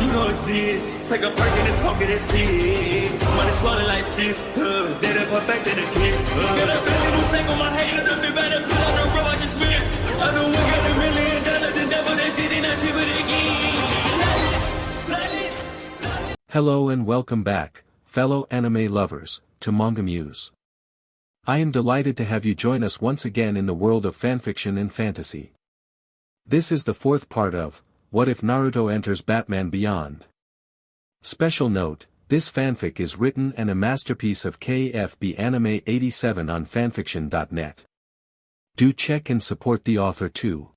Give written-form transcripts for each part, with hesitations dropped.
You know it's this. Take a perk and a talk of that shit. Money swallowing like sis. Did it perfect in the kid. Got a billion who sang on my head. Look me better put on the road I just spent. I know we got $1 million. The devil that shit ain't not cheaper again. Hello and welcome back, fellow anime lovers, to MangaMuse. I am delighted to have you join us once again in the world of fanfiction and fantasy. This is the fourth part of What If Naruto Enters Batman Beyond? Special note, this fanfic is written and a masterpiece of KFB Anime 87 on fanfiction.net. Do check and support the author too.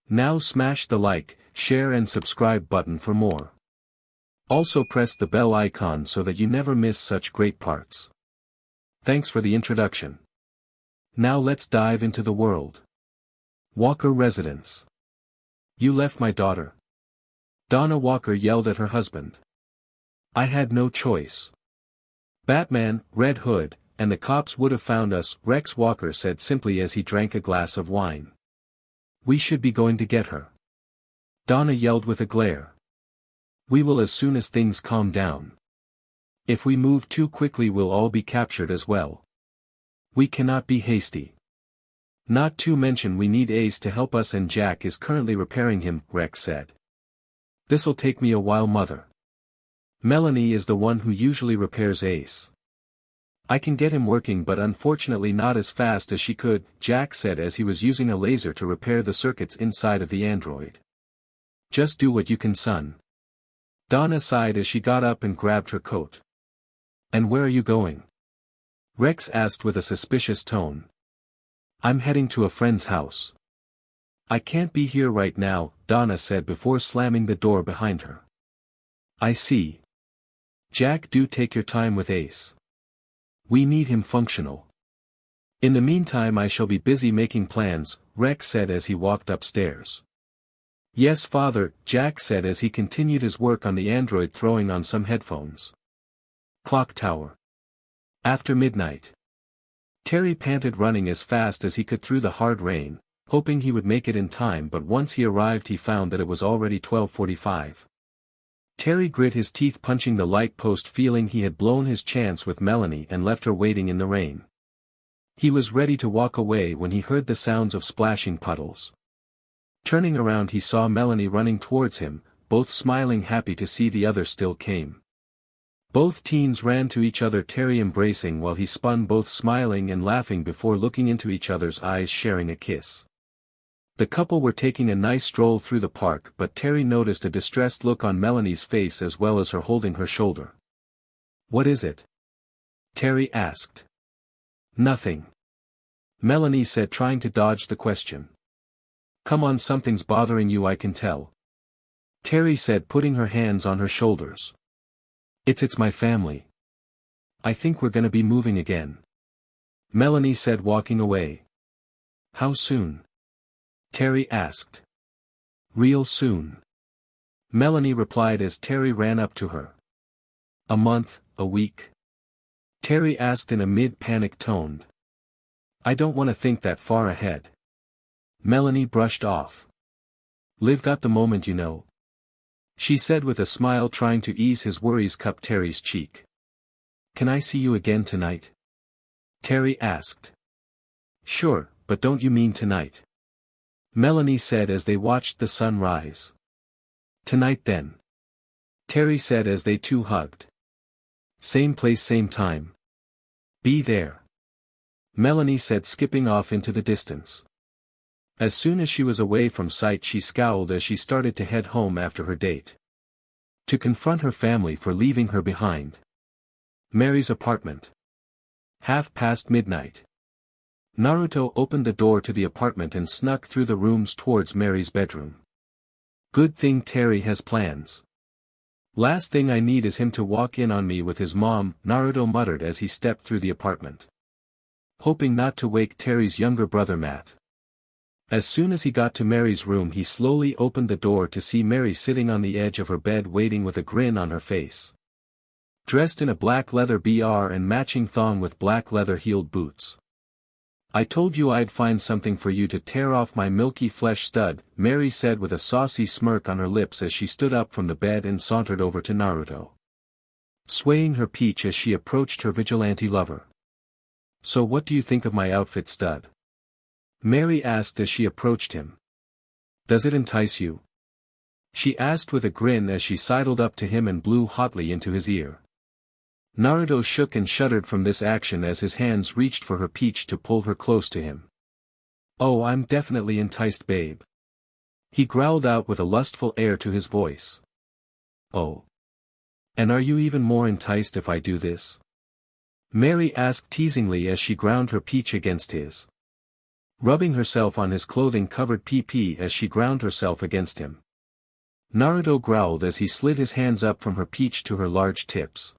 Now smash the like, share and subscribe button for more. Also press the bell icon so that you never miss such great parts. Thanks for the introduction. Now let's dive into the world. Walker residence. You left my daughter. Donna Walker yelled at her husband. I had no choice. Batman, Red Hood, and the cops would have found us, Rex Walker said simply as he drank a glass of wine. We should be going to get her. Donna yelled with a glare. We will as soon as things calm down. If we move too quickly we'll all be captured as well. We cannot be hasty. Not to mention we need Ace to help us and Jack is currently repairing him, Rex said. This'll take me a while, mother. Melanie is the one who usually repairs Ace. I can get him working but unfortunately not as fast as she could, Jack said as he was using a laser to repair the circuits inside of the android. Just do what you can, son. Donna sighed as she got up and grabbed her coat. And where are you going? Rex asked with a suspicious tone. I'm heading to a friend's house. I can't be here right now, Donna said before slamming the door behind her. I see. Jack, do take your time with Ace. We need him functional. In the meantime I shall be busy making plans, Rex said as he walked upstairs. Yes, father, Jack said as he continued his work on the android throwing on some headphones. Clock tower. After midnight. Terry panted running as fast as he could through the hard rain, hoping he would make it in time but once he arrived he found that it was already 12:45. Terry grit his teeth punching the light post feeling he had blown his chance with Melanie and left her waiting in the rain. He was ready to walk away when he heard the sounds of splashing puddles. Turning around he saw Melanie running towards him, both smiling happy to see the other still came. Both teens ran to each other, Terry embracing while he spun, both smiling and laughing before looking into each other's eyes, sharing a kiss. The couple were taking a nice stroll through the park but Terry noticed a distressed look on Melanie's face as well as her holding her shoulder. What is it? Terry asked. Nothing. Melanie said, trying to dodge the question. Come on, something's bothering you, I can tell. Terry said, putting her hands on her shoulders. It's my family. I think we're gonna be moving again. Melanie said, walking away. How soon? Terry asked. Real soon. Melanie replied as Terry ran up to her. A month, a week? Terry asked in a mid-panic tone. I don't want to think that far ahead. Melanie brushed off. Live got the moment, you know. She said with a smile, trying to ease his worries, cupped Terry's cheek. Can I see you again tonight? Terry asked. Sure, but don't you mean tonight? Melanie said as they watched the sun rise. Tonight then. Terry said as they two hugged. Same place, same time. Be there. Melanie said, skipping off into the distance. As soon as she was away from sight she scowled as she started to head home after her date. To confront her family for leaving her behind. Mary's apartment. midnight. Naruto opened the door to the apartment and snuck through the rooms towards Mary's bedroom. Good thing Terry has plans. Last thing I need is him to walk in on me with his mom, Naruto muttered as he stepped through the apartment. Hoping not to wake Terry's younger brother Matt. As soon as he got to Mary's room he slowly opened the door to see Mary sitting on the edge of her bed waiting with a grin on her face. Dressed in a black leather BR and matching thong with black leather heeled boots. I told you I'd find something for you to tear off my milky flesh stud, Mary said with a saucy smirk on her lips as she stood up from the bed and sauntered over to Naruto, swaying her peach as she approached her vigilante lover. So what do you think of my outfit, stud? Mary asked as she approached him. Does it entice you? She asked with a grin as she sidled up to him and blew hotly into his ear. Naruto shook and shuddered from this action as his hands reached for her peach to pull her close to him. Oh, I'm definitely enticed, babe. He growled out with a lustful air to his voice. Oh. And are you even more enticed if I do this? Mary asked teasingly as she ground her peach against his, rubbing herself on his clothing-covered PP as she ground herself against him. Naruto growled as he slid his hands up from her peach to her large tips.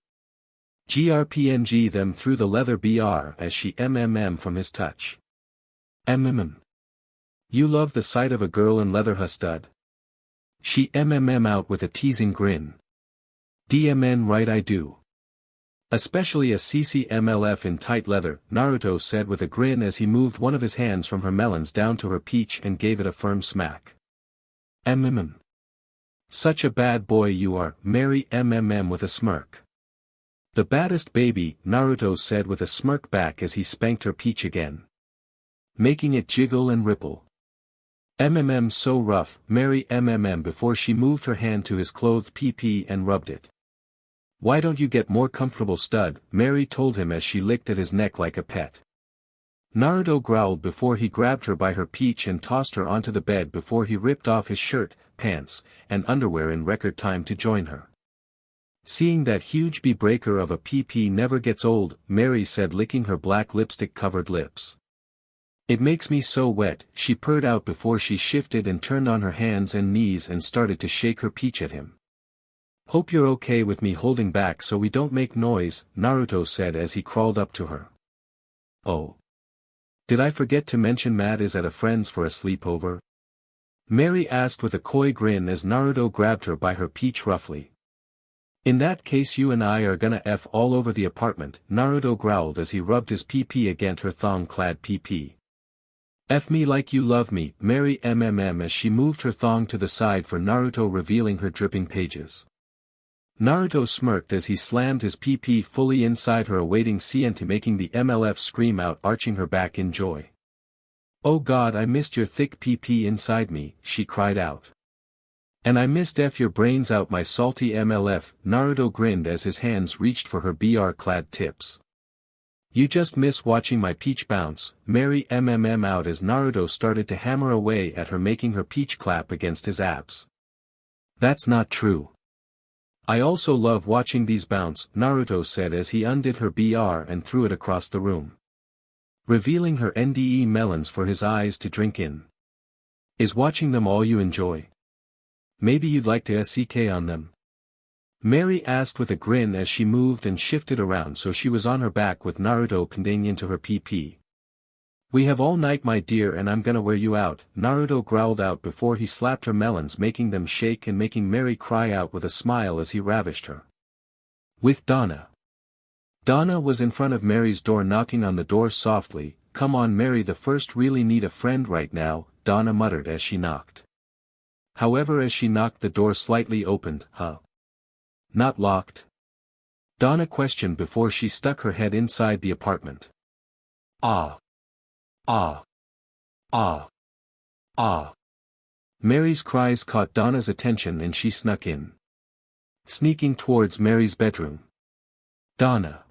GRPNG them through the leather BR as she from his touch. You love the sight of a girl in leather, huh, stud? She out with a teasing grin. DMN right, I do. Especially a CCMLF in tight leather, Naruto said with a grin as he moved one of his hands from her melons down to her peach and gave it a firm smack. Such a bad boy you are, Mary with a smirk. The baddest baby, Naruto said with a smirk back as he spanked her peach again, making it jiggle and ripple. So rough, Mary before she moved her hand to his clothed PP and rubbed it. Why don't you get more comfortable, stud, Mary told him as she licked at his neck like a pet. Naruto growled before he grabbed her by her peach and tossed her onto the bed before he ripped off his shirt, pants, and underwear in record time to join her. Seeing that huge breaker of a PP never gets old, Mary said, licking her black lipstick-covered lips. It makes me so wet, she purred out before she shifted and turned on her hands and knees and started to shake her peach at him. Hope you're okay with me holding back so we don't make noise, Naruto said as he crawled up to her. Oh. Did I forget to mention Matt is at a friend's for a sleepover? Mary asked with a coy grin as Naruto grabbed her by her peach roughly. In that case you and I are gonna F all over the apartment, Naruto growled as he rubbed his PP against her thong-clad PP. F me like you love me, Mary as she moved her thong to the side for Naruto, revealing her dripping pages. Naruto smirked as he slammed his PP fully inside her, awaiting Siente, making the MLF scream out, arching her back in joy. Oh God, I missed your thick PP inside me, she cried out. And I missed F your brains out, my salty MLF, Naruto grinned as his hands reached for her BR-clad tips. You just miss watching my peach bounce, Mary out as Naruto started to hammer away at her, making her peach clap against his abs. That's not true. I also love watching these bounce, Naruto said as he undid her BR and threw it across the room, revealing her NDE melons for his eyes to drink in. Is watching them all you enjoy? Maybe you'd like to SCK on them? Mary asked with a grin as she moved and shifted around so she was on her back with Naruto conding into her PP. We have all night, my dear, and I'm gonna wear you out, Naruto growled out before he slapped her melons, making them shake and making Mary cry out with a smile as he ravished her. With Donna. Donna was in front of Mary's door, knocking on the door softly. Come on, Mary, the first really need a friend right now, Donna muttered as she knocked. However, as she knocked, the door slightly opened. Huh? Not locked? Donna questioned before she stuck her head inside the apartment. Ah. Ah. Ah. Ah. Mary's cries caught Donna's attention and she snuck in, sneaking towards Mary's bedroom. Donna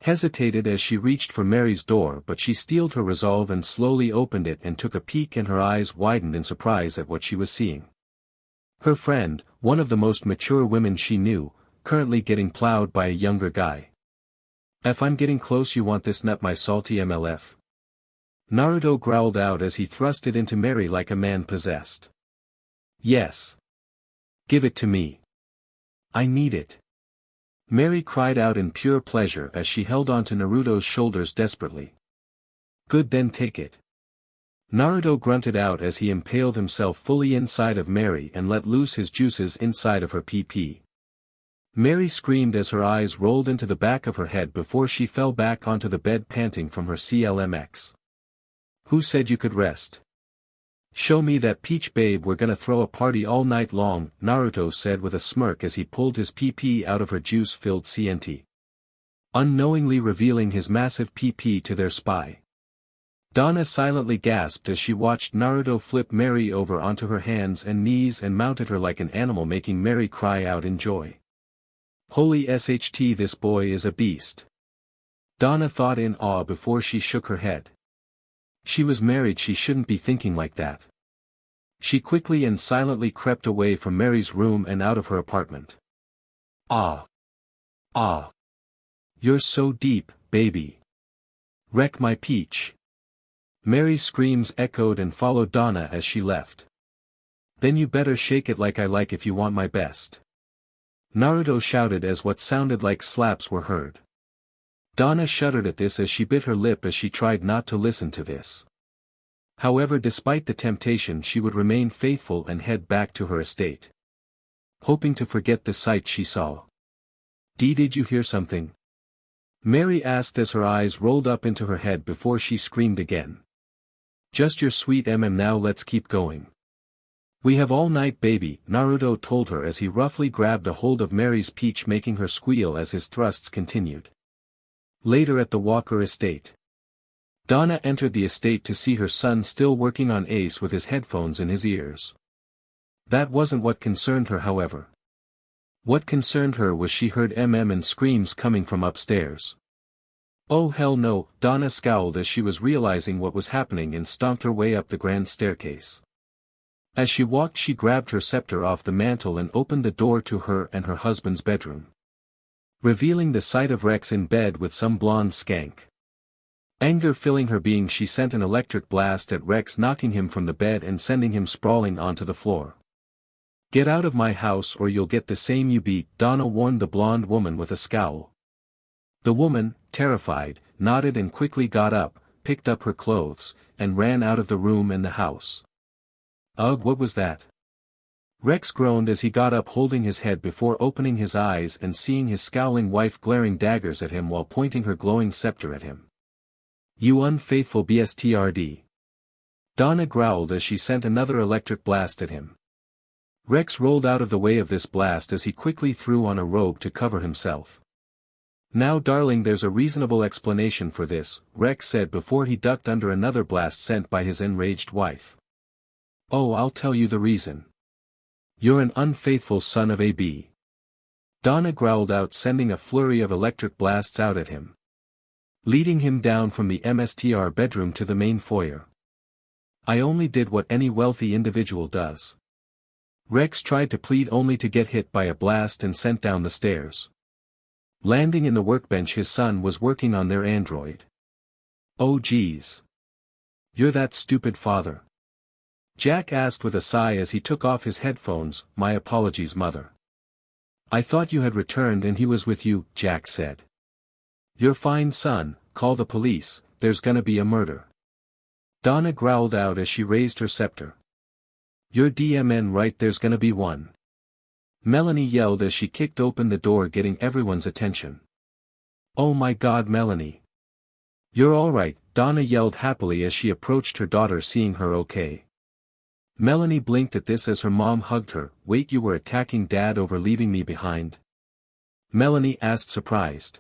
hesitated as she reached for Mary's door, but she steeled her resolve and slowly opened it and took a peek, and her eyes widened in surprise at what she was seeing. Her friend, one of the most mature women she knew, currently getting plowed by a younger guy. If I'm getting close, you want this nut, my salty MLF? Naruto growled out as he thrust it into Mary like a man possessed. Yes. Give it to me. I need it. Mary cried out in pure pleasure as she held onto Naruto's shoulders desperately. Good, then take it. Naruto grunted out as he impaled himself fully inside of Mary and let loose his juices inside of her PP. Mary screamed as her eyes rolled into the back of her head before she fell back onto the bed, panting from her CLMX. Who said you could rest? Show me that peach babe, we're gonna throw a party all night long, Naruto said with a smirk as he pulled his PP out of her juice-filled CNT. Unknowingly revealing his massive PP to their spy. Donna silently gasped as she watched Naruto flip Mary over onto her hands and knees and mounted her like an animal, making Mary cry out in joy. Holy SHT, this boy is a beast. Donna thought in awe before she shook her head. She was married, she shouldn't be thinking like that. She quickly and silently crept away from Mary's room and out of her apartment. Ah. Ah. You're so deep, baby. Wreck my peach. Mary's screams echoed and followed Donna as she left. Then you better shake it like I like if you want my best. Naruto shouted as what sounded like slaps were heard. Donna shuddered at this as she bit her lip as she tried not to listen to this. However, despite the temptation, she would remain faithful and head back to her estate. Hoping to forget the sight she saw. Did you hear something? Mary asked as her eyes rolled up into her head before she screamed again. Just your sweet now, let's keep going. We have all night, baby, Naruto told her as he roughly grabbed a hold of Mary's peach, making her squeal as his thrusts continued. Later at the Walker estate. Donna entered the estate to see her son still working on Ace with his headphones in his ears. That wasn't what concerned her, however. What concerned her was she heard and screams coming from upstairs. Oh hell no, Donna scowled as she was realizing what was happening and stomped her way up the grand staircase. As she walked, she grabbed her scepter off the mantle and opened the door to her and her husband's bedroom. Revealing the sight of Rex in bed with some blonde skank. Anger filling her being, she sent an electric blast at Rex, knocking him from the bed and sending him sprawling onto the floor. Get out of my house or you'll get the same you beat, Donna warned the blonde woman with a scowl. The woman, terrified, nodded and quickly got up, picked up her clothes, and ran out of the room and the house. Ugh, what was that? Rex groaned as he got up, holding his head before opening his eyes and seeing his scowling wife glaring daggers at him while pointing her glowing scepter at him. You unfaithful bastard. Donna growled as she sent another electric blast at him. Rex rolled out of the way of this blast as he quickly threw on a robe to cover himself. Now darling, there's a reasonable explanation for this, Rex said before he ducked under another blast sent by his enraged wife. Oh, I'll tell you the reason. You're an unfaithful son of a b. Donna growled out, sending a flurry of electric blasts out at him. Leading him down from the MSTR bedroom to the main foyer. I only did what any wealthy individual does. Rex tried to plead only to get hit by a blast and sent down the stairs. Landing in the workbench his son was working on their android. Oh geez. You're that stupid father. Jack asked with a sigh as he took off his headphones. My apologies, mother. I thought you had returned and he was with you, Jack said. You're fine, son, call the police, there's gonna be a murder. Donna growled out as she raised her scepter. You're DMN right, there's gonna be one. Melanie yelled as she kicked open the door, getting everyone's attention. Oh my god, Melanie. You're alright, Donna yelled happily as she approached her daughter, seeing her okay. Melanie blinked at this as her mom hugged her. Wait, you were attacking Dad over leaving me behind? Melanie asked, surprised.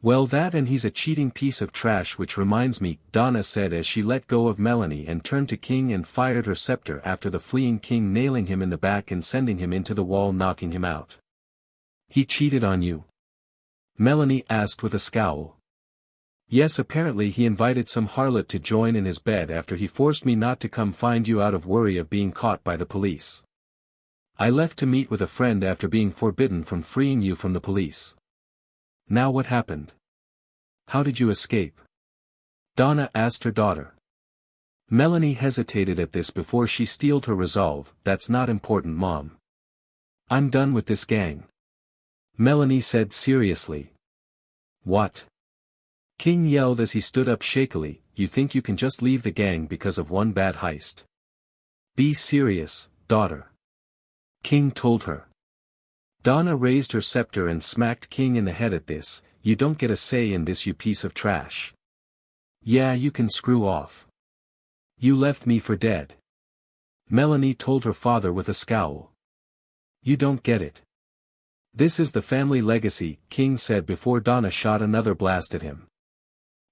Well, that and he's a cheating piece of trash, which reminds me, Donna said as she let go of Melanie and turned to King and fired her scepter after the fleeing King, nailing him in the back and sending him into the wall, knocking him out. He cheated on you? Melanie asked with a scowl. Yes, apparently he invited some harlot to join in his bed after he forced me not to come find you out of worry of being caught by the police. I left to meet with a friend after being forbidden from freeing you from the police. Now what happened? How did you escape? Donna asked her daughter. Melanie hesitated at this before she steeled her resolve. That's not important, Mom. I'm done with this gang. Melanie said seriously. What? King yelled as he stood up shakily. You think you can just leave the gang because of one bad heist? Be serious, daughter. King told her. Donna raised her scepter and smacked King in the head at this. You don't get a say in this, you piece of trash. Yeah, you can screw off. You left me for dead. Melanie told her father with a scowl. You don't get it. This is the family legacy, King said before Donna shot another blast at him.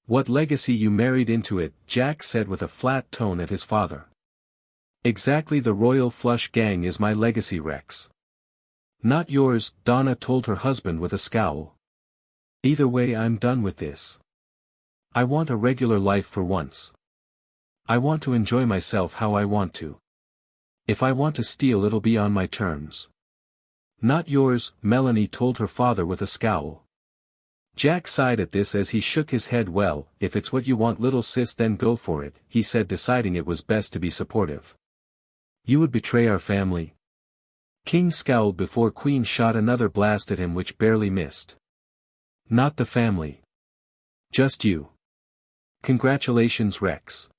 What legacy? You married into it, Jack said with a flat tone at his father. Exactly, the royal flush gang is my legacy, Rex. Not yours, Donna told her husband with a scowl. Either way, I'm done with this. I want a regular life for once. I want to enjoy myself how I want to. If I want to steal, it'll be on my terms. Not yours, Melanie told her father with a scowl. Jack sighed at this as he shook his head. Well, if it's what you want, little sis, then go for it, he said, deciding it was best to be supportive. You would betray our family? King scowled before Queen shot another blast at him which barely missed. Not the family. Just you. Congratulations, Rex.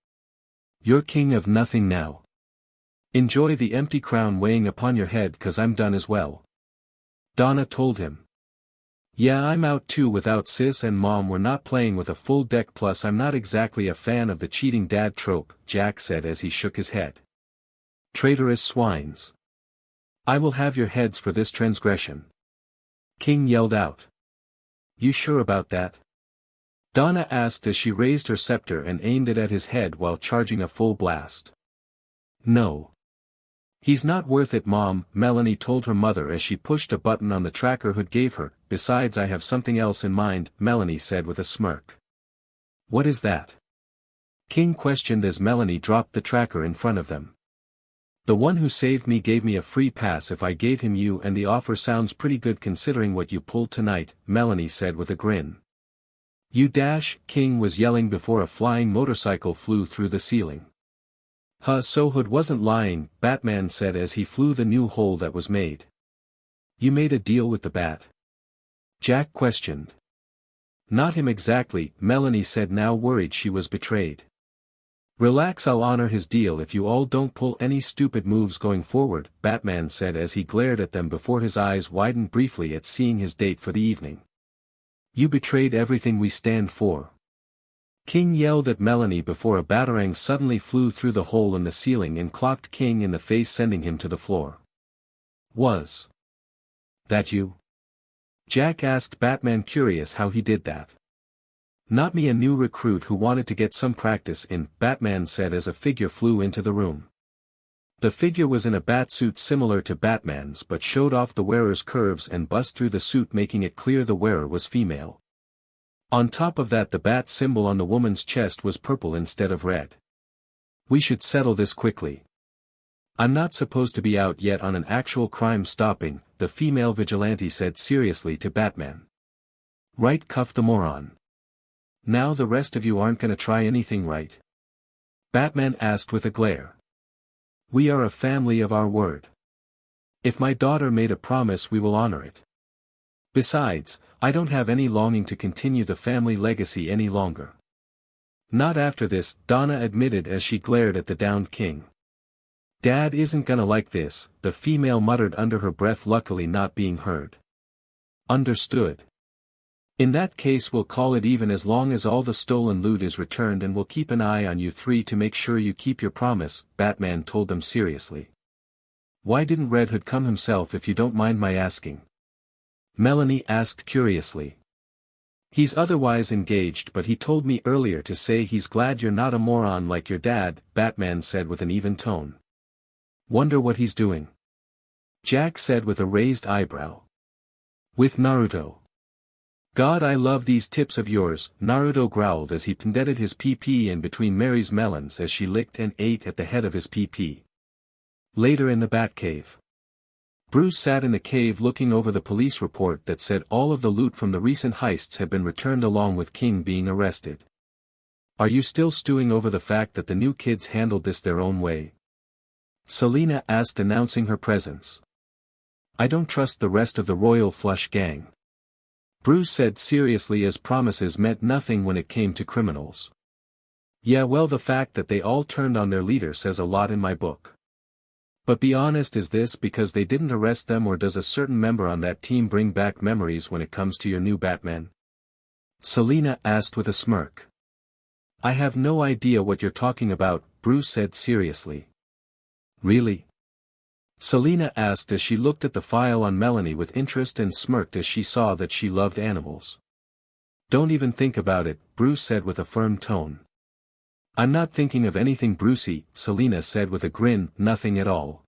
You're king of nothing now. Enjoy the empty crown weighing upon your head, 'cause I'm done as well. Donna told him. Yeah, I'm out too. Without sis and mom we're not playing with a full deck, plus I'm not exactly a fan of the cheating dad trope, Jack said as he shook his head. Traitorous swines. I will have your heads for this transgression. King yelled out. You sure about that? Donna asked as she raised her scepter and aimed it at his head while charging a full blast. No. He's not worth it, Mom, Melanie told her mother as she pushed a button on the tracker Hood gave her. Besides, I have something else in mind, Melanie said with a smirk. What is that? King questioned as Melanie dropped the tracker in front of them. The one who saved me gave me a free pass if I gave him you, and the offer sounds pretty good considering what you pulled tonight, Melanie said with a grin. You dash, King was yelling before a flying motorcycle flew through the ceiling. So Hood wasn't lying, Batman said as he flew the new hole that was made. You made a deal with the Bat? Jack questioned. Not him exactly, Melanie said, now worried she was betrayed. Relax, I'll honor his deal if you all don't pull any stupid moves going forward, Batman said as he glared at them before his eyes widened briefly at seeing his date for the evening. You betrayed everything we stand for. King yelled at Melanie before a batarang suddenly flew through the hole in the ceiling and clocked King in the face, sending him to the floor. Was that you? Jack asked Batman, curious how he did that. Not me, a new recruit who wanted to get some practice in, Batman said as a figure flew into the room. The figure was in a bat suit similar to Batman's but showed off the wearer's curves and bust through the suit, making it clear the wearer was female. On top of that, the bat symbol on the woman's chest was purple instead of red. We should settle this quickly. I'm not supposed to be out yet on an actual crime stopping, the female vigilante said seriously to Batman. Right, cuff the moron. Now the rest of you aren't gonna try anything, right? Batman asked with a glare. We are a family of our word. If my daughter made a promise, we will honor it. Besides, I don't have any longing to continue the family legacy any longer. Not after this, Donna admitted as she glared at the downed King. Dad isn't gonna like this, the female muttered under her breath, luckily not being heard. Understood. In that case, we'll call it even as long as all the stolen loot is returned, and we'll keep an eye on you three to make sure you keep your promise, Batman told them seriously. Why didn't Red Hood come himself, if you don't mind my asking? Melanie asked curiously. He's otherwise engaged, but he told me earlier to say he's glad you're not a moron like your dad, Batman said with an even tone. Wonder what he's doing? Jack said with a raised eyebrow. With Naruto. God, I love these tips of yours, Naruto growled as he pended his PP in between Mary's melons as she licked and ate at the head of his PP. Later in the Batcave. Bruce sat in the cave looking over the police report that said all of the loot from the recent heists had been returned along with King being arrested. Are you still stewing over the fact that the new kids handled this their own way? Selena asked, announcing her presence. I don't trust the rest of the Royal Flush gang. Bruce said seriously, as promises meant nothing when it came to criminals. Yeah, well, the fact that they all turned on their leader says a lot in my book. But be honest, is this because they didn't arrest them, or does a certain member on that team bring back memories when it comes to your new Batman? Selena asked with a smirk. I have no idea what you're talking about, Bruce said seriously. Really? Selena asked as she looked at the file on Melanie with interest and smirked as she saw that she loved animals. Don't even think about it, Bruce said with a firm tone. I'm not thinking of anything Brucey, Selena said with a grin, nothing at all.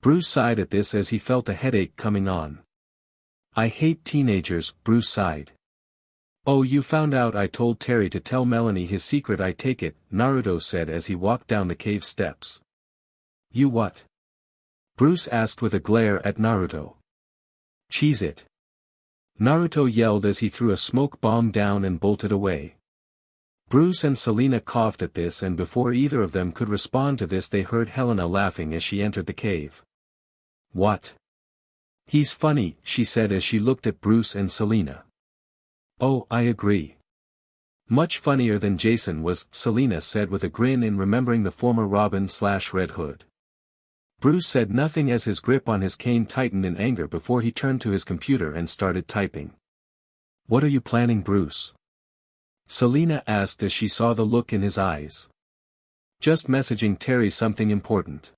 Bruce sighed at this as he felt a headache coming on. I hate teenagers, Bruce sighed. Oh, you found out I told Terry to tell Melanie his secret, I take it, Naruto said as he walked down the cave steps. You what? Bruce asked with a glare at Naruto. Cheese it. Naruto yelled as he threw a smoke bomb down and bolted away. Bruce and Selena coughed at this, and before either of them could respond to this they heard Helena laughing as she entered the cave. What? He's funny, she said as she looked at Bruce and Selena. Oh, I agree. Much funnier than Jason was, Selena said with a grin in remembering the former Robin/Red Hood. Bruce said nothing as his grip on his cane tightened in anger before he turned to his computer and started typing. What are you planning, Bruce? Selena asked as she saw the look in his eyes. Just messaging Terry something important.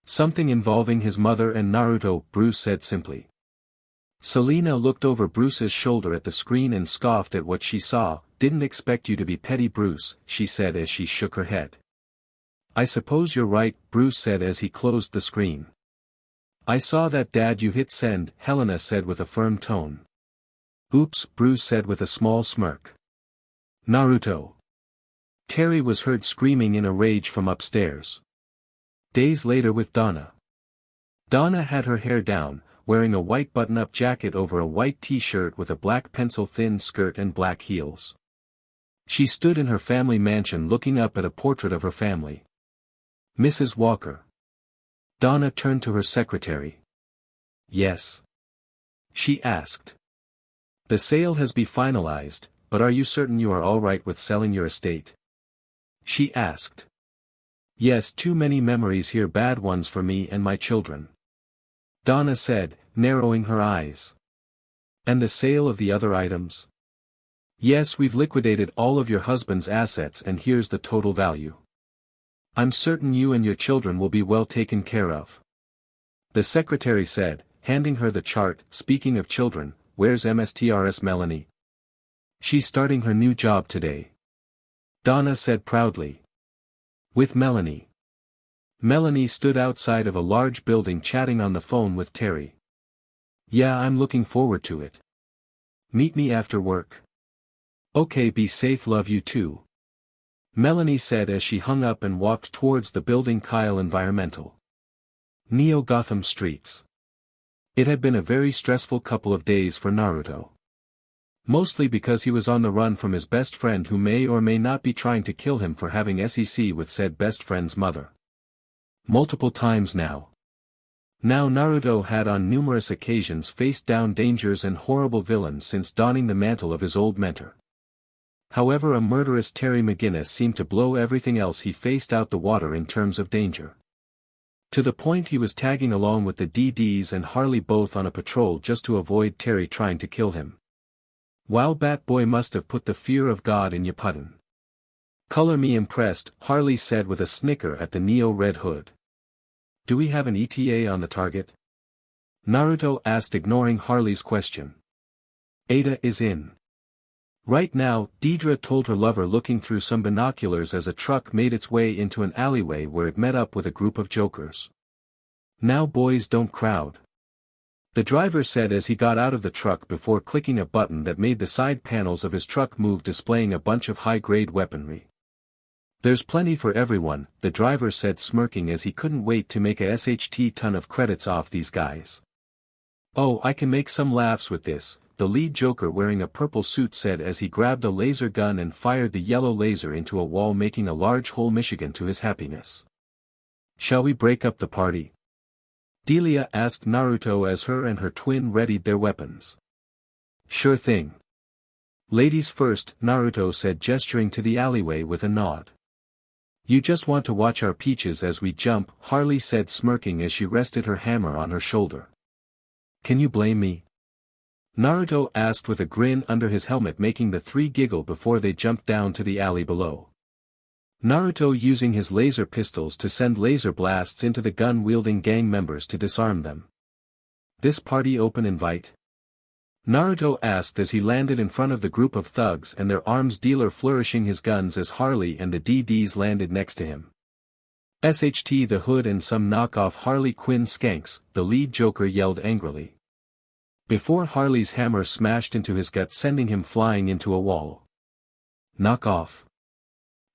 Something involving his mother and Naruto, Bruce said simply. Selena looked over Bruce's shoulder at the screen and scoffed at what she saw. Didn't expect you to be petty, Bruce, she said as she shook her head. I suppose you're right, Bruce said as he closed the screen. I saw that, Dad. You hit send, Helena said with a firm tone. Oops, Bruce said with a small smirk. Naruto. Terry was heard screaming in a rage from upstairs. Days later with Donna. Donna had her hair down, wearing a white button-up jacket over a white t-shirt with a black pencil-thin skirt and black heels. She stood in her family mansion looking up at a portrait of her family. Mrs. Walker. Donna turned to her secretary. Yes. She asked. The sale has been finalized, but are you certain you are all right with selling your estate? She asked. Yes, too many memories here, bad ones for me and my children. Donna said, narrowing her eyes. And the sale of the other items? Yes, we've liquidated all of your husband's assets and here's the total value. I'm certain you and your children will be well taken care of. The secretary said, handing her the chart. Speaking of children, where's Mstrs Melanie? She's starting her new job today. Donna said proudly. With Melanie. Melanie stood outside of a large building chatting on the phone with Terry. Yeah, I'm looking forward to it. Meet me after work. Okay, be safe, love you too. Melanie said as she hung up and walked towards the building. Kyle Environmental. Neo Gotham Streets. It had been a very stressful couple of days for Naruto. Mostly because he was on the run from his best friend who may or may not be trying to kill him for having SEC with said best friend's mother. Multiple times now. Now Naruto had on numerous occasions faced down dangers and horrible villains since donning the mantle of his old mentor. However, a murderous Terry McGinnis seemed to blow everything else he faced out the water in terms of danger. To the point he was tagging along with the DDs and Harley both on a patrol just to avoid Terry trying to kill him. Wow, Bat Boy must have put the fear of God in Yippuden. Color me impressed, Harley said with a snicker at the Neo Red Hood. Do we have an ETA on the target? Naruto asked, ignoring Harley's question. Ada is in. Right now, Deidre told her lover, looking through some binoculars as a truck made its way into an alleyway where it met up with a group of jokers. Now boys, don't crowd. The driver said as he got out of the truck before clicking a button that made the side panels of his truck move, displaying a bunch of high-grade weaponry. There's plenty for everyone, the driver said, smirking as he couldn't wait to make a SHT ton of credits off these guys. Oh, I can make some laughs with this, the lead joker wearing a purple suit said as he grabbed a laser gun and fired the yellow laser into a wall, making a large hole Michigan to his happiness. Shall we break up the party? Delia asked Naruto as her and her twin readied their weapons. Sure thing. Ladies first, Naruto said, gesturing to the alleyway with a nod. You just want to watch our peaches as we jump, Harley said, smirking as she rested her hammer on her shoulder. Can you blame me? Naruto asked with a grin under his helmet, making the three giggle before they jumped down to the alley below. Naruto using his laser pistols to send laser blasts into the gun-wielding gang members to disarm them. This party open invite? Naruto asked as he landed in front of the group of thugs and their arms dealer flourishing his guns as Harley and the DDs landed next to him. SHT the Hood and some knockoff Harley Quinn skanks, the lead Joker yelled angrily. Before Harley's hammer smashed into his gut sending him flying into a wall. Knock off.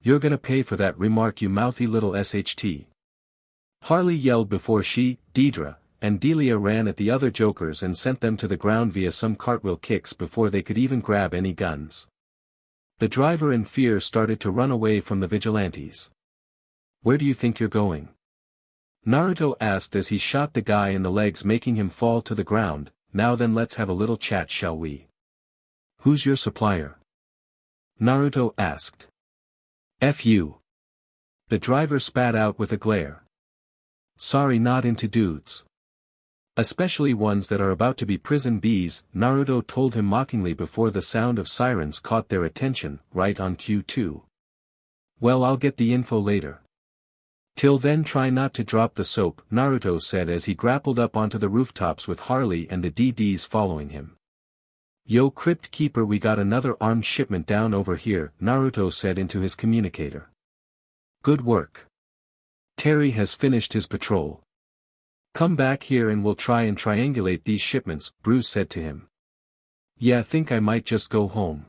You're gonna pay for that remark you mouthy little SHT. Harley yelled before she, Deidre, and Delia ran at the other Jokers and sent them to the ground via some cartwheel kicks before they could even grab any guns. The driver in fear started to run away from the vigilantes. Where do you think you're going? Naruto asked as he shot the guy in the legs making him fall to the ground. Now then let's have a little chat shall we? Who's your supplier? Naruto asked. F you. The driver spat out with a glare. Sorry not into dudes. Especially ones that are about to be prison bees, Naruto told him mockingly before the sound of sirens caught their attention, right on cue too. Well I'll get the info later. Till then try not to drop the soap, Naruto said as he grappled up onto the rooftops with Harley and the DDs following him. Yo Crypt Keeper we got another armed shipment down over here, Naruto said into his communicator. Good work. Terry has finished his patrol. Come back here and we'll try and triangulate these shipments, Bruce said to him. Yeah think I might just go home.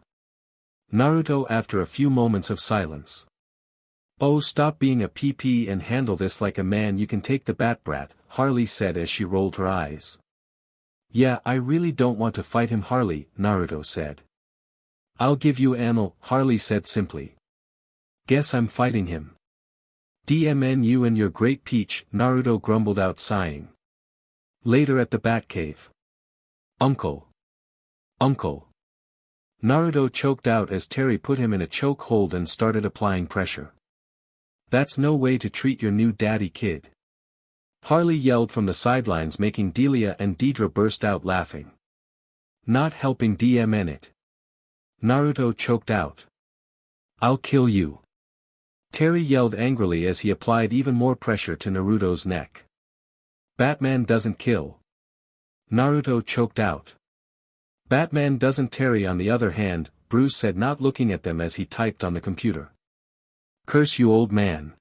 Naruto after a few moments of silence. Oh stop being a PP and handle this like a man you can take the bat brat, Harley said as she rolled her eyes. Yeah I really don't want to fight him Harley, Naruto said. I'll give you anal, Harley said simply. Guess I'm fighting him. DMN you and your great peach, Naruto grumbled out sighing. Later at the Batcave. Uncle. Uncle. Naruto choked out as Terry put him in a choke hold and started applying pressure. That's no way to treat your new daddy kid. Harley yelled from the sidelines making Delia and Deidre burst out laughing. Not helping DMN it. Naruto choked out. I'll kill you. Terry yelled angrily as he applied even more pressure to Naruto's neck. Batman doesn't kill. Naruto choked out. Batman doesn't Terry on the other hand, Bruce said not looking at them as he typed on the computer. Curse you old man.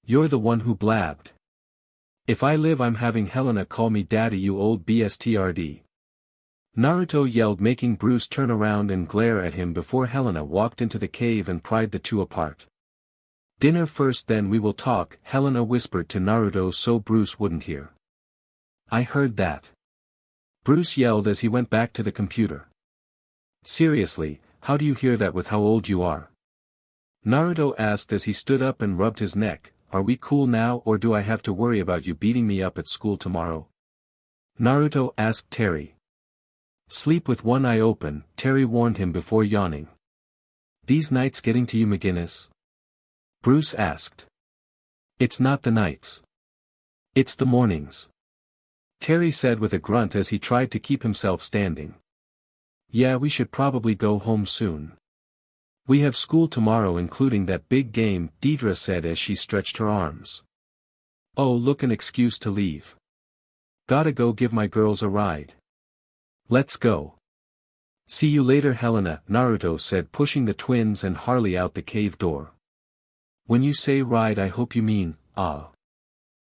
You're the one who blabbed. If I live I'm having Helena call me daddy you old BSTRD. Naruto yelled making Bruce turn around and glare at him before Helena walked into the cave and pried the two apart. Dinner first then we will talk, Helena whispered to Naruto so Bruce wouldn't hear. I heard that. Bruce yelled as he went back to the computer. Seriously, how do you hear that with how old you are? Naruto asked as he stood up and rubbed his neck. Are we cool now or do I have to worry about you beating me up at school tomorrow? Naruto asked Terry. Sleep with one eye open, Terry warned him before yawning. These nights getting to you McGinnis? Bruce asked. It's not the nights. It's the mornings. Terry said with a grunt as he tried to keep himself standing. Yeah we should probably go home soon. We have school tomorrow including that big game, Deidre said as she stretched her arms. Oh look an excuse to leave. Gotta go give my girls a ride. Let's go. See you later Helena, Naruto said pushing the twins and Harley out the cave door. When you say ride I hope you mean, ah.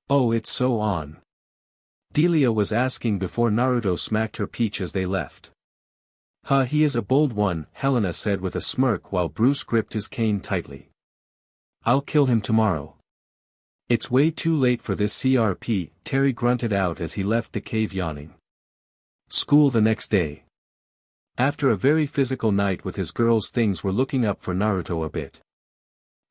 Oh it's so on. Delia was asking before Naruto smacked her peach as they left. He is a bold one, Helena said with a smirk while Bruce gripped his cane tightly. I'll kill him tomorrow. It's way too late for this CRP, Terry grunted out as he left the cave yawning. School the next day. After a very physical night with his girls things were looking up for Naruto a bit.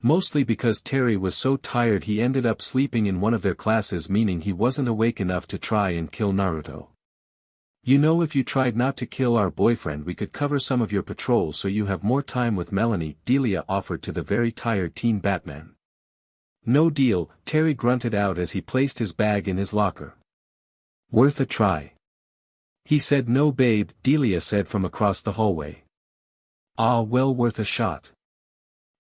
Mostly because Terry was so tired he ended up sleeping in one of their classes meaning he wasn't awake enough to try and kill Naruto. You know if you tried not to kill our boyfriend we could cover some of your patrol so you have more time with Melanie, Delia offered to the very tired teen Batman. No deal, Terry grunted out as he placed his bag in his locker. Worth a try. He said no babe, Delia said from across the hallway. Ah well worth a shot.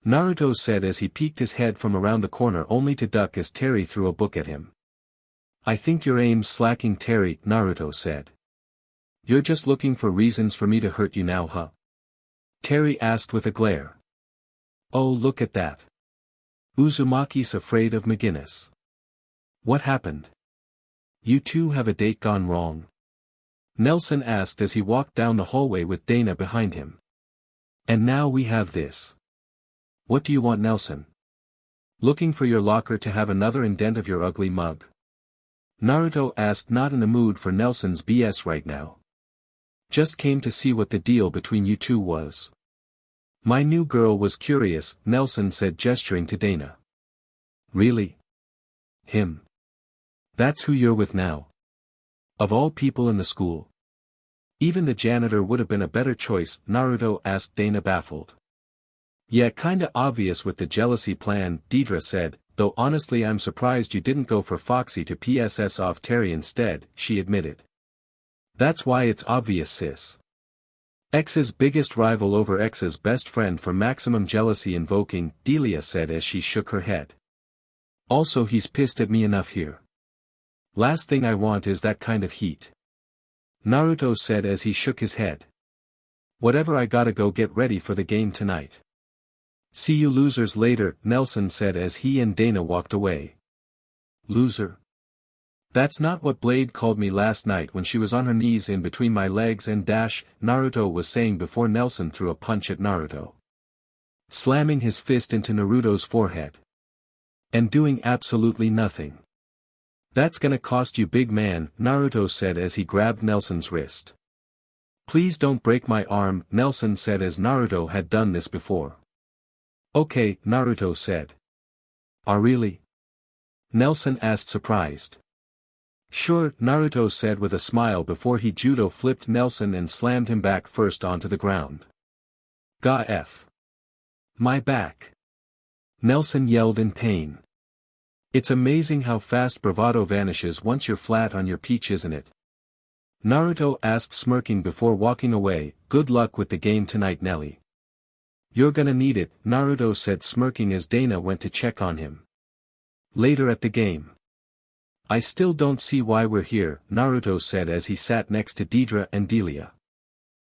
Naruto said as he peeked his head from around the corner only to duck as Terry threw a book at him. I think your aim's slacking, Terry, Naruto said. You're just looking for reasons for me to hurt you now, huh? Terry asked with a glare. Oh, look at that. Uzumaki's afraid of McGinnis. What happened? You two have a date gone wrong? Nelson asked as he walked down the hallway with Dana behind him. And now we have this. What do you want, Nelson? Looking for your locker to have another indent of your ugly mug? Naruto asked, not in the mood for Nelson's BS right now. Just came to see what the deal between you two was. My new girl was curious, Nelson said, gesturing to Dana. Really? Him? That's who you're with now? Of all people in the school? Even the janitor would have been a better choice, Naruto asked Dana, baffled. Yeah, kinda obvious with the jealousy plan, Deidre said, though honestly I'm surprised you didn't go for Foxy to PSS off Terry instead, she admitted. That's why it's obvious, sis. X's biggest rival over X's best friend for maximum jealousy invoking, Delia said as she shook her head. Also, he's pissed at me enough here. Last thing I want is that kind of heat. Naruto said as he shook his head. Whatever, I gotta go get ready for the game tonight. See you losers later, Nelson said as he and Dana walked away. Loser? That's not what Blade called me last night when she was on her knees in between my legs and dash, Naruto was saying before Nelson threw a punch at Naruto. Slamming his fist into Naruto's forehead. And doing absolutely nothing. That's gonna cost you, big man, Naruto said as he grabbed Nelson's wrist. Please don't break my arm, Nelson said as Naruto had done this before. Okay, Naruto said. Really? Nelson asked, surprised. Sure, Naruto said with a smile before he judo flipped Nelson and slammed him back first onto the ground. Ga F. My back. Nelson yelled in pain. It's amazing how fast bravado vanishes once you're flat on your peach, isn't it? Naruto asked, smirking before walking away. Good luck with the game tonight, Nelly. You're gonna need it, Naruto said, smirking as Dana went to check on him. Later at the game. I still don't see why we're here, Naruto said as he sat next to Deidre and Delia.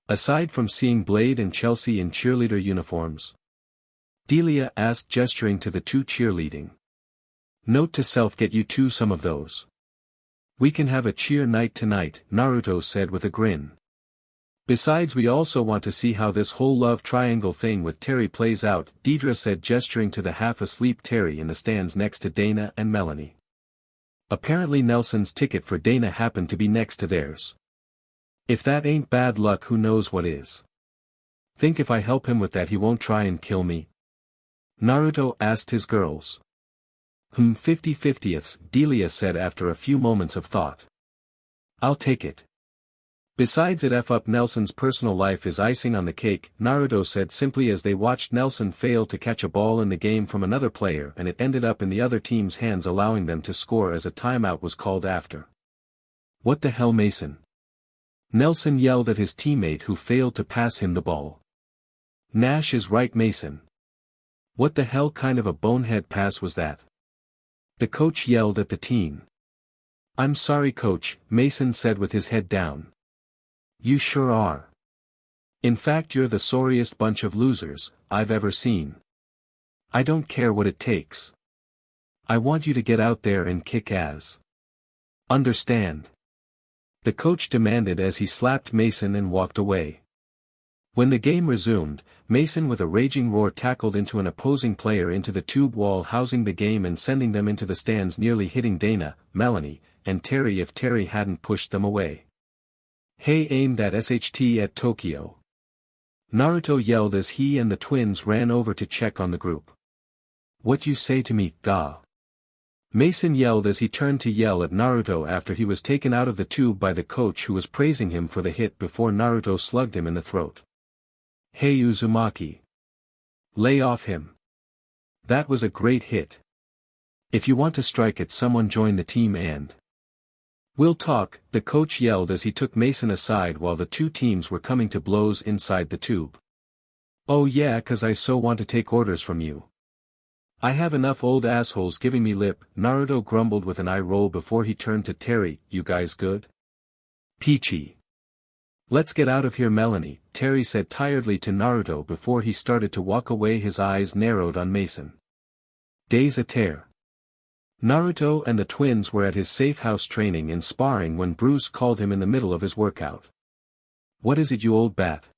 Aside from seeing Blade and Chelsea in cheerleader uniforms. Delia asked, gesturing to the two cheerleading. Note to self, get you two some of those. We can have a cheer night tonight, Naruto said with a grin. Besides, we also want to see how this whole love triangle thing with Terry plays out, Deidre said, gesturing to the half-asleep Terry in the stands next to Dana and Melanie. Apparently Nelson's ticket for Dana happened to be next to theirs. If that ain't bad luck, who knows what is. Think if I help him with that he won't try and kill me? Naruto asked his girls. 50/50ths, Delia said after a few moments of thought. I'll take it. Besides, it F up Nelson's personal life is icing on the cake, Naruto said simply as they watched Nelson fail to catch a ball in the game from another player and it ended up in the other team's hands, allowing them to score as a timeout was called after. What the hell, Mason? Nelson yelled at his teammate who failed to pass him the ball. Nash is right, Mason. What the hell kind of a bonehead pass was that? The coach yelled at the team. I'm sorry, coach, Mason said with his head down. You sure are. In fact, you're the sorriest bunch of losers I've ever seen. I don't care what it takes. I want you to get out there and kick ass. Understand? The coach demanded as he slapped Mason and walked away. When the game resumed, Mason with a raging roar tackled into an opposing player into the tube wall housing the game and sending them into the stands, nearly hitting Dana, Melanie, and Terry if Terry hadn't pushed them away. Hey, aim that SHT at Tokyo. Naruto yelled as he and the twins ran over to check on the group. What you say to me, Ga? Mason yelled as he turned to yell at Naruto after he was taken out of the tube by the coach who was praising him for the hit before Naruto slugged him in the throat. Hey Uzumaki. Lay off him. That was a great hit. If you want to strike at someone, join the team and we'll talk, the coach yelled as he took Mason aside while the two teams were coming to blows inside the tube. Oh yeah, 'cause I so want to take orders from you. I have enough old assholes giving me lip, Naruto grumbled with an eye roll before he turned to Terry. You guys good? Peachy. Let's get out of here, Melanie, Terry said tiredly to Naruto before he started to walk away, his eyes narrowed on Mason. Days a tear. Naruto and the twins were at his safe house training and sparring when Bruce called him in the middle of his workout. What is it, you old bat?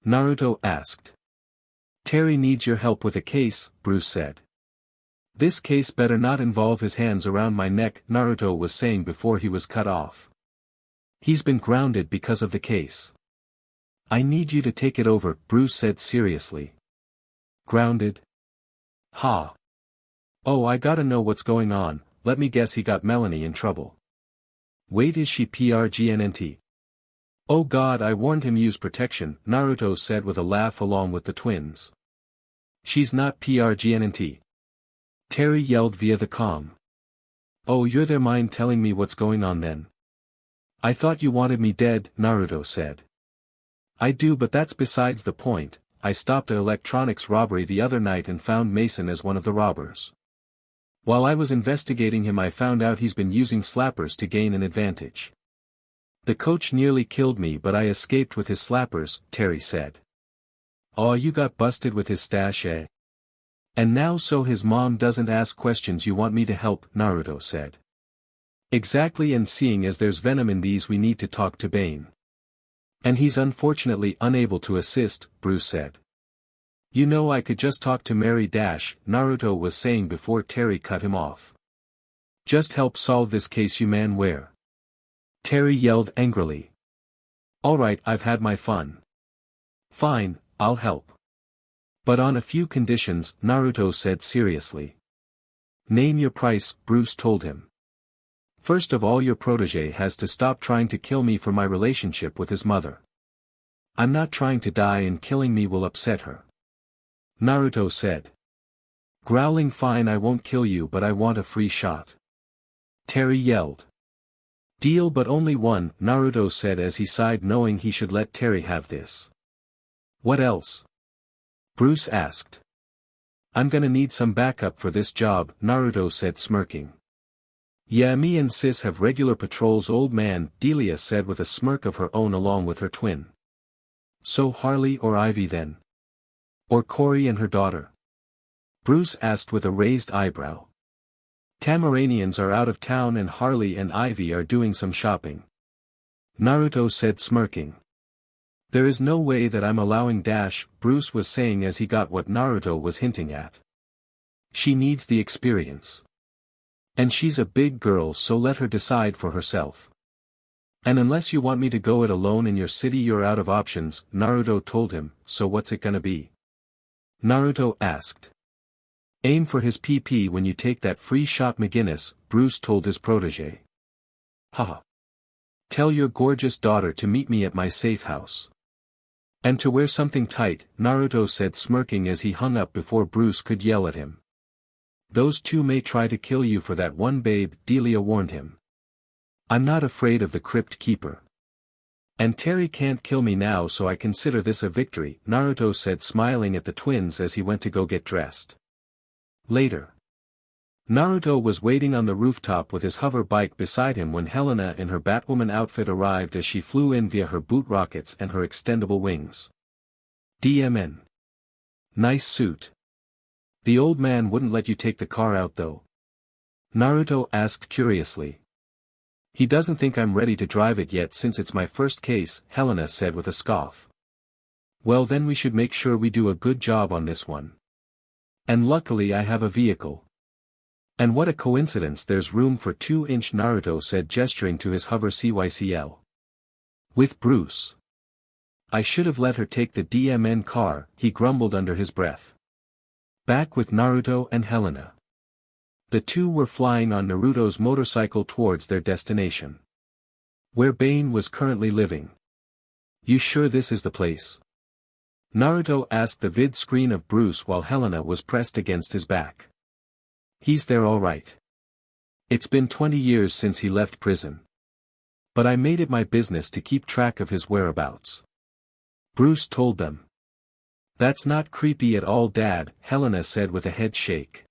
Naruto asked. Terry needs your help with a case, Bruce said. This case better not involve his hands around my neck, Naruto was saying before he was cut off. He's been grounded because of the case. I need you to take it over, Bruce said seriously. Grounded? Ha. Oh, I gotta know what's going on. Let me guess, he got Melanie in trouble. Wait, is she pregnant? Oh god, I warned him, use protection, Naruto said with a laugh along with the twins. She's not pregnant. Terry yelled via the comm. Oh, you're their mind telling me what's going on then. I thought you wanted me dead, Naruto said. I do, but that's besides the point. I stopped an electronics robbery the other night and found Mason as one of the robbers. While I was investigating him, I found out he's been using slappers to gain an advantage. The coach nearly killed me, but I escaped with his slappers, Terry said. Aw, you got busted with his stash, eh? And now so his mom doesn't ask questions, you want me to help, Naruto said. Exactly, and seeing as there's venom in these, we need to talk to Bane. And he's unfortunately unable to assist, Bruce said. You know, I could just talk to Mary Naruto was saying before Terry cut him off. Just help solve this case, you man. Where? Terry yelled angrily. Alright, I've had my fun. Fine, I'll help. But on a few conditions, Naruto said seriously. Name your price, Bruce told him. First of all, your protege has to stop trying to kill me for my relationship with his mother. I'm not trying to die, and killing me will upset her. Naruto said. Growling, fine, I won't kill you, but I want a free shot. Terry yelled. Deal, but only one, Naruto said as he sighed, knowing he should let Terry have this. What else? Bruce asked. I'm gonna need some backup for this job, Naruto said, smirking. Yeah, me and sis have regular patrols, old man, Delia said with a smirk of her own along with her twin. So Harley or Ivy then? Or Corey and her daughter? Bruce asked with a raised eyebrow. Tamaranians are out of town and Harley and Ivy are doing some shopping. Naruto said, smirking. There is no way that I'm allowing Bruce was saying as he got what Naruto was hinting at. She needs the experience. And she's a big girl, so let her decide for herself. And unless you want me to go it alone in your city, you're out of options, Naruto told him. So what's it gonna be? Naruto asked. Aim for his PP when you take that free shot, McGinnis, Bruce told his protege. Haha. Tell your gorgeous daughter to meet me at my safe house. And to wear something tight, Naruto said, smirking as he hung up before Bruce could yell at him. Those two may try to kill you for that one, babe, Delia warned him. I'm not afraid of the Crypt Keeper. And Terry can't kill me now, so I consider this a victory, Naruto said, smiling at the twins as he went to go get dressed. Later. Naruto was waiting on the rooftop with his hover bike beside him when Helena in her Batwoman outfit arrived as she flew in via her boot rockets and her extendable wings. DMN. Nice suit. The old man wouldn't let you take the car out though? Naruto asked curiously. He doesn't think I'm ready to drive it yet since it's my first case, Helena said with a scoff. Well, then we should make sure we do a good job on this one. And luckily I have a vehicle. And what a coincidence, there's room for 2-inch, Naruto said, gesturing to his hover CYCL. With Bruce. I should have let her take the DMN car, he grumbled under his breath. Back with Naruto and Helena. The two were flying on Naruto's motorcycle towards their destination. Where Bane was currently living. You sure this is the place? Naruto asked the vid screen of Bruce while Helena was pressed against his back. He's there all right. It's been 20 years since he left prison. But I made it my business to keep track of his whereabouts. Bruce told them. That's not creepy at all, Dad, Helena said with a head shake.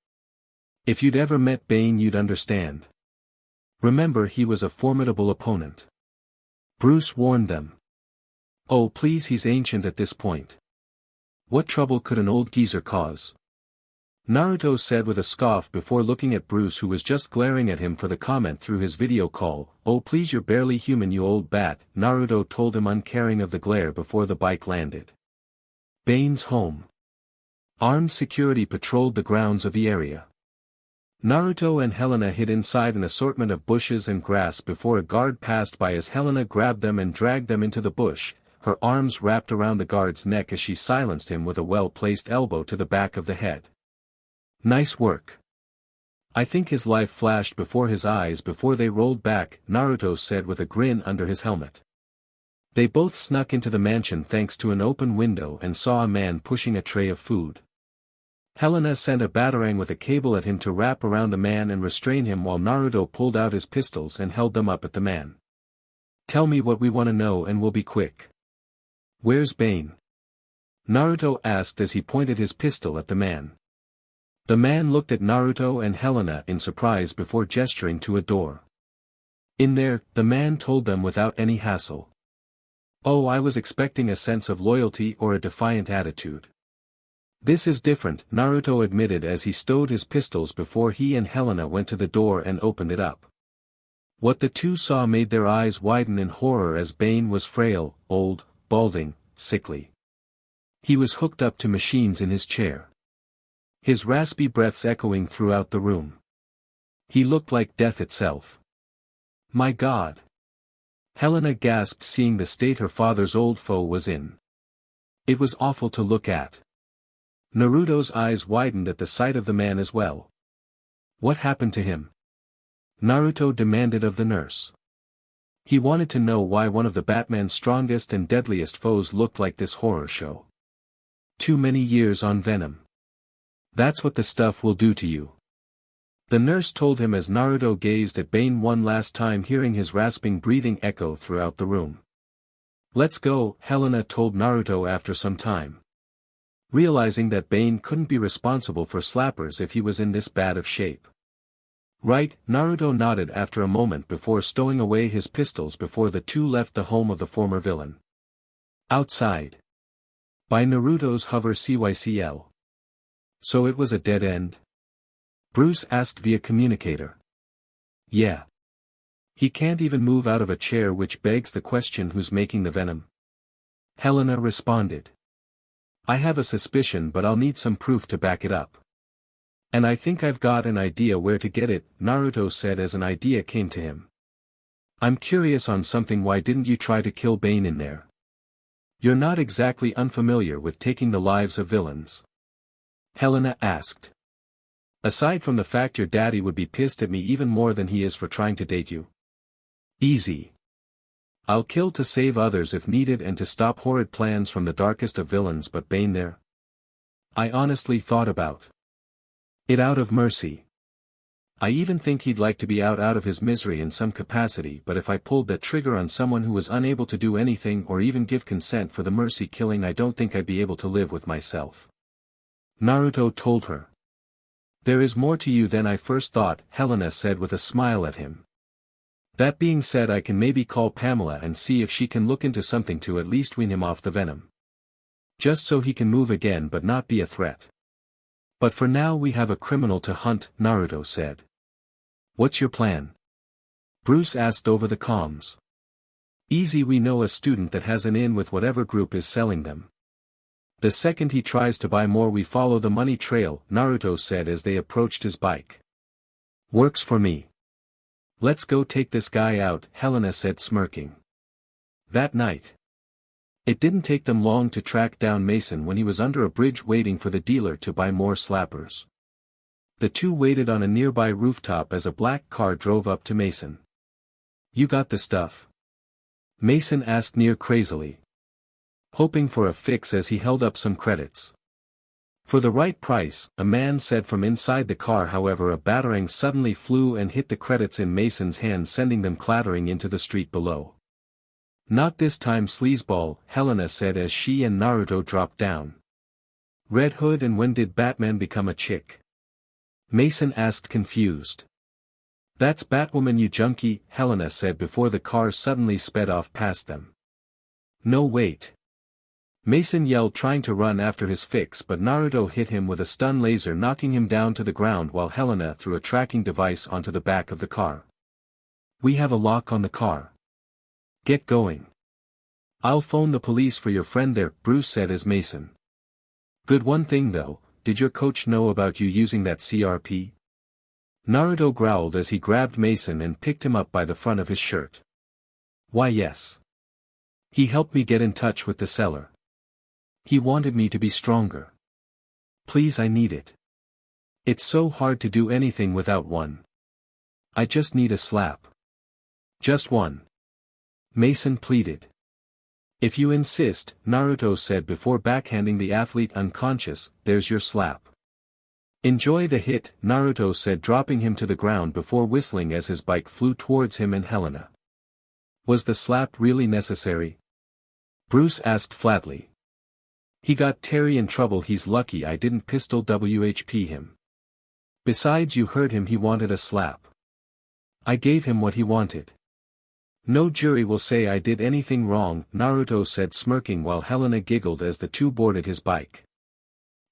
If you'd ever met Bane you'd understand. Remember, he was a formidable opponent. Bruce warned them. Oh please, he's ancient at this point. What trouble could an old geezer cause? Naruto said with a scoff before looking at Bruce, who was just glaring at him for the comment through his video call. Oh please, you're barely human, you old bat, Naruto told him, uncaring of the glare before the bike landed. Bane's home. Armed security patrolled the grounds of the area. Naruto and Helena hid inside an assortment of bushes and grass before a guard passed by as Helena grabbed them and dragged them into the bush, her arms wrapped around the guard's neck as she silenced him with a well-placed elbow to the back of the head. Nice work. I think his life flashed before his eyes before they rolled back, Naruto said with a grin under his helmet. They both snuck into the mansion thanks to an open window and saw a man pushing a tray of food. Helena sent a batarang with a cable at him to wrap around the man and restrain him while Naruto pulled out his pistols and held them up at the man. Tell me what we want to know and we'll be quick. Where's Bane? Naruto asked as he pointed his pistol at the man. The man looked at Naruto and Helena in surprise before gesturing to a door. In there, the man told them without any hassle. Oh, I was expecting a sense of loyalty or a defiant attitude. This is different, Naruto admitted as he stowed his pistols before he and Helena went to the door and opened it up. What the two saw made their eyes widen in horror as Bane was frail, old, balding, sickly. He was hooked up to machines in his chair. His raspy breaths echoing throughout the room. He looked like death itself. My God! Helena gasped, seeing the state her father's old foe was in. It was awful to look at. Naruto's eyes widened at the sight of the man as well. What happened to him? Naruto demanded of the nurse. He wanted to know why one of the Batman's strongest and deadliest foes looked like this horror show. Too many years on Venom. That's what the stuff will do to you. The nurse told him as Naruto gazed at Bane one last time, hearing his rasping breathing echo throughout the room. Let's go, Helena told Naruto after some time. Realizing that Bane couldn't be responsible for slappers if he was in this bad of shape. Right, Naruto nodded after a moment before stowing away his pistols before the two left the home of the former villain. Outside. By Naruto's hover CYCL. So it was a dead end? Bruce asked via communicator. Yeah. He can't even move out of a chair, which begs the question, who's making the venom? Helena responded. I have a suspicion, but I'll need some proof to back it up. And I think I've got an idea where to get it, Naruto said as an idea came to him. I'm curious on something. Why didn't you try to kill Bane in there? You're not exactly unfamiliar with taking the lives of villains. Helena asked. Aside from the fact your daddy would be pissed at me even more than he is for trying to date you. Easy. I'll kill to save others if needed and to stop horrid plans from the darkest of villains, but Bane there? I honestly thought about it out of mercy. I even think he'd like to be out of his misery in some capacity, but if I pulled that trigger on someone who was unable to do anything or even give consent for the mercy killing, I don't think I'd be able to live with myself. Naruto told her. There is more to you than I first thought, Helena said with a smile at him. That being said, I can maybe call Pamela and see if she can look into something to at least wean him off the venom. Just so he can move again but not be a threat. But for now we have a criminal to hunt, Naruto said. What's your plan? Bruce asked over the comms. Easy, we know a student that has an in with whatever group is selling them. The second he tries to buy more, we follow the money trail, Naruto said as they approached his bike. Works for me. Let's go take this guy out, Helena said, smirking. That night. It didn't take them long to track down Mason when he was under a bridge waiting for the dealer to buy more slappers. The two waited on a nearby rooftop as a black car drove up to Mason. You got the stuff? Mason asked near crazily. Hoping for a fix as he held up some credits. For the right price, a man said from inside the car. However, a batarang suddenly flew and hit the credits in Mason's hand, sending them clattering into the street below. Not this time, sleazeball, Helena said as she and Naruto dropped down. Red Hood, and when did Batman become a chick? Mason asked, confused. That's Batwoman, you junkie, Helena said before the car suddenly sped off past them. No, wait. Mason yelled, trying to run after his fix, but Naruto hit him with a stun laser, knocking him down to the ground while Helena threw a tracking device onto the back of the car. We have a lock on the car. Get going. I'll phone the police for your friend there, Bruce said as Mason. Good one thing though, did your coach know about you using that CRP? Naruto growled as he grabbed Mason and picked him up by the front of his shirt. Why yes. He helped me get in touch with the seller. He wanted me to be stronger. Please, I need it. It's so hard to do anything without one. I just need a slap. Just one. Mason pleaded. If you insist, Naruto said before backhanding the athlete unconscious, there's your slap. Enjoy the hit, Naruto said, dropping him to the ground before whistling as his bike flew towards him and Helena. Was the slap really necessary? Bruce asked flatly. He got Terry in trouble. He's lucky I didn't pistol WHP him. Besides, you heard him, he wanted a slap. I gave him what he wanted. No jury will say I did anything wrong, Naruto said, smirking while Helena giggled as the two boarded his bike.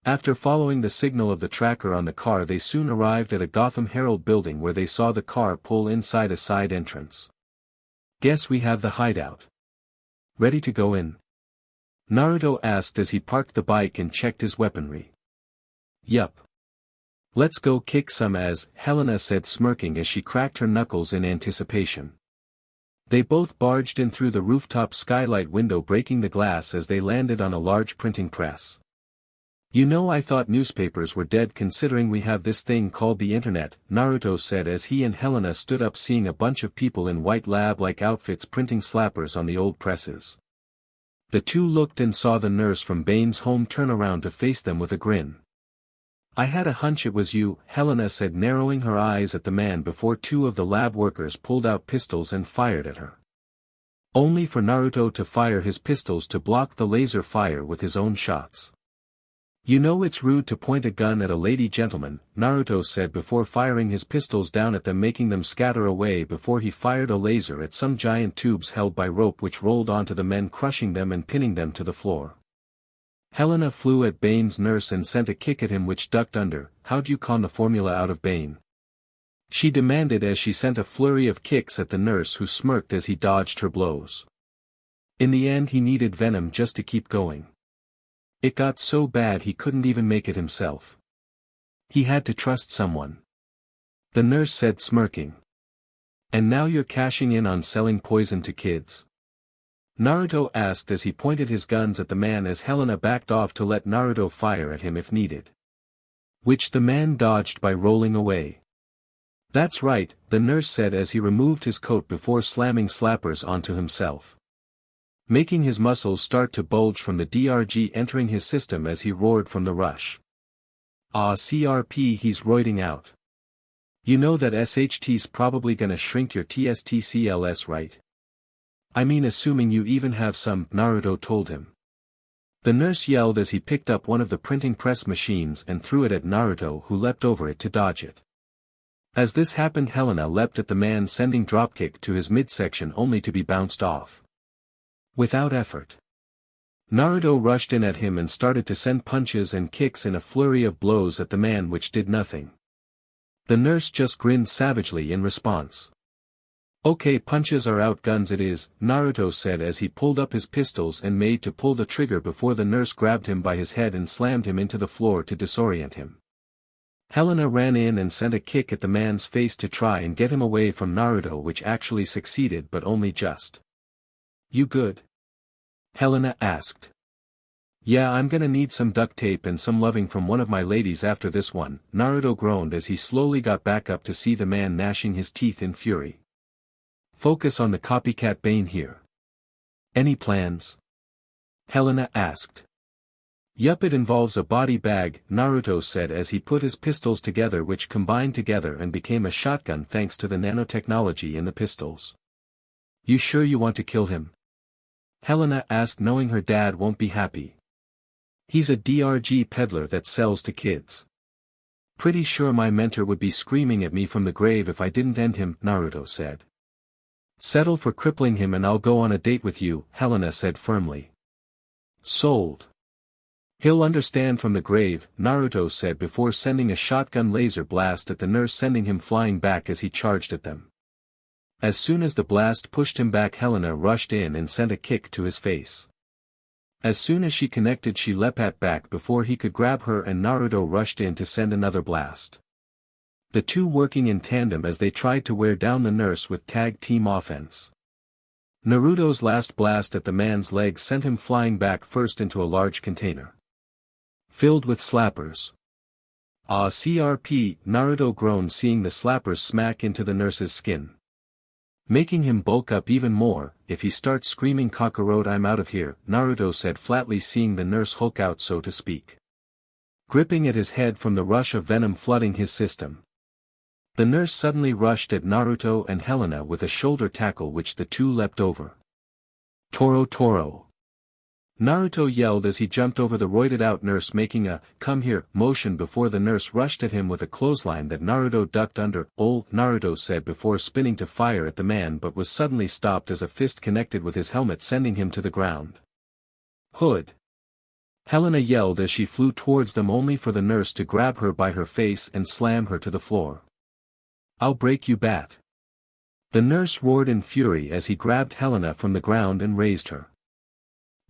After following the signal of the tracker on the car, they soon arrived at a Gotham Herald building where they saw the car pull inside a side entrance. Guess we have the hideout. Ready to go in? Naruto asked as he parked the bike and checked his weaponry. Yup. Let's go kick some ass, Helena said, smirking as she cracked her knuckles in anticipation. They both barged in through the rooftop skylight window, breaking the glass as they landed on a large printing press. You know, I thought newspapers were dead considering we have this thing called the internet, Naruto said as he and Helena stood up, seeing a bunch of people in white lab-like outfits printing slappers on the old presses. The two looked and saw the nurse from Bane's home turn around to face them with a grin. I had a hunch it was you, Helena said, narrowing her eyes at the man before two of the lab workers pulled out pistols and fired at her. Only for Naruto to fire his pistols to block the laser fire with his own shots. You know it's rude to point a gun at a lady gentleman, Naruto said before firing his pistols down at them, making them scatter away before he fired a laser at some giant tubes held by rope which rolled onto the men, crushing them and pinning them to the floor. Helena flew at Bane's nurse and sent a kick at him which ducked under. How'd you con the formula out of Bane? She demanded as she sent a flurry of kicks at the nurse, who smirked as he dodged her blows. In the end he needed venom just to keep going. It got so bad he couldn't even make it himself. He had to trust someone. The nurse said, smirking. And now you're cashing in on selling poison to kids? Naruto asked as he pointed his guns at the man as Helena backed off to let Naruto fire at him if needed. Which the man dodged by rolling away. That's right, the nurse said as he removed his coat before slamming slappers onto himself, making his muscles start to bulge from the DRG entering his system as he roared from the rush. Ah, CRP, he's roiding out. You know that SHT's probably gonna shrink your TSTCLS, right? I mean, assuming you even have some, Naruto told him. The nurse yelled as he picked up one of the printing press machines and threw it at Naruto, who leapt over it to dodge it. As this happened, Helena leapt at the man, sending dropkick to his midsection only to be bounced off. Without effort. Naruto rushed in at him and started to send punches and kicks in a flurry of blows at the man, which did nothing. The nurse just grinned savagely in response. Okay, punches are out, guns it is, Naruto said as he pulled up his pistols and made to pull the trigger before the nurse grabbed him by his head and slammed him into the floor to disorient him. Helena ran in and sent a kick at the man's face to try and get him away from Naruto, which actually succeeded, but only just. You good? Helena asked. Yeah, I'm gonna need some duct tape and some loving from one of my ladies after this one, Naruto groaned as he slowly got back up to see the man gnashing his teeth in fury. Focus on the copycat Bane here. Any plans? Helena asked. Yup, it involves a body bag, Naruto said as he put his pistols together, which combined together and became a shotgun thanks to the nanotechnology in the pistols. You sure you want to kill him? Helena asked, knowing her dad won't be happy. He's a DRG peddler that sells to kids. Pretty sure my mentor would be screaming at me from the grave if I didn't end him, Naruto said. Settle for crippling him and I'll go on a date with you, Helena said firmly. Sold. He'll understand from the grave, Naruto said before sending a shotgun laser blast at the nurse, sending him flying back as he charged at them. As soon as the blast pushed him back, Helena rushed in and sent a kick to his face. As soon as she connected, she leapt back before he could grab her, and Naruto rushed in to send another blast. The two working in tandem as they tried to wear down the nurse with tag team offense. Naruto's last blast at the man's leg sent him flying back first into a large container filled with slappers. Ah, CRP, Naruto groaned seeing the slappers smack into the nurse's skin, making him bulk up even more. If he starts screaming Kakarot, I'm out of here, Naruto said flatly, seeing the nurse hulk out, so to speak, gripping at his head from the rush of venom flooding his system. The nurse suddenly rushed at Naruto and Helena with a shoulder tackle which the two leapt over. Toro. Naruto yelled as he jumped over the roided-out nurse, making a "come here" motion before the nurse rushed at him with a clothesline that Naruto ducked under. Naruto said before spinning to fire at the man, but was suddenly stopped as a fist connected with his helmet, sending him to the ground. Hood. Helena yelled as she flew towards them, only for the nurse to grab her by her face and slam her to the floor. I'll break you, bat. The nurse roared in fury as he grabbed Helena from the ground and raised her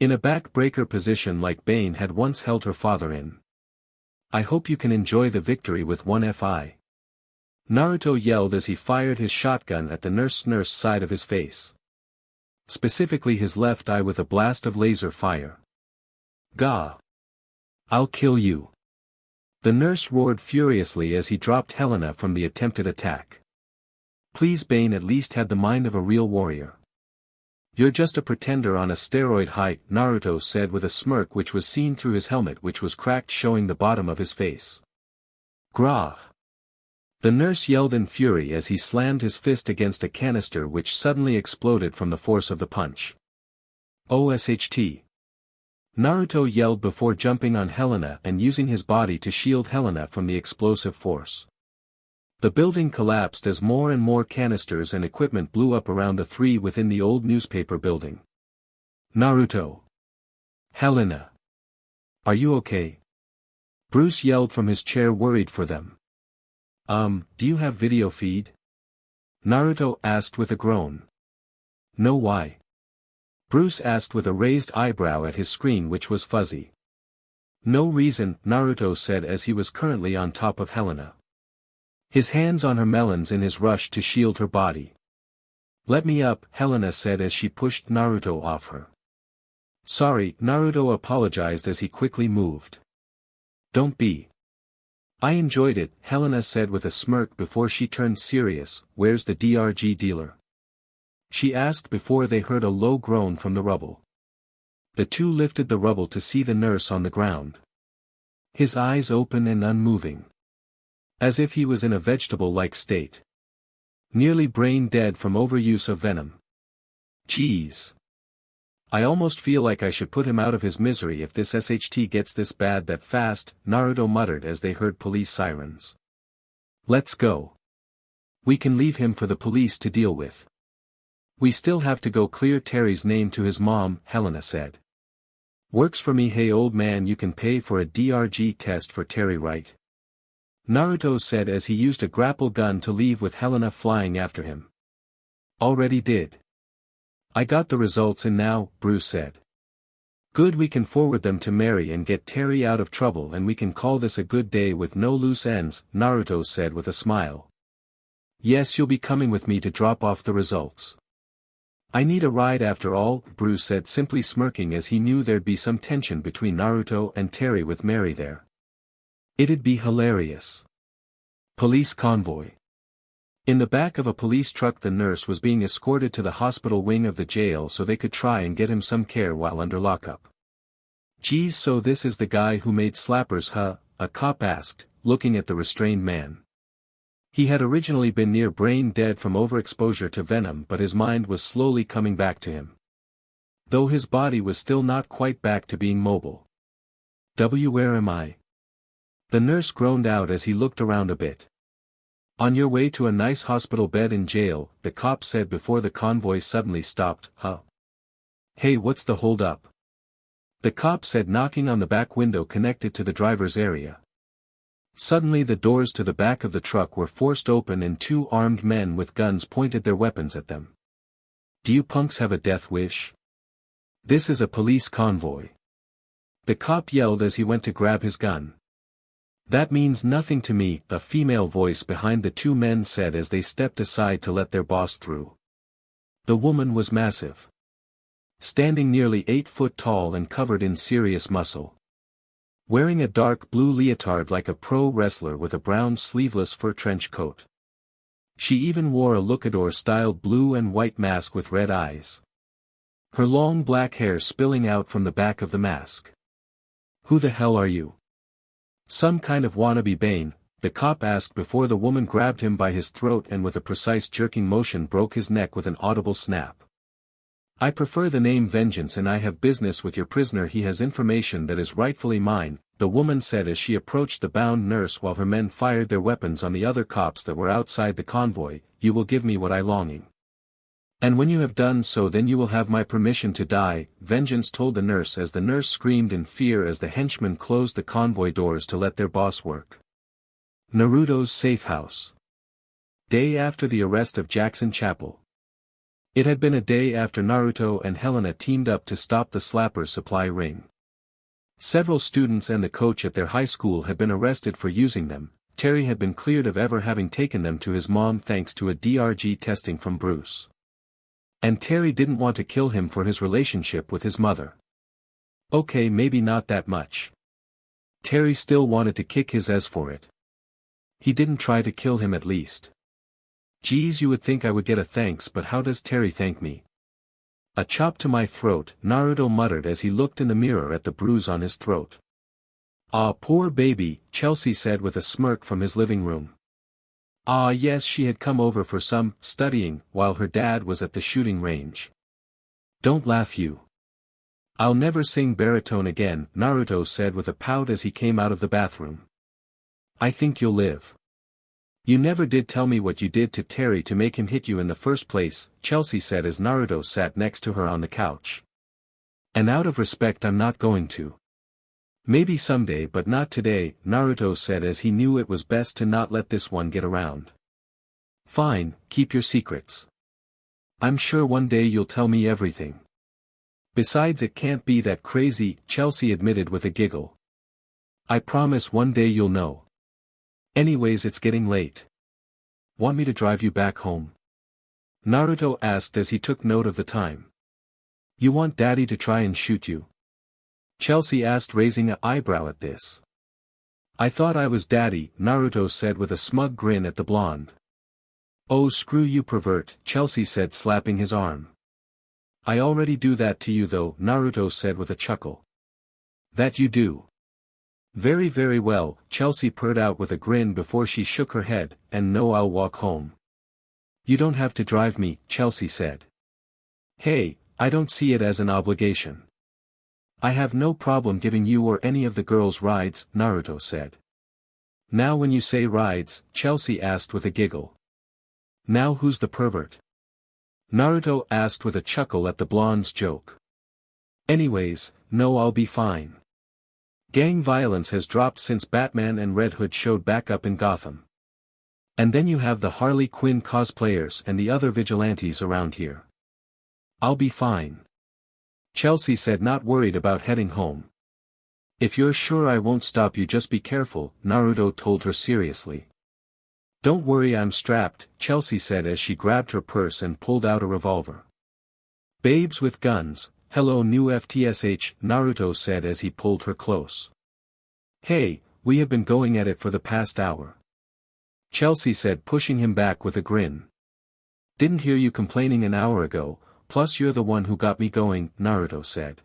in a back-breaker position like Bane had once held her father in. I hope you can enjoy the victory with one FI. Naruto yelled as he fired his shotgun at the nurse's side of his face, specifically his left eye, with a blast of laser fire. Gah! I'll kill you. The nurse roared furiously as he dropped Helena from the attempted attack. Please, Bane at least had the mind of a real warrior. You're just a pretender on a steroid high, Naruto said with a smirk which was seen through his helmet, which was cracked, showing the bottom of his face. Grah! The nurse yelled in fury as he slammed his fist against a canister which suddenly exploded from the force of the punch. OSHT. Naruto yelled before jumping on Helena and using his body to shield Helena from the explosive force. The building collapsed as more and more canisters and equipment blew up around the three within the old newspaper building. Naruto. Helena. Are you okay? Bruce yelled from his chair, worried for them. Do you have video feed? Naruto asked with a groan. No, why? Bruce asked with a raised eyebrow at his screen which was fuzzy. No reason, Naruto said as he was currently on top of Helena, his hands on her melons in his rush to shield her body. Let me up, Helena said as she pushed Naruto off her. Sorry, Naruto apologized as he quickly moved. Don't be. I enjoyed it, Helena said with a smirk before she turned serious. Where's the DRG dealer? She asked before they heard a low groan from the rubble. The two lifted the rubble to see the nurse on the ground, his eyes open and unmoving, as if he was in a vegetable-like state, nearly brain dead from overuse of venom. Jeez. I almost feel like I should put him out of his misery if this SHT gets this bad that fast, Naruto muttered as they heard police sirens. Let's go. We can leave him for the police to deal with. We still have to go clear Terry's name to his mom, Helena said. Works for me. Hey old man, you can pay for a DRG test for Terry, right? Naruto said as he used a grapple gun to leave with Helena flying after him. Already did. I got the results in now, Bruce said. Good, we can forward them to Mary and get Terry out of trouble, and we can call this a good day with no loose ends, Naruto said with a smile. Yes, you'll be coming with me to drop off the results. I need a ride after all, Bruce said, simply smirking as he knew there'd be some tension between Naruto and Terry with Mary there. It'd be hilarious. Police convoy. In the back of a police truck, the nurse was being escorted to the hospital wing of the jail so they could try and get him some care while under lockup. Geez, so this is the guy who made slappers, huh? A cop asked, looking at the restrained man. He had originally been near brain dead from overexposure to venom, but his mind was slowly coming back to him, though his body was still not quite back to being mobile. Where am I? The nurse groaned out as he looked around a bit. On your way to a nice hospital bed in jail, the cop said before the convoy suddenly stopped. Huh? Hey, what's the hold up? The cop said, knocking on the back window connected to the driver's area. Suddenly the doors to the back of the truck were forced open and two armed men with guns pointed their weapons at them. Do you punks have a death wish? This is a police convoy. The cop yelled as he went to grab his gun. That means nothing to me, a female voice behind the two men said as they stepped aside to let their boss through. The woman was massive. Standing nearly 8 foot tall and covered in serious muscle. Wearing a dark blue leotard like a pro wrestler with a brown sleeveless fur trench coat. She even wore a luchador-styled blue and white mask with red eyes. Her long black hair spilling out from the back of the mask. Who the hell are you? Some kind of wannabe Bane, the cop asked before the woman grabbed him by his throat and with a precise jerking motion broke his neck with an audible snap. I prefer the name Vengeance and I have business with your prisoner. He has information that is rightfully mine, the woman said as she approached the bound nurse while her men fired their weapons on the other cops that were outside the convoy. You will give me what I longing. And when you have done so then you will have my permission to die, Vengeance told the nurse as the nurse screamed in fear as the henchmen closed the convoy doors to let their boss work. Naruto's safe house. Day after the arrest of Jackson Chapel. It had been a day after Naruto and Helena teamed up to stop the Slapper supply ring. Several students and the coach at their high school had been arrested for using them. Terry had been cleared of ever having taken them to his mom thanks to a DRG testing from Bruce. And Terry didn't want to kill him for his relationship with his mother. Okay, maybe not that much. Terry still wanted to kick his ass for it. He didn't try to kill him at least. Geez, you would think I would get a thanks, but how does Terry thank me? A chop to my throat, Naruto muttered as he looked in the mirror at the bruise on his throat. Ah, poor baby, Chelsea said with a smirk from his living room. Ah yes, she had come over for some studying while her dad was at the shooting range. Don't laugh you. I'll never sing baritone again, Naruto said with a pout as he came out of the bathroom. I think you'll live. You never did tell me what you did to Terry to make him hit you in the first place, Chelsea said as Naruto sat next to her on the couch. And out of respect I'm not going to. Maybe someday but not today, Naruto said as he knew it was best to not let this one get around. Fine, keep your secrets. I'm sure one day you'll tell me everything. Besides it can't be that crazy, Chelsea admitted with a giggle. I promise one day you'll know. Anyways, it's getting late. Want me to drive you back home? Naruto asked as he took note of the time. You want Daddy to try and shoot you? Chelsea asked, raising an eyebrow at this. I thought I was Daddy, Naruto said with a smug grin at the blonde. Oh screw you pervert, Chelsea said slapping his arm. I already do that to you though, Naruto said with a chuckle. That you do. Very very well, Chelsea purred out with a grin before she shook her head, and no, I'll walk home. You don't have to drive me, Chelsea said. Hey, I don't see it as an obligation. I have no problem giving you or any of the girls rides, Naruto said. Now when you say rides, Chelsea asked with a giggle. Now who's the pervert? Naruto asked with a chuckle at the blonde's joke. Anyways, no, I'll be fine. Gang violence has dropped since Batman and Red Hood showed back up in Gotham. And then you have the Harley Quinn cosplayers and the other vigilantes around here. I'll be fine. Chelsea said, not worried about heading home. If you're sure I won't stop you, just be careful, Naruto told her seriously. Don't worry, I'm strapped, Chelsea said as she grabbed her purse and pulled out a revolver. Babes with guns, hello new FTSH, Naruto said as he pulled her close. Hey, we have been going at it for the past hour. Chelsea said, pushing him back with a grin. Didn't hear you complaining an hour ago. Plus you're the one who got me going, Naruto said.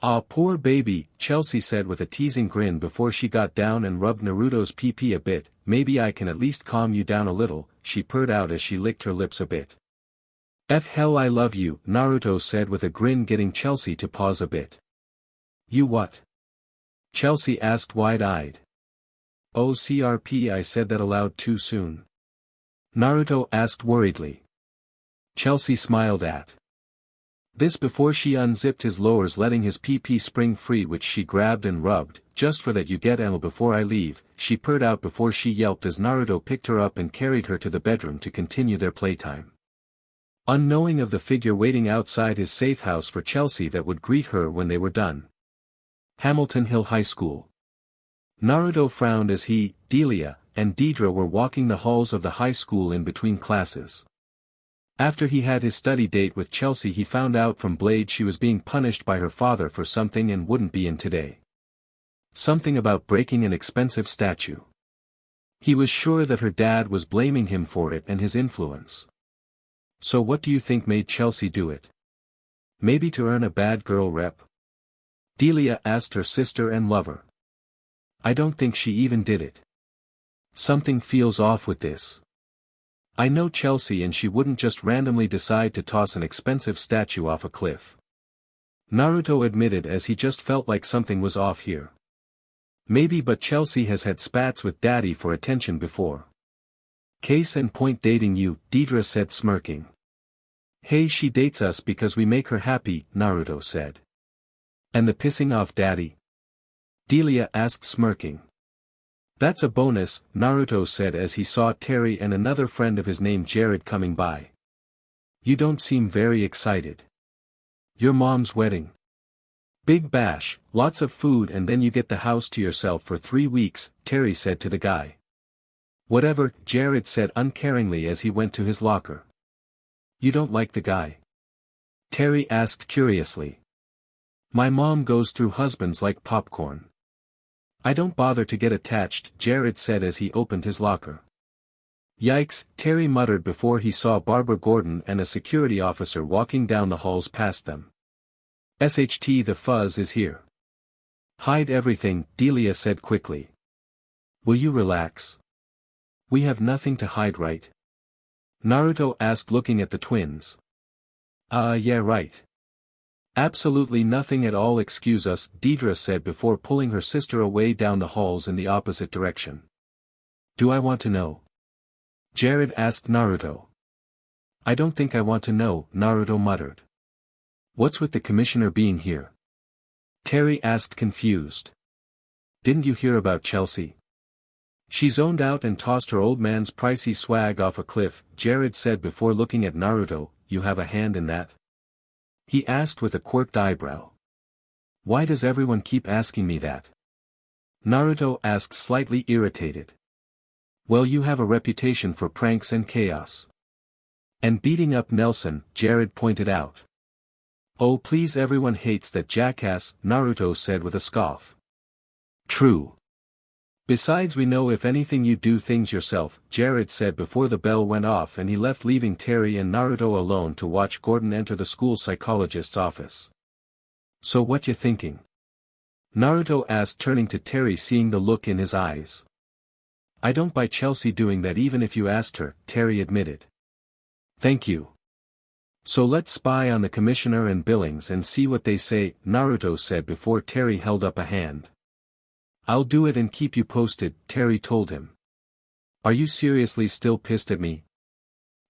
Ah poor baby, Chelsea said with a teasing grin before she got down and rubbed Naruto's pee-pee a bit. Maybe I can at least calm you down a little, she purred out as she licked her lips a bit. F hell I love you, Naruto said with a grin, getting Chelsea to pause a bit. You what? Chelsea asked wide-eyed. Oh CRP, I said that aloud too soon. Naruto asked worriedly. Chelsea smiled at this before she unzipped his lowers, letting his PP spring free, which she grabbed and rubbed. Just for that you get ammo before I leave, she purred out before she yelped as Naruto picked her up and carried her to the bedroom to continue their playtime. Unknowing of the figure waiting outside his safe house for Chelsea that would greet her when they were done. Hamilton Hill High School. Naruto frowned as he, Delia, and Deidre were walking the halls of the high school in between classes. After he had his study date with Chelsea, he found out from Blade she was being punished by her father for something and wouldn't be in today. Something about breaking an expensive statue. He was sure that her dad was blaming him for it and his influence. So what do you think made Chelsea do it? Maybe to earn a bad girl rep? Delia asked her sister and lover. I don't think she even did it. Something feels off with this. I know Chelsea, and she wouldn't just randomly decide to toss an expensive statue off a cliff. Naruto admitted as he just felt like something was off here. Maybe, but Chelsea has had spats with daddy for attention before. Case in point, dating you, Deidre said smirking. Hey, she dates us because we make her happy, Naruto said. And the pissing off daddy? Delia asked smirking. That's a bonus, Naruto said as he saw Terry and another friend of his named Jared coming by. You don't seem very excited. Your mom's wedding. Big bash, lots of food, and then you get the house to yourself for 3 weeks, Terry said to the guy. Whatever, Jared said uncaringly as he went to his locker. You don't like the guy? Terry asked curiously. My mom goes through husbands like popcorn. I don't bother to get attached, Jared said as he opened his locker. Yikes, Terry muttered before he saw Barbara Gordon and a security officer walking down the halls past them. SHT, the fuzz is here. Hide everything, Delia said quickly. Will you relax? We have nothing to hide, right? Naruto asked, looking at the twins. Yeah, right. Absolutely nothing at all, excuse us, Deidre said before pulling her sister away down the halls in the opposite direction. Do I want to know? Jared asked Naruto. I don't think I want to know, Naruto muttered. What's with the commissioner being here? Terry asked confused. Didn't you hear about Chelsea? She zoned out and tossed her old man's pricey swag off a cliff, Jared said before looking at Naruto. You have a hand in that? He asked with a quirked eyebrow. Why does everyone keep asking me that? Naruto asked, slightly irritated. Well, you have a reputation for pranks and chaos. And beating up Nelson, Jared pointed out. Oh please, everyone hates that jackass, Naruto said with a scoff. True. Besides, we know if anything you do things yourself, Jared said before the bell went off and he left, leaving Terry and Naruto alone to watch Gordon enter the school psychologist's office. So what you thinking? Naruto asked, turning to Terry, seeing the look in his eyes. I don't buy Chelsea doing that even if you asked her, Terry admitted. Thank you. So let's spy on the commissioner and Billings and see what they say, Naruto said before Terry held up a hand. I'll do it and keep you posted, Terry told him. Are you seriously still pissed at me?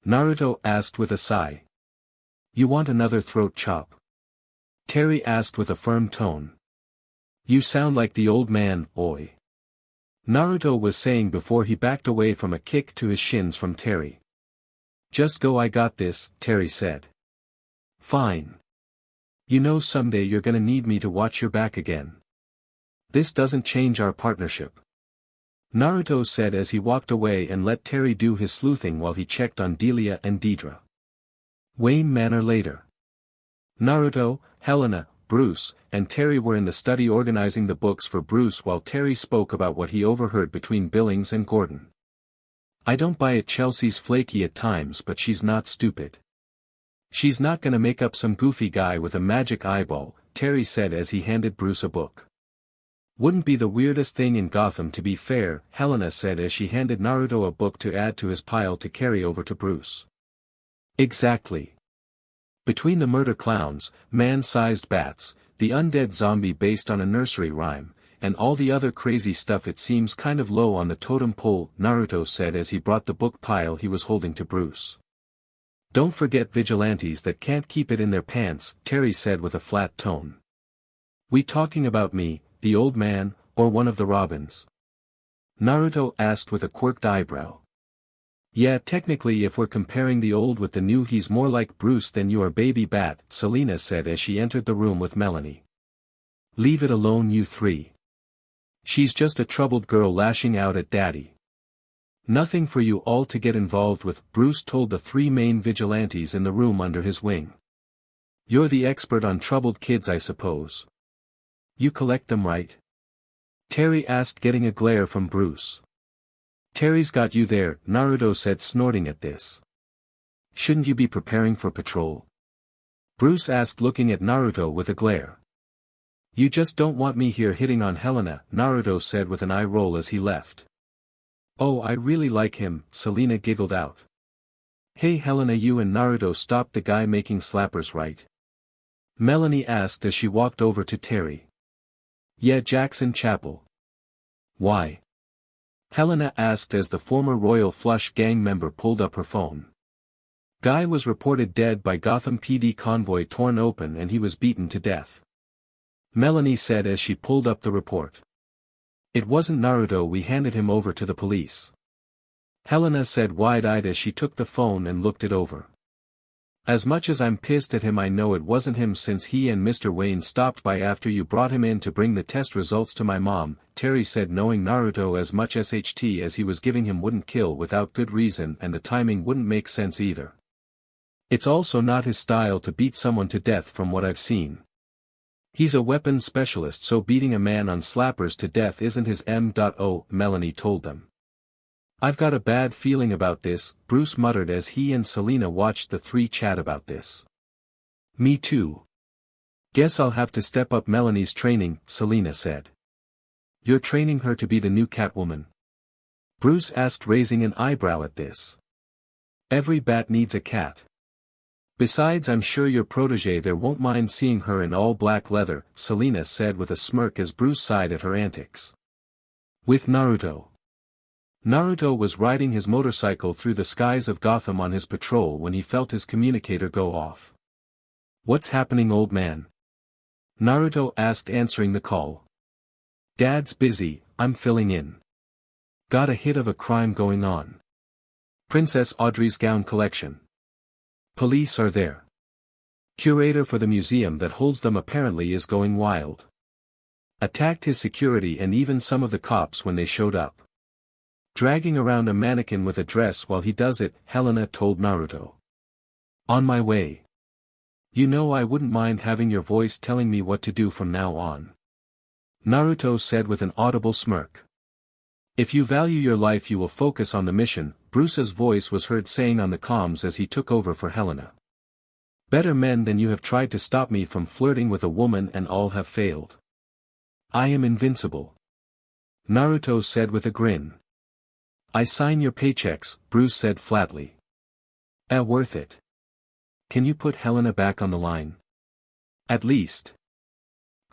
Naruto asked with a sigh. You want another throat chop? Terry asked with a firm tone. You sound like the old man, oi. Naruto was saying before he backed away from a kick to his shins from Terry. Just go, I got this, Terry said. Fine. You know someday you're gonna need me to watch your back again. This doesn't change our partnership. Naruto said as he walked away and let Terry do his sleuthing while he checked on Delia and Deidre. Wayne Manor later. Naruto, Helena, Bruce, and Terry were in the study organizing the books for Bruce while Terry spoke about what he overheard between Billings and Gordon. I don't buy it, Chelsea's flaky at times, but she's not stupid. She's not gonna make up some goofy guy with a magic eyeball, Terry said as he handed Bruce a book. Wouldn't be the weirdest thing in Gotham, to be fair, Helena said as she handed Naruto a book to add to his pile to carry over to Bruce. Exactly. Between the murder clowns, man-sized bats, the undead zombie based on a nursery rhyme, and all the other crazy stuff it seems kind of low on the totem pole, Naruto said as he brought the book pile he was holding to Bruce. Don't forget vigilantes that can't keep it in their pants, Terry said with a flat tone. We talking about me, the old man, or one of the Robins? Naruto asked with a quirked eyebrow. Yeah, technically if we're comparing the old with the new he's more like Bruce than you are baby bat, Selena said as she entered the room with Melanie. Leave it alone you three. She's just a troubled girl lashing out at daddy. Nothing for you all to get involved with, Bruce told the three main vigilantes in the room under his wing. You're the expert on troubled kids I suppose. You collect them right? Terry asked getting a glare from Bruce. Terry's got you there, Naruto said snorting at this. Shouldn't you be preparing for patrol? Bruce asked looking at Naruto with a glare. You just don't want me here hitting on Helena, Naruto said with an eye roll as he left. Oh, I really like him, Selena giggled out. Hey Helena, you and Naruto stopped the guy making slappers right? Melanie asked as she walked over to Terry. Yeah, Jackson Chapel. Why? Helena asked as the former Royal Flush gang member pulled up her phone. Guy was reported dead by Gotham PD convoy torn open and he was beaten to death. Melanie said as she pulled up the report. It wasn't Naruto, we handed him over to the police. Helena said wide-eyed as she took the phone and looked it over. As much as I'm pissed at him I know it wasn't him since he and Mr. Wayne stopped by after you brought him in to bring the test results to my mom, Terry said knowing Naruto as much SHT as he was giving him wouldn't kill without good reason and the timing wouldn't make sense either. It's also not his style to beat someone to death from what I've seen. He's a weapons specialist so beating a man on slappers to death isn't his MO, Melanie told them. I've got a bad feeling about this, Bruce muttered as he and Selena watched the three chat about this. Me too. Guess I'll have to step up Melanie's training, Selena said. You're training her to be the new Catwoman? Bruce asked raising an eyebrow at this. Every bat needs a cat. Besides I'm sure your protégé there won't mind seeing her in all black leather, Selena said with a smirk as Bruce sighed at her antics. With Naruto. Naruto was riding his motorcycle through the skies of Gotham on his patrol when he felt his communicator go off. What's happening old man? Naruto asked answering the call. Dad's busy, I'm filling in. Got a hit of a crime going on. Princess Audrey's gown collection. Police are there. Curator for the museum that holds them apparently is going wild. Attacked his security and even some of the cops when they showed up. Dragging around a mannequin with a dress while he does it, Helena told Naruto. On my way. You know I wouldn't mind having your voice telling me what to do from now on. Naruto said with an audible smirk. If you value your life you will focus on the mission, Bruce's voice was heard saying on the comms as he took over for Helena. Better men than you have tried to stop me from flirting with a woman and all have failed. I am invincible. Naruto said with a grin. I sign your paychecks, Bruce said flatly. Worth it. Can you put Helena back on the line? At least.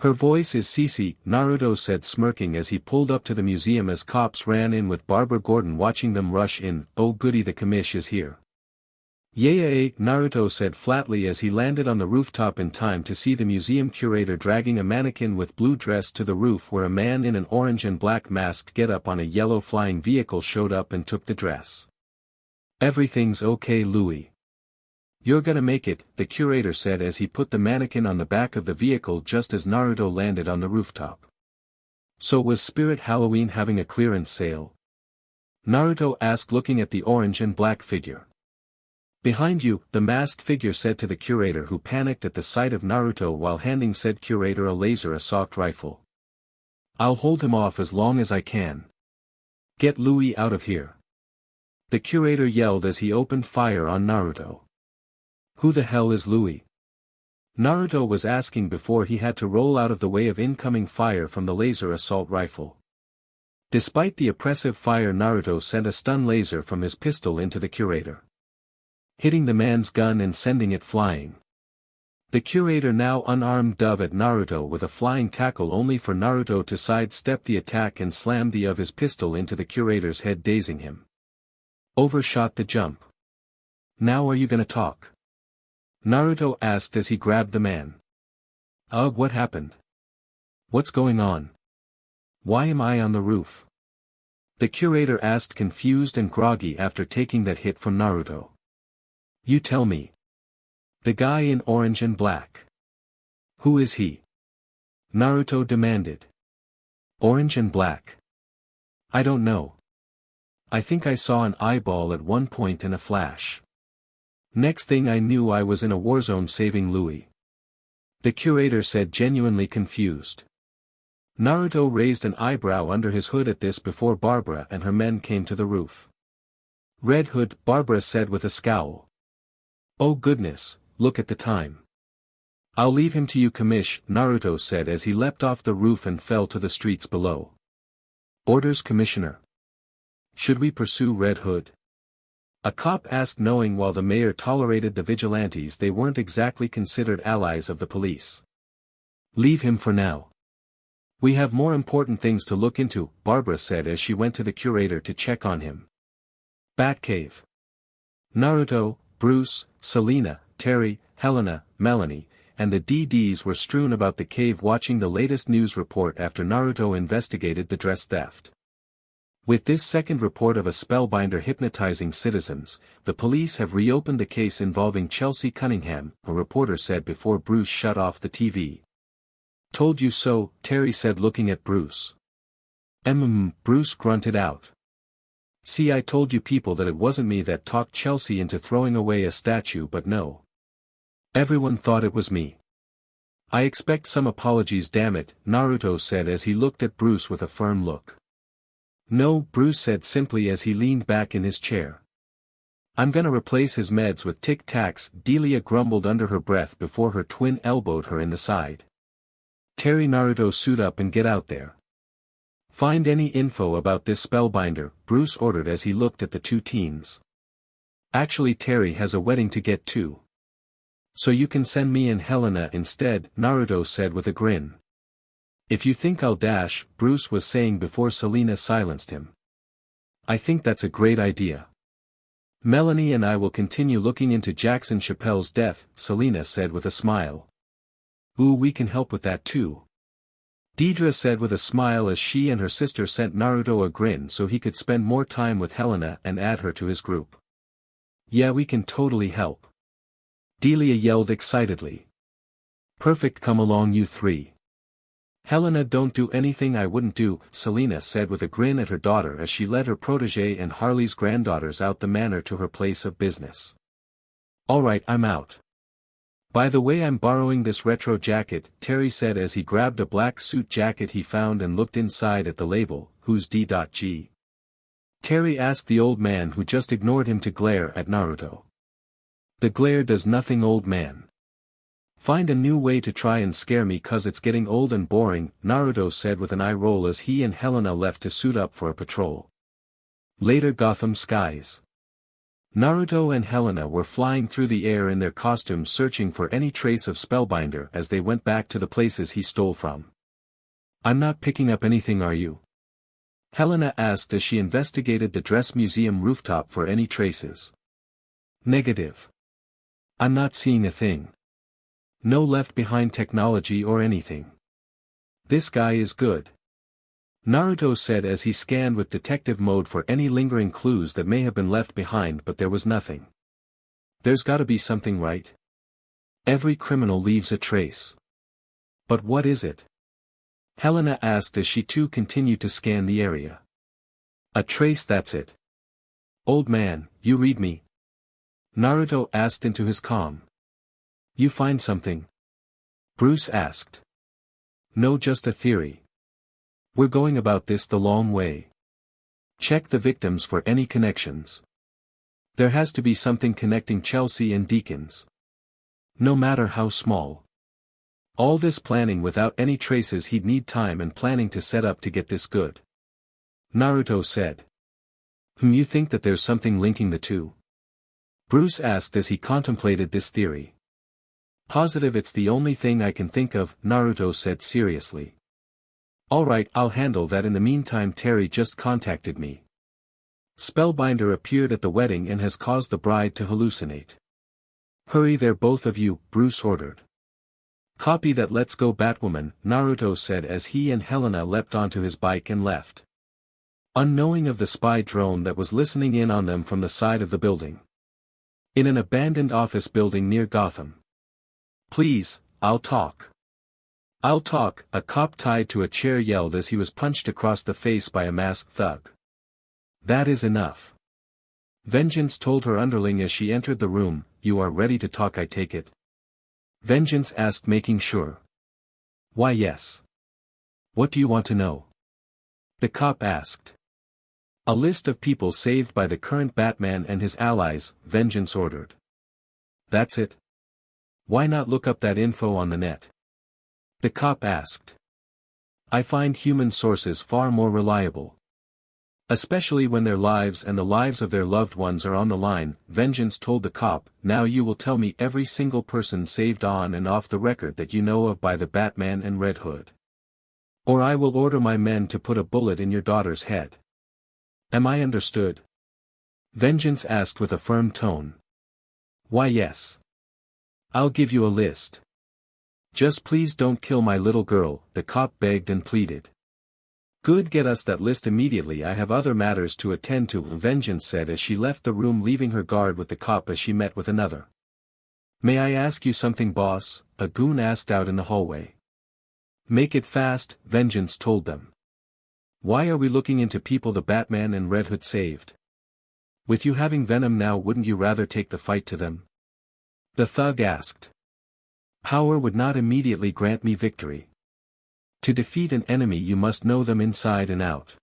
Her voice is Cece, Naruto said smirking as he pulled up to the museum as cops ran in with Barbara Gordon watching them rush in. Oh goody, the commish is here. Yay, Naruto said flatly as he landed on the rooftop in time to see the museum curator dragging a mannequin with blue dress to the roof where a man in an orange and black masked getup on a yellow flying vehicle showed up and took the dress. Everything's okay Louie. You're gonna make it, the curator said as he put the mannequin on the back of the vehicle just as Naruto landed on the rooftop. So was Spirit Halloween having a clearance sale? Naruto asked looking at the orange and black figure. Behind you, the masked figure said to the curator who panicked at the sight of Naruto while handing said curator a laser assault rifle. I'll hold him off as long as I can. Get Louie out of here. The curator yelled as he opened fire on Naruto. Who the hell is Louie? Naruto was asking before he had to roll out of the way of incoming fire from the laser assault rifle. Despite the oppressive fire, Naruto sent a stun laser from his pistol into the curator, hitting the man's gun and sending it flying. The curator now unarmed dove at Naruto with a flying tackle only for Naruto to sidestep the attack and slam the of his pistol into the curator's head, dazing him. Overshot the jump. Now are you gonna talk? Naruto asked as he grabbed the man. Ugh, what happened? What's going on? Why am I on the roof? The curator asked, confused and groggy after taking that hit from Naruto. You tell me. The guy in orange and black. Who is he? Naruto demanded. Orange and black. I don't know. I think I saw an eyeball at one point in a flash. Next thing I knew I was in a war zone saving Louis. The curator said, genuinely confused. Naruto raised an eyebrow under his hood at this before Barbara and her men came to the roof. Red Hood, Barbara said with a scowl. Oh goodness, look at the time. I'll leave him to you, Commish, Naruto said as he leapt off the roof and fell to the streets below. Orders, Commissioner. Should we pursue Red Hood? A cop asked, knowing while the mayor tolerated the vigilantes they weren't exactly considered allies of the police. Leave him for now. We have more important things to look into, Barbara said as she went to the curator to check on him. Batcave. Naruto, Bruce, Selena, Terry, Helena, Melanie, and the DDs were strewn about the cave watching the latest news report after Naruto investigated the dress theft. With this second report of a spellbinder hypnotizing citizens, the police have reopened the case involving Chelsea Cunningham, a reporter said before Bruce shut off the TV. Told you so, Terry said looking at Bruce. Bruce grunted out. See, I told you people that it wasn't me that talked Chelsea into throwing away a statue, but no. Everyone thought it was me. I expect some apologies, damn it, Naruto said as he looked at Bruce with a firm look. No, Bruce said simply as he leaned back in his chair. I'm gonna replace his meds with Tic Tacs, Delia grumbled under her breath before her twin elbowed her in the side. Terry, Naruto, suit up and get out there. Find any info about this spellbinder, Bruce ordered as he looked at the two teens. Actually, Terry has a wedding to get to. So you can send me and Helena instead, Naruto said with a grin. If you think I'll dash, Bruce was saying before Selena silenced him. I think that's a great idea. Melanie and I will continue looking into Jackson Chappelle's death, Selena said with a smile. Ooh, we can help with that too. Deidre said with a smile as she and her sister sent Naruto a grin so he could spend more time with Helena and add her to his group. Yeah, we can totally help. Delia yelled excitedly. Perfect, come along you three. Helena, don't do anything I wouldn't do, Selena said with a grin at her daughter as she led her protege and Harley's granddaughters out the manor to her place of business. Alright, I'm out. By the way, I'm borrowing this retro jacket, Terry said as he grabbed a black suit jacket he found and looked inside at the label, who's D.G. Terry asked the old man who just ignored him to glare at Naruto. The glare does nothing, old man. Find a new way to try and scare me cause it's getting old and boring, Naruto said with an eye roll as he and Helena left to suit up for a patrol. Later, Gotham skies. Naruto and Helena were flying through the air in their costumes searching for any trace of Spellbinder as they went back to the places he stole from. I'm not picking up anything, are you? Helena asked as she investigated the dress museum rooftop for any traces. Negative. I'm not seeing a thing. No left behind technology or anything. This guy is good. Naruto said as he scanned with detective mode for any lingering clues that may have been left behind, but there was nothing. There's gotta be something, right? Every criminal leaves a trace. But what is it? Helena asked as she too continued to scan the area. A trace, that's it. Old man, you read me? Naruto asked into his comm. You find something? Bruce asked. No, just a theory. We're going about this the long way. Check the victims for any connections. There has to be something connecting Chelsea and Deacons. No matter how small. All this planning without any traces, he'd need time and planning to set up to get this good. Naruto said. You think that there's something linking the two? Bruce asked as he contemplated this theory. Positive it's the only thing I can think of, Naruto said seriously. Alright, I'll handle that. In the meantime, Terry just contacted me. Spellbinder appeared at the wedding and has caused the bride to hallucinate. Hurry there both of you, Bruce ordered. Copy that. Let's go Batwoman, Naruto said as he and Helena leapt onto his bike and left. Unknowing of the spy drone that was listening in on them from the side of the building. In an abandoned office building near Gotham. Please, I'll talk. I'll talk, a cop tied to a chair yelled as he was punched across the face by a masked thug. That is enough. Vengeance told her underling as she entered the room. You are ready to talk, I take it? Vengeance asked, making sure. Why yes. What do you want to know? The cop asked. A list of people saved by the current Batman and his allies, Vengeance ordered. That's it? Why not look up that info on the net? The cop asked. I find human sources far more reliable. Especially when their lives and the lives of their loved ones are on the line, Vengeance told the cop. Now you will tell me every single person saved on and off the record that you know of by the Batman and Red Hood. Or I will order my men to put a bullet in your daughter's head. Am I understood? Vengeance asked with a firm tone. Why yes. I'll give you a list. Just please don't kill my little girl, the cop begged and pleaded. Good, get us that list immediately. I have other matters to attend to, Vengeance said as she left the room, leaving her guard with the cop as she met with another. May I ask you something, boss? A goon asked out in the hallway. Make it fast, Vengeance told them. Why are we looking into people the Batman and Red Hood saved? With you having venom now, wouldn't you rather take the fight to them? The thug asked. Power would not immediately grant me victory. To defeat an enemy you must know them inside and out.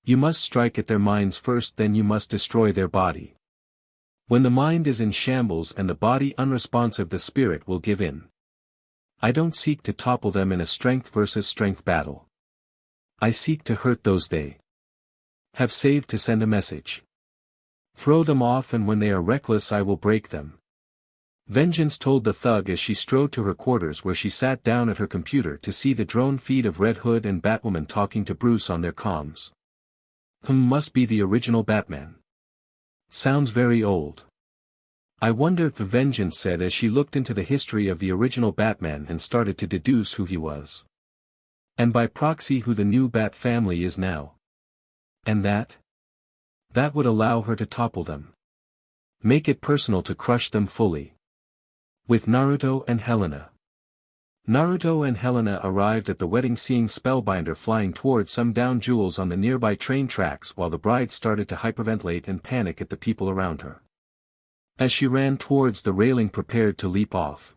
You must strike at their minds first, then you must destroy their body. When the mind is in shambles and the body unresponsive, the spirit will give in. I don't seek to topple them in a strength versus strength battle. I seek to hurt those they have saved, to send a message. Throw them off, and when they are reckless I will break them. Vengeance told the thug as she strode to her quarters, where she sat down at her computer to see the drone feed of Red Hood and Batwoman talking to Bruce on their comms. Must be the original Batman. Sounds very old. I wonder, Vengeance said as she looked into the history of the original Batman and started to deduce who he was. And by proxy who the new Bat family is now. And that? That would allow her to topple them. Make it personal, to crush them fully. With Naruto and Helena. Naruto and Helena arrived at the wedding, seeing Spellbinder flying towards some down jewels on the nearby train tracks, while the bride started to hyperventilate and panic at the people around her. As she ran towards the railing, prepared to leap off.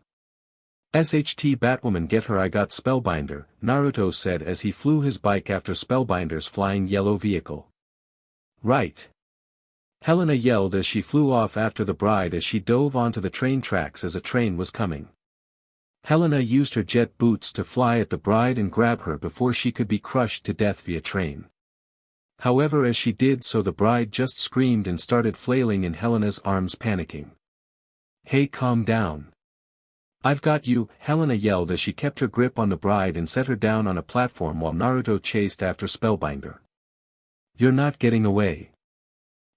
SHT Batwoman, get her, I got Spellbinder, Naruto said as he flew his bike after Spellbinder's flying yellow vehicle. Right. Helena yelled as she flew off after the bride as she dove onto the train tracks as a train was coming. Helena used her jet boots to fly at the bride and grab her before she could be crushed to death via train. However, as she did so, the bride just screamed and started flailing in Helena's arms, panicking. Hey, calm down. I've got you, Helena yelled as she kept her grip on the bride and set her down on a platform while Naruto chased after Spellbinder. You're not getting away.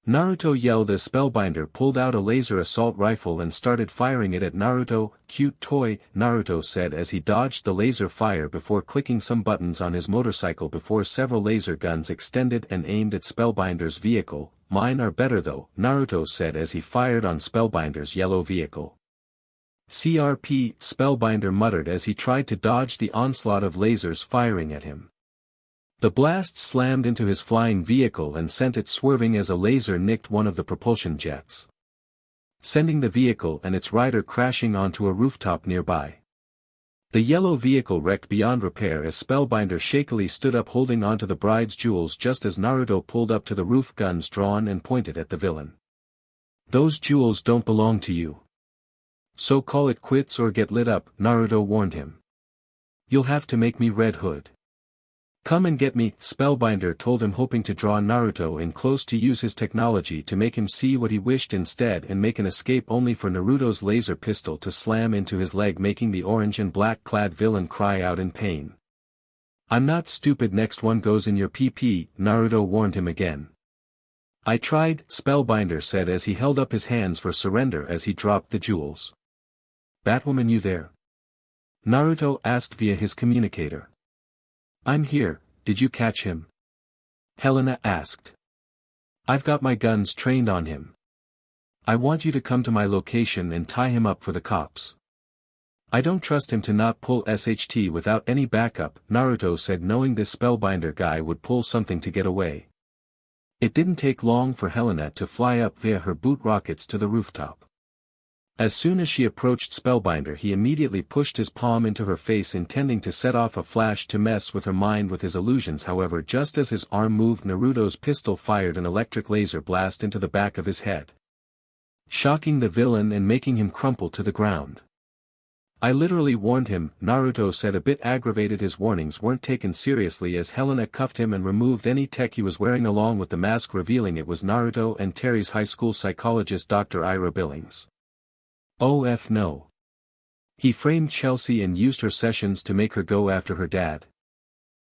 Naruto yelled as Spellbinder pulled out a laser assault rifle and started firing it at Naruto. Cute toy, Naruto said as he dodged the laser fire before clicking some buttons on his motorcycle before several laser guns extended and aimed at Spellbinder's vehicle. Mine are better though, Naruto said as he fired on Spellbinder's yellow vehicle. CRP, Spellbinder muttered as he tried to dodge the onslaught of lasers firing at him. The blast slammed into his flying vehicle and sent it swerving as a laser nicked one of the propulsion jets, sending the vehicle and its rider crashing onto a rooftop nearby. The yellow vehicle wrecked beyond repair as Spellbinder shakily stood up holding onto the bride's jewels just as Naruto pulled up to the roof, guns drawn and pointed at the villain. Those jewels don't belong to you. So call it quits or get lit up, Naruto warned him. You'll have to make me Red Hood. Come and get me, Spellbinder told him, hoping to draw Naruto in close to use his technology to make him see what he wished instead and make an escape, only for Naruto's laser pistol to slam into his leg, making the orange and black clad villain cry out in pain. I'm not stupid, next one goes in your PP, Naruto warned him again. I tried, Spellbinder said as he held up his hands for surrender as he dropped the jewels. Batwoman, you there? Naruto asked via his communicator. I'm here, did you catch him? Helena asked. I've got my guns trained on him. I want you to come to my location and tie him up for the cops. I don't trust him to not pull SHT without any backup, Naruto said, knowing this Spellbinder guy would pull something to get away. It didn't take long for Helena to fly up via her boot rockets to the rooftop. As soon as she approached Spellbinder, he immediately pushed his palm into her face, intending to set off a flash to mess with her mind with his illusions. However, just as his arm moved, Naruto's pistol fired an electric laser blast into the back of his head, shocking the villain and making him crumple to the ground. I literally warned him, Naruto said, a bit aggravated. His warnings weren't taken seriously as Helena cuffed him and removed any tech he was wearing along with the mask, revealing it was Naruto and Terry's high school psychologist, Dr. Ira Billings. Oh f no. He framed Chelsea and used her sessions to make her go after her dad.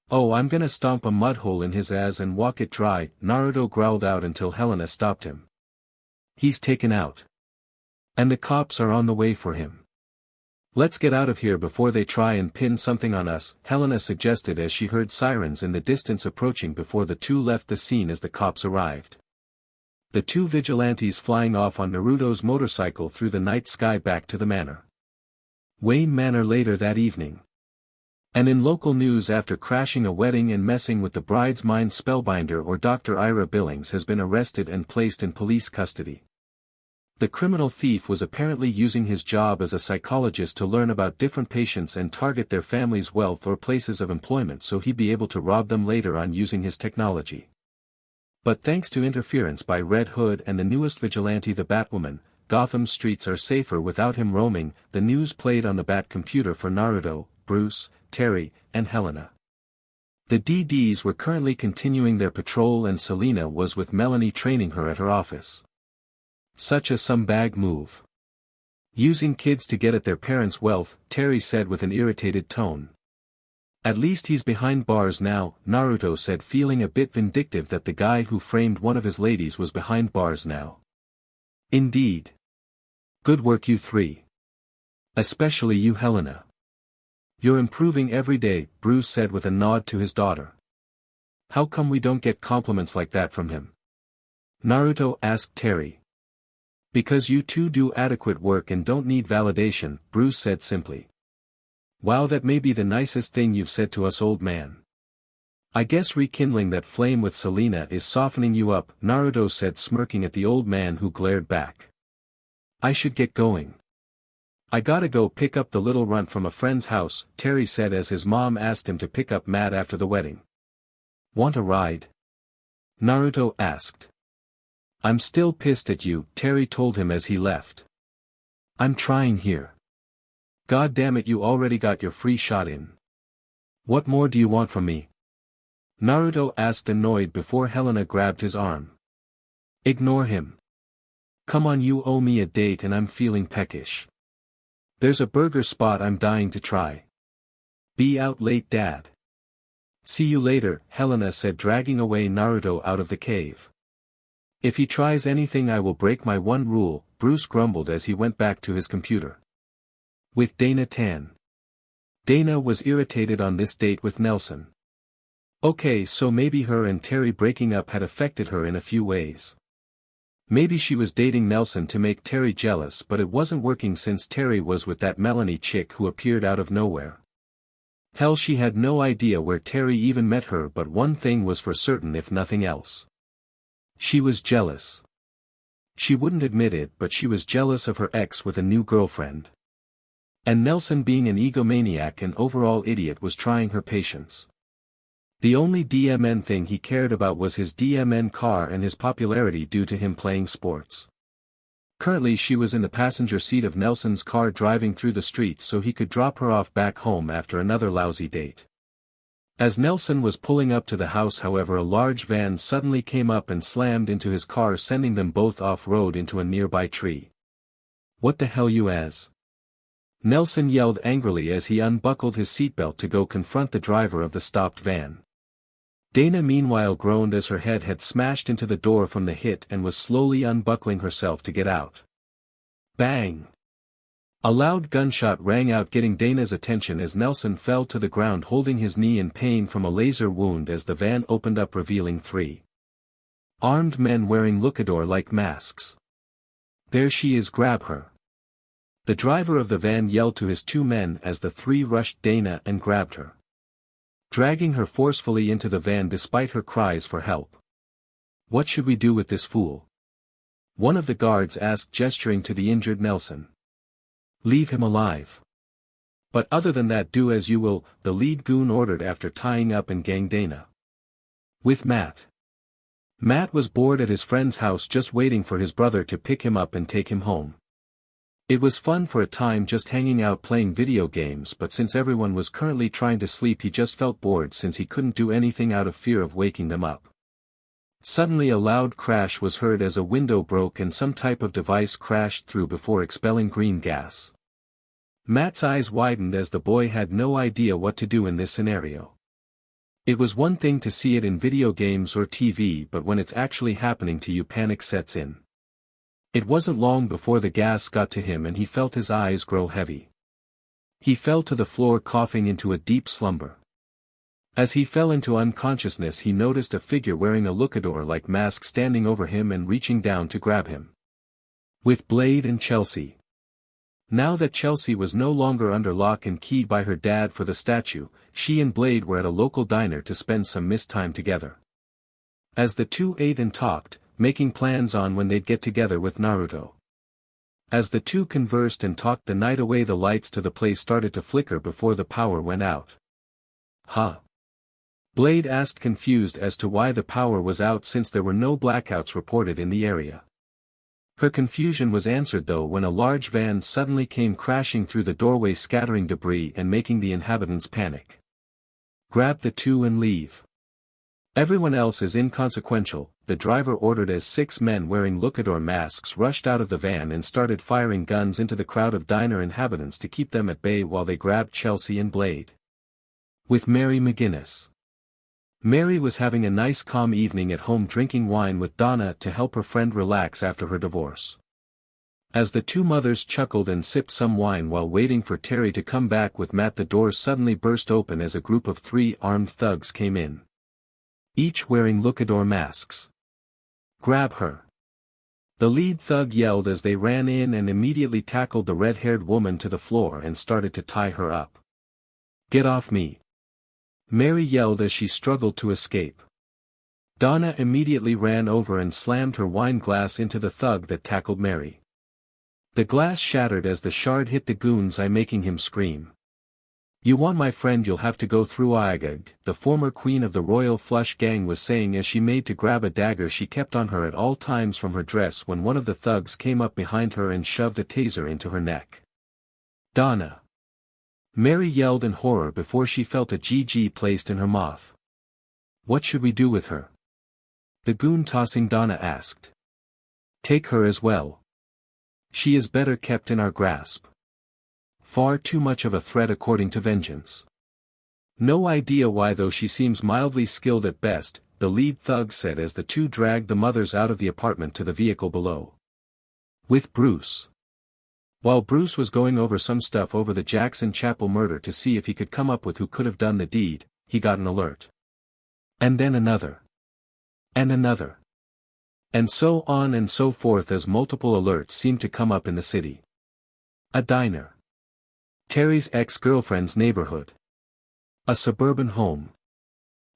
Oh, I'm gonna stomp a mud hole in his ass and walk it dry, Naruto growled out until Helena stopped him. He's taken out. And the cops are on the way for him. Let's get out of here before they try and pin something on us, Helena suggested as she heard sirens in the distance approaching before the two left the scene as the cops arrived. The two vigilantes flying off on Naruto's motorcycle through the night sky back to the manor. Wayne Manor later that evening. And in local news, after crashing a wedding and messing with the bride's mind, Spellbinder, or Dr. Ira Billings, has been arrested and placed in police custody. The criminal thief was apparently using his job as a psychologist to learn about different patients and target their family's wealth or places of employment so he'd be able to rob them later on using his technology. But thanks to interference by Red Hood and the newest vigilante, the Batwoman, Gotham's streets are safer without him roaming. The news played on the Bat computer for Naruto, Bruce, Terry, and Helena. The DDs were currently continuing their patrol and Selena was with Melanie training her at her office. Such a scumbag move. Using kids to get at their parents' wealth, Terry said with an irritated tone. At least he's behind bars now, Naruto said, feeling a bit vindictive that the guy who framed one of his ladies was behind bars now. Indeed. Good work, you three. Especially you, Helena. You're improving every day, Bruce said with a nod to his daughter. How come we don't get compliments like that from him? Naruto asked Terry. Because you two do adequate work and don't need validation, Bruce said simply. Wow, that may be the nicest thing you've said to us, old man. I guess rekindling that flame with Selena is softening you up, Naruto said, smirking at the old man who glared back. I should get going. I gotta go pick up the little runt from a friend's house, Terry said as his mom asked him to pick up Matt after the wedding. Want a ride? Naruto asked. I'm still pissed at you, Terry told him as he left. I'm trying here. God damn it, you already got your free shot in. What more do you want from me? Naruto asked, annoyed, before Helena grabbed his arm. Ignore him. Come on, you owe me a date and I'm feeling peckish. There's a burger spot I'm dying to try. Be out late, Dad. See you later, Helena said, dragging away Naruto out of the cave. If he tries anything I will break my one rule, Bruce grumbled as he went back to his computer. With Dana Tan. Dana was irritated on this date with Nelson. Okay, so maybe her and Terry breaking up had affected her in a few ways. Maybe she was dating Nelson to make Terry jealous, but it wasn't working since Terry was with that Melanie chick who appeared out of nowhere. Hell, she had no idea where Terry even met her, but one thing was for certain, if nothing else. She was jealous. She wouldn't admit it, but she was jealous of her ex with a new girlfriend. And Nelson, being an egomaniac and overall idiot, was trying her patience. The only DMN thing he cared about was his DMN car and his popularity due to him playing sports. Currently she was in the passenger seat of Nelson's car driving through the streets so he could drop her off back home after another lousy date. As Nelson was pulling up to the house, however, a large van suddenly came up and slammed into his car, sending them both off-road into a nearby tree. "What the hell you as?" Nelson yelled angrily as he unbuckled his seatbelt to go confront the driver of the stopped van. Dana meanwhile groaned as her head had smashed into the door from the hit and was slowly unbuckling herself to get out. Bang! A loud gunshot rang out, getting Dana's attention as Nelson fell to the ground holding his knee in pain from a laser wound as the van opened up, revealing 3 armed men wearing luchador-like masks. "There she is, grab her." The driver of the van yelled to his 2 men as the 3 rushed Dana and grabbed her, dragging her forcefully into the van despite her cries for help. "What should we do with this fool?" one of the guards asked, gesturing to the injured Nelson. "Leave him alive. But other than that, do as you will," the lead goon ordered after tying up and ganging Dana with Matt. Matt was bored at his friend's house, just waiting for his brother to pick him up and take him home. It was fun for a time just hanging out playing video games, but since everyone was currently trying to sleep, he just felt bored since he couldn't do anything out of fear of waking them up. Suddenly a loud crash was heard as a window broke and some type of device crashed through before expelling green gas. Matt's eyes widened as the boy had no idea what to do in this scenario. It was one thing to see it in video games or TV, but when it's actually happening to you, panic sets in. It wasn't long before the gas got to him and he felt his eyes grow heavy. He fell to the floor, coughing into a deep slumber. As he fell into unconsciousness, he noticed a figure wearing a luchador-like mask standing over him and reaching down to grab him. With Blade and Chelsea. Now that Chelsea was no longer under lock and key by her dad for the statue, she and Blade were at a local diner to spend some missed time together. As the 2 ate and talked, making plans on when they'd get together with Naruto. As the 2 conversed and talked the night away, the lights to the place started to flicker before the power went out. "Huh?" Blade asked, confused as to why the power was out since there were no blackouts reported in the area. Her confusion was answered though when a large van suddenly came crashing through the doorway, scattering debris and making the inhabitants panic. "Grab the 2 and leave. Everyone else is inconsequential," the driver ordered as 6 men wearing luchador masks rushed out of the van and started firing guns into the crowd of diner inhabitants to keep them at bay while they grabbed Chelsea and Blade. With Mary McGinnis. Mary was having a nice calm evening at home, drinking wine with Donna to help her friend relax after her divorce. As the 2 mothers chuckled and sipped some wine while waiting for Terry to come back with Matt, the doors suddenly burst open as a group of 3 armed thugs came in, each wearing luchador masks. "Grab her!" the lead thug yelled as they ran in and immediately tackled the red-haired woman to the floor and started to tie her up. "Get off me!" Mary yelled as she struggled to escape. Donna immediately ran over and slammed her wine glass into the thug that tackled Mary. The glass shattered as the shard hit the goon's eye, making him scream. "You want my friend, you'll have to go through Iagag," the former queen of the Royal Flush gang was saying as she made to grab a dagger she kept on her at all times from her dress when one of the thugs came up behind her and shoved a taser into her neck. "Donna!" Mary yelled in horror before she felt a GG placed in her mouth. "What should we do with her?" the goon tossing Donna asked. "Take her as well. She is better kept in our grasp. Far too much of a threat according to Vengeance." "No idea why, though she seems mildly skilled at best," the lead thug said as the 2 dragged the mothers out of the apartment to the vehicle below. With Bruce. While Bruce was going over some stuff over the Jackson Chapel murder to see if he could come up with who could have done the deed, he got an alert. And then another. And another. And so on and so forth as multiple alerts seemed to come up in the city. A diner. Terry's ex-girlfriend's neighborhood. A suburban home.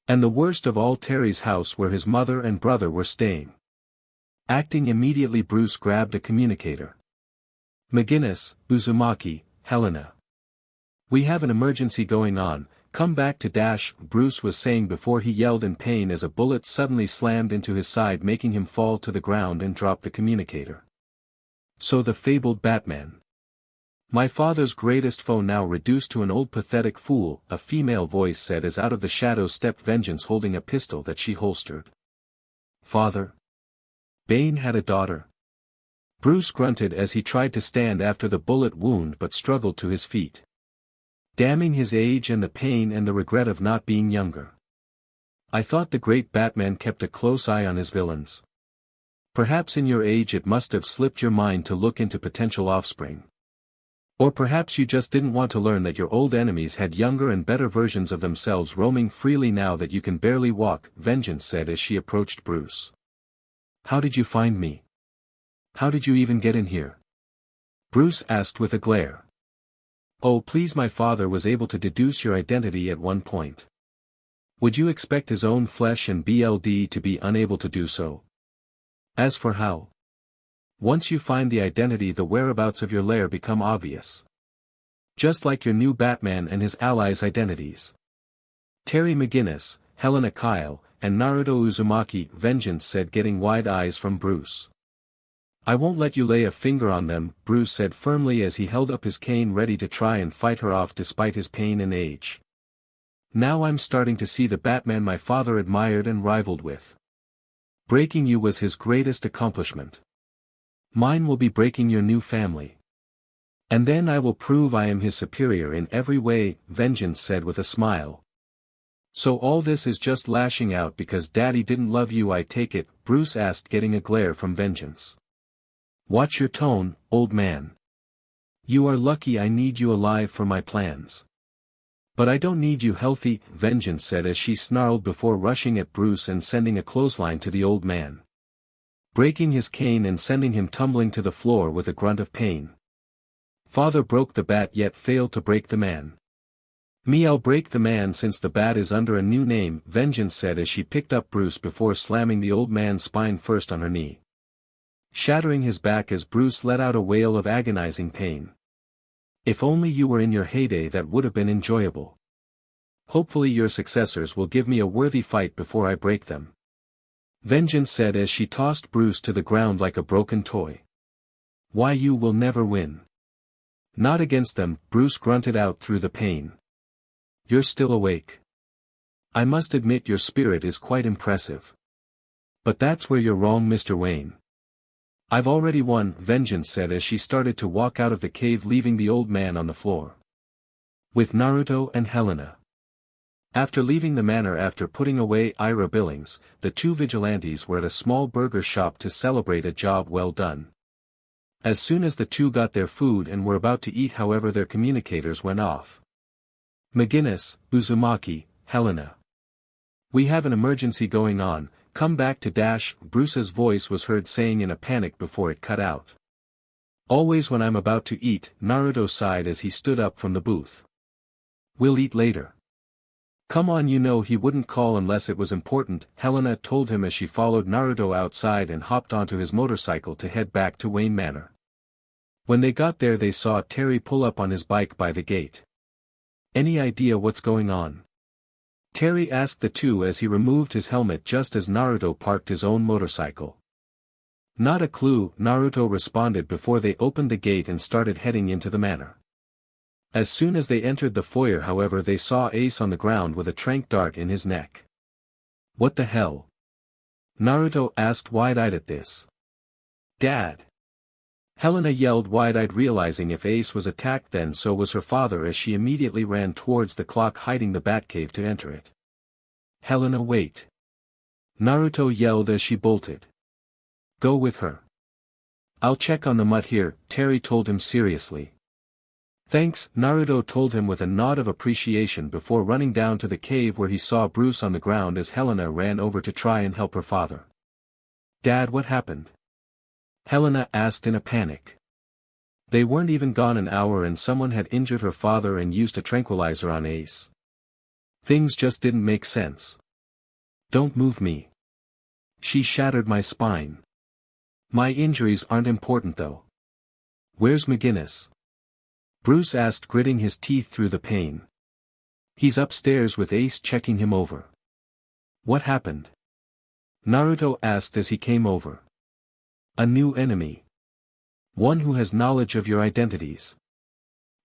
And the worst of all, Terry's house where his mother and brother were staying. Acting immediately, Bruce grabbed a communicator. "McGinnis, Uzumaki, Helena. We have an emergency going on, come back to dash," Bruce was saying before he yelled in pain as a bullet suddenly slammed into his side, making him fall to the ground and drop the communicator. So the fabled Batman. My father's greatest foe now reduced to an old pathetic fool, a female voice said as out of the shadows stepped Vengeance holding a pistol that she holstered. Father? Bane had a daughter. Bruce grunted as he tried to stand after the bullet wound but struggled to his feet. Damning his age and the pain and the regret of not being younger. I thought the great Batman kept a close eye on his villains. Perhaps in your age it must have slipped your mind to look into potential offspring. Or perhaps you just didn't want to learn that your old enemies had younger and better versions of themselves roaming freely now that you can barely walk, Vengeance said as she approached Bruce. How did you find me? How did you even get in here? Bruce asked with a glare. Oh please, my father was able to deduce your identity at one point. Would you expect his own flesh and blood to be unable to do so? As for how? Once you find the identity, the whereabouts of your lair become obvious. Just like your new Batman and his allies' identities. Terry McGinnis, Helena Kyle, and Naruto Uzumaki, Vengeance said, getting wide eyes from Bruce. I won't let you lay a finger on them, Bruce said firmly as he held up his cane ready to try and fight her off despite his pain and age. Now I'm starting to see the Batman my father admired and rivaled with. Breaking you was his greatest accomplishment. Mine will be breaking your new family. And then I will prove I am his superior in every way, Vengeance said with a smile. So all this is just lashing out because Daddy didn't love you, I take it, Bruce asked, getting a glare from Vengeance. Watch your tone, old man. You are lucky I need you alive for my plans. But I don't need you healthy, Vengeance said as she snarled before rushing at Bruce and sending a clothesline to the old man. Breaking his cane and sending him tumbling to the floor with a grunt of pain. Father broke the bat yet failed to break the man. Me, I'll break the man since the bat is under a new name, Vengeance said as she picked up Bruce before slamming the old man's spine first on her knee. Shattering his back as Bruce let out a wail of agonizing pain. If only you were in your heyday, that would have been enjoyable. Hopefully your successors will give me a worthy fight before I break them. Vengeance said as she tossed Bruce to the ground like a broken toy. Why, you will never win. Not against them, Bruce grunted out through the pain. You're still awake. I must admit your spirit is quite impressive. But that's where you're wrong, Mr. Wayne. I've already won, Vengeance said as she started to walk out of the cave, leaving the old man on the floor. With Naruto and Helena. After leaving the manor after putting away Ira Billings, the two vigilantes were at a small burger shop to celebrate a job well done. As soon as the two got their food and were about to eat, however, their communicators went off. McGinnis, Uzumaki, Helena. We have an emergency going on, come back to dash, Bruce's voice was heard saying in a panic before it cut out. Always when I'm about to eat, Naruto sighed as he stood up from the booth. We'll eat later. Come on, you know he wouldn't call unless it was important, Helena told him as she followed Naruto outside and hopped onto his motorcycle to head back to Wayne Manor. When they got there they saw Terry pull up on his bike by the gate. Any idea what's going on? Terry asked the two as he removed his helmet just as Naruto parked his own motorcycle. Not a clue, Naruto responded before they opened the gate and started heading into the manor. As soon as they entered the foyer, however, they saw Ace on the ground with a tranq dart in his neck. What the hell? Naruto asked wide-eyed at this. Dad! Helena yelled wide-eyed, realizing if Ace was attacked then so was her father, as she immediately ran towards the clock hiding the Batcave to enter it. Helena, wait! Naruto yelled as she bolted. Go with her. I'll check on the mutt here, Terry told him seriously. Thanks, Naruto told him with a nod of appreciation before running down to the cave where he saw Bruce on the ground as Helena ran over to try and help her father. Dad, what happened? Helena asked in a panic. They weren't even gone an hour and someone had injured her father and used a tranquilizer on Ace. Things just didn't make sense. Don't move me. She shattered my spine. My injuries aren't important though. Where's McGinnis? Bruce asked, gritting his teeth through the pain. He's upstairs with Ace checking him over. What happened? Naruto asked as he came over. A new enemy. One who has knowledge of your identities.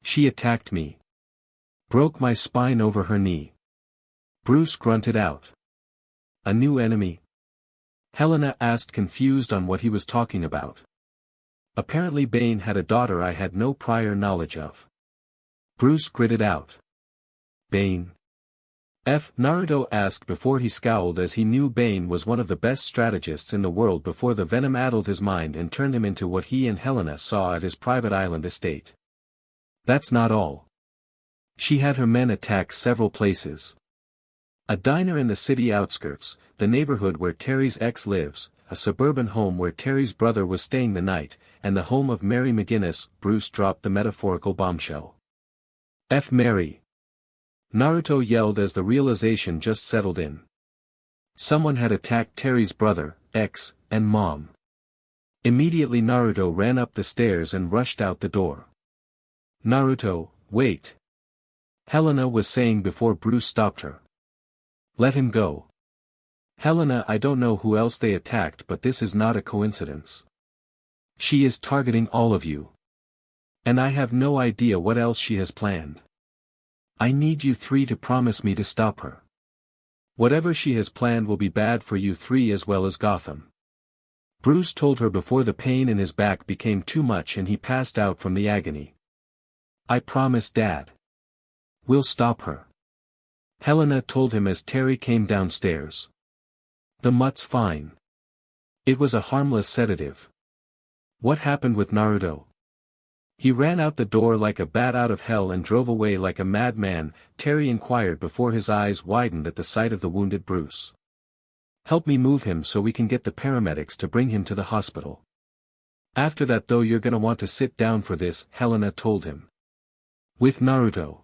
She attacked me. Broke my spine over her knee. Bruce grunted out. A new enemy? Helena asked, confused on what he was talking about. Apparently Bane had a daughter I had no prior knowledge of. Bruce gritted out. Bane? Naruto asked before he scowled, as he knew Bane was one of the best strategists in the world before the venom addled his mind and turned him into what he and Helena saw at his private island estate. That's not all. She had her men attack several places. A diner in the city outskirts, the neighborhood where Terry's ex lives, a suburban home where Terry's brother was staying the night, and the home of Mary McGinnis. Bruce dropped the metaphorical bombshell. Mary! Naruto yelled as the realization just settled in. Someone had attacked Terry's brother, ex, and mom. Immediately Naruto ran up the stairs and rushed out the door. Naruto, wait! Helena was saying before Bruce stopped her. Let him go. Helena, I don't know who else they attacked, but this is not a coincidence. She is targeting all of you. And I have no idea what else she has planned. I need you three to promise me to stop her. Whatever she has planned will be bad for you three as well as Gotham. Bruce told her before the pain in his back became too much and he passed out from the agony. I promise, Dad. We'll stop her. Helena told him as Terry came downstairs. The mutt's fine. It was a harmless sedative. What happened with Naruto? He ran out the door like a bat out of hell and drove away like a madman, Terry inquired before his eyes widened at the sight of the wounded Bruce. Help me move him so we can get the paramedics to bring him to the hospital. After that though you're gonna want to sit down for this, Helena told him. With Naruto.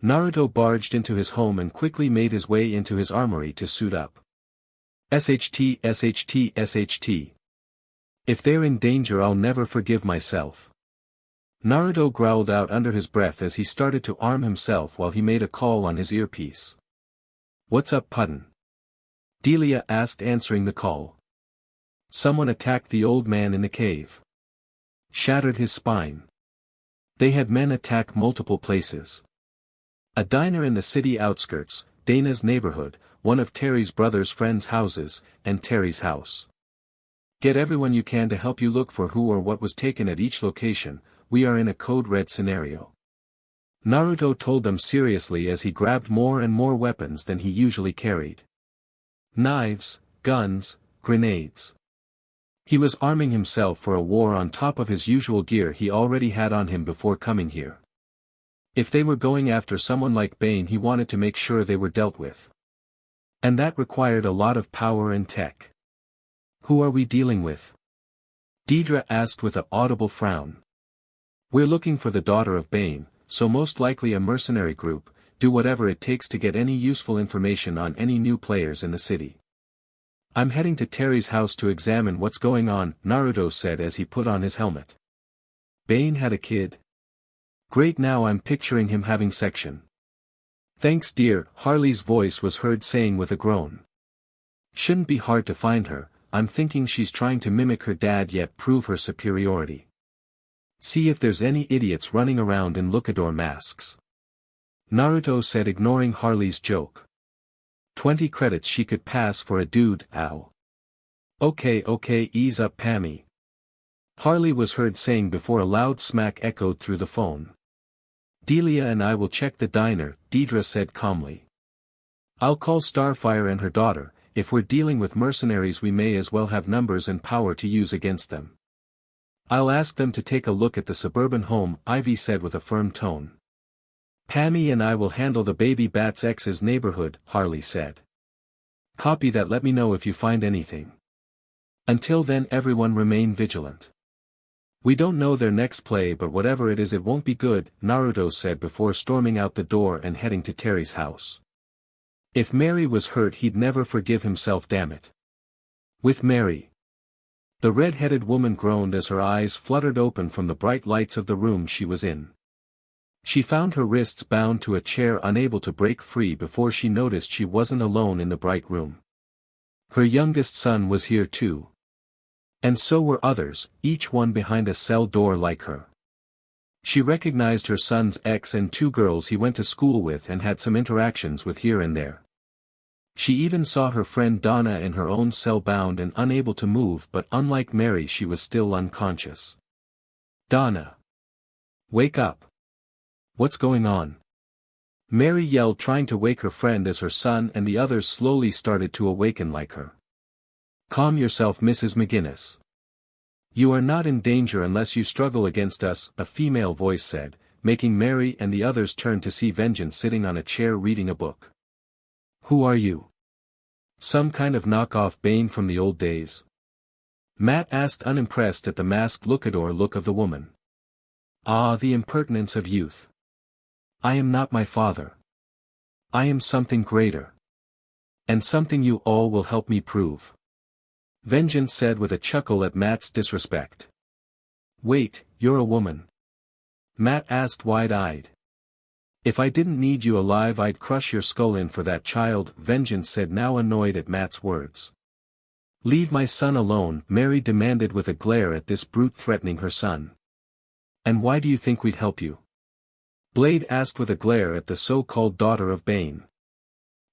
Naruto barged into his home and quickly made his way into his armory to suit up. SHT, SHT, SHT. If they're in danger I'll never forgive myself. Naruto growled out under his breath as he started to arm himself while he made a call on his earpiece. What's up, Pudden? Delia asked, answering the call. Someone attacked the old man in the cave. Shattered his spine. They had men attack multiple places. A diner in the city outskirts, Dana's neighborhood, one of Terry's brother's friends' houses, and Terry's house. Get everyone you can to help you look for who or what was taken at each location. We are in a code red scenario. Naruto told them seriously as he grabbed more and more weapons than he usually carried. Knives, guns, grenades. He was arming himself for a war on top of his usual gear he already had on him before coming here. If they were going after someone like Bane, he wanted to make sure they were dealt with. And that required a lot of power and tech. Who are we dealing with? Deidre asked with an audible frown. We're looking for the daughter of Bane, so most likely a mercenary group, do whatever it takes to get any useful information on any new players in the city. I'm heading to Terry's house to examine what's going on, Naruto said as he put on his helmet. Bane had a kid? Great, now I'm picturing him having section. Thanks dear, Harley's voice was heard saying with a groan. Shouldn't be hard to find her, I'm thinking she's trying to mimic her dad yet prove her superiority. See if there's any idiots running around in luchador masks. Naruto said, ignoring Harley's joke. 20 credits she could pass for a dude, ow. Okay, ease up Pammy. Harley was heard saying before a loud smack echoed through the phone. Delia and I will check the diner, Deidre said calmly. I'll call Starfire and her daughter. If we're dealing with mercenaries we may as well have numbers and power to use against them. I'll ask them to take a look at the suburban home, Ivy said with a firm tone. Pammy and I will handle the baby bat's ex's neighborhood, Harley said. Copy that, let me know if you find anything. Until then everyone remain vigilant. We don't know their next play, but whatever it is it won't be good, Naruto said before storming out the door and heading to Terry's house. If Mary was hurt he'd never forgive himself, damn it. With Mary. The red-headed woman groaned as her eyes fluttered open from the bright lights of the room she was in. She found her wrists bound to a chair, unable to break free before she noticed she wasn't alone in the bright room. Her youngest son was here too. And so were others, each one behind a cell door like her. She recognized her son's ex and two girls he went to school with and had some interactions with here and there. She even saw her friend Donna in her own cell, bound and unable to move, but unlike Mary she was still unconscious. "Donna! Wake up! What's going on?" Mary yelled, trying to wake her friend as her son and the others slowly started to awaken like her. "Calm yourself, Mrs. McGinnis. You are not in danger unless you struggle against us," a female voice said, making Mary and the others turn to see Vengeance sitting on a chair reading a book. "Who are you? Some kind of knockoff Bane from the old days?" Matt asked, unimpressed at the masked look of the woman. "Ah, the impertinence of youth. I am not my father. I am something greater. And something you all will help me prove," Vengeance said with a chuckle at Matt's disrespect. "Wait, you're a woman?" Matt asked, wide-eyed. "If I didn't need you alive I'd crush your skull in for that child," Vengeance said, now annoyed at Matt's words. "Leave my son alone," Mary demanded with a glare at this brute threatening her son. "And why do you think we'd help you?" Blade asked with a glare at the so-called daughter of Bane.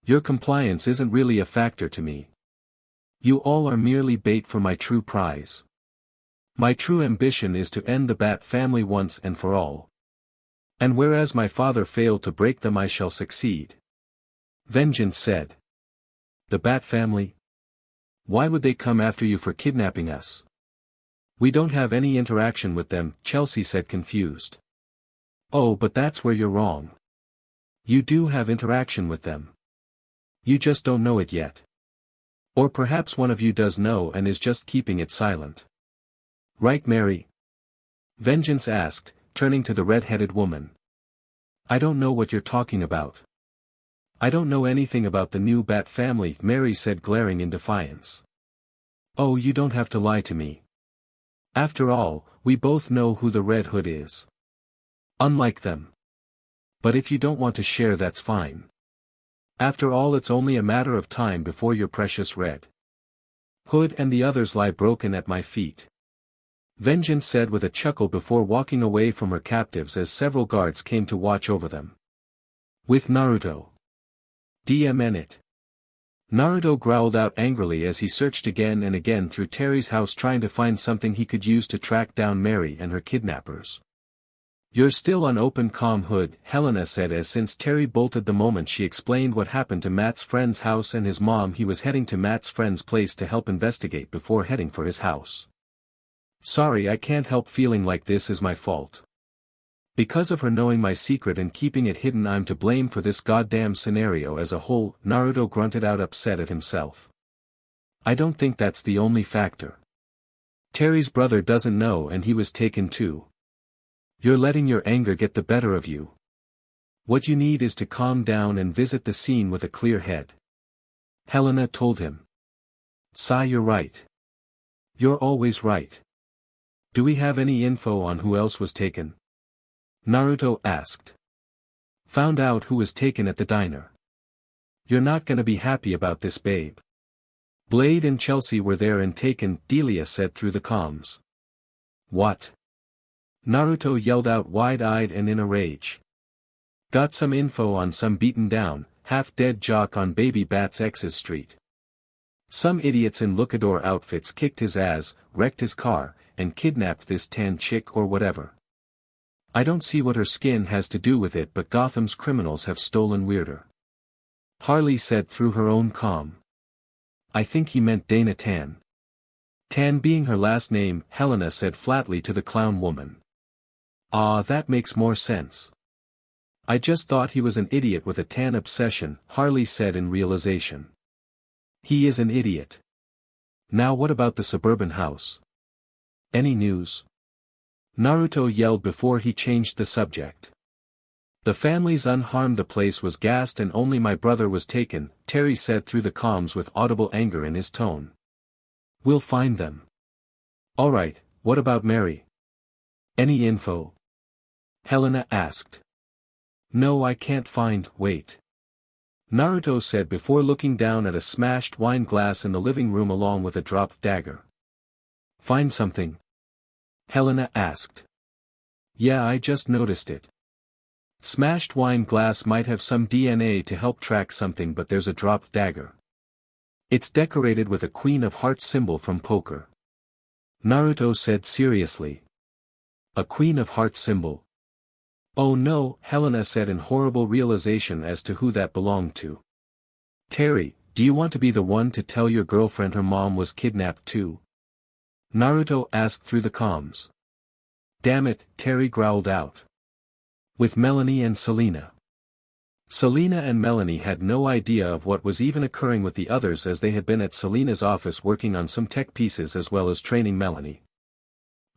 "Your compliance isn't really a factor to me. You all are merely bait for my true prize. My true ambition is to end the Bat family once and for all. And whereas my father failed to break them I shall succeed," Vengeance said. "The Bat family? Why would they come after you for kidnapping us?" "We don't have any interaction with them," Chelsea said, confused. "Oh, but that's where you're wrong. You do have interaction with them. You just don't know it yet. Or perhaps one of you does know and is just keeping it silent. Right, Mary?" Vengeance asked, turning to the red-headed woman. "I don't know what you're talking about." "I don't know anything about the new Bat family," Mary said, glaring in defiance. "Oh, you don't have to lie to me. After all, we both know who the Red Hood is. Unlike them. But if you don't want to share, that's fine. After all, it's only a matter of time before your precious Red Hood and the others lie broken at my feet," Vengeance said with a chuckle before walking away from her captives as several guards came to watch over them. "With Naruto. DMN it." Naruto growled out angrily as he searched again and again through Terry's house trying to find something he could use to track down Mary and her kidnappers. "You're still unopened, Hood," Helena said, as since Terry bolted the moment she explained what happened to Matt's friend's house and his mom, he was heading to Matt's friend's place to help investigate before heading for his house. "Sorry, I can't help feeling like this is my fault. Because of her knowing my secret and keeping it hidden, I'm to blame for this goddamn scenario as a whole," Naruto grunted out, upset at himself. "I don't think that's the only factor. Terry's brother doesn't know and he was taken too. You're letting your anger get the better of you. What you need is to calm down and visit the scene with a clear head," Helena told him. "Sai, you're right. You're always right. Do we have any info on who else was taken?" Naruto asked. "Found out who was taken at the diner. You're not gonna be happy about this, babe. Blade and Chelsea were there and taken," Delia said through the comms. "What?" Naruto yelled out, wide-eyed and in a rage. "Got some info on some beaten-down, half-dead jock on Baby Bat's ex's street. Some idiots in luchador outfits kicked his ass, wrecked his car, and kidnapped this tan chick or whatever. I don't see what her skin has to do with it, but Gotham's criminals have stolen weirder," Harley said through her own comm. "I think he meant Dana Tan." Tan being her last name, Helena said flatly to the clown woman. "Ah, that makes more sense. I just thought he was an idiot with a tan obsession," Harley said in realization. "He is an idiot. Now what about the suburban house? Any news?" Naruto yelled before he changed the subject. "The family's unharmed, the place was gassed and only my brother was taken," Terry said through the comms with audible anger in his tone. "We'll find them." "Alright, what about Mary? Any info?" Helena asked. "No, I can't find," wait. Naruto said before looking down at a smashed wine glass in the living room along with a dropped dagger. "Find something?" Helena asked. Yeah, I just noticed it. Smashed wine glass might have some DNA to help track something, but there's a dropped dagger. It's decorated with a Queen of Hearts symbol from poker. Naruto said seriously. A Queen of Hearts symbol. Oh no, Helena said in horrible realization as to who that belonged to. Terry, do you want to be the one to tell your girlfriend her mom was kidnapped too? Naruto asked through the comms. Damn it, Terry growled out. With Melanie and Selena. Selena and Melanie had no idea of what was even occurring with the others, as they had been at Selena's office working on some tech pieces as well as training Melanie.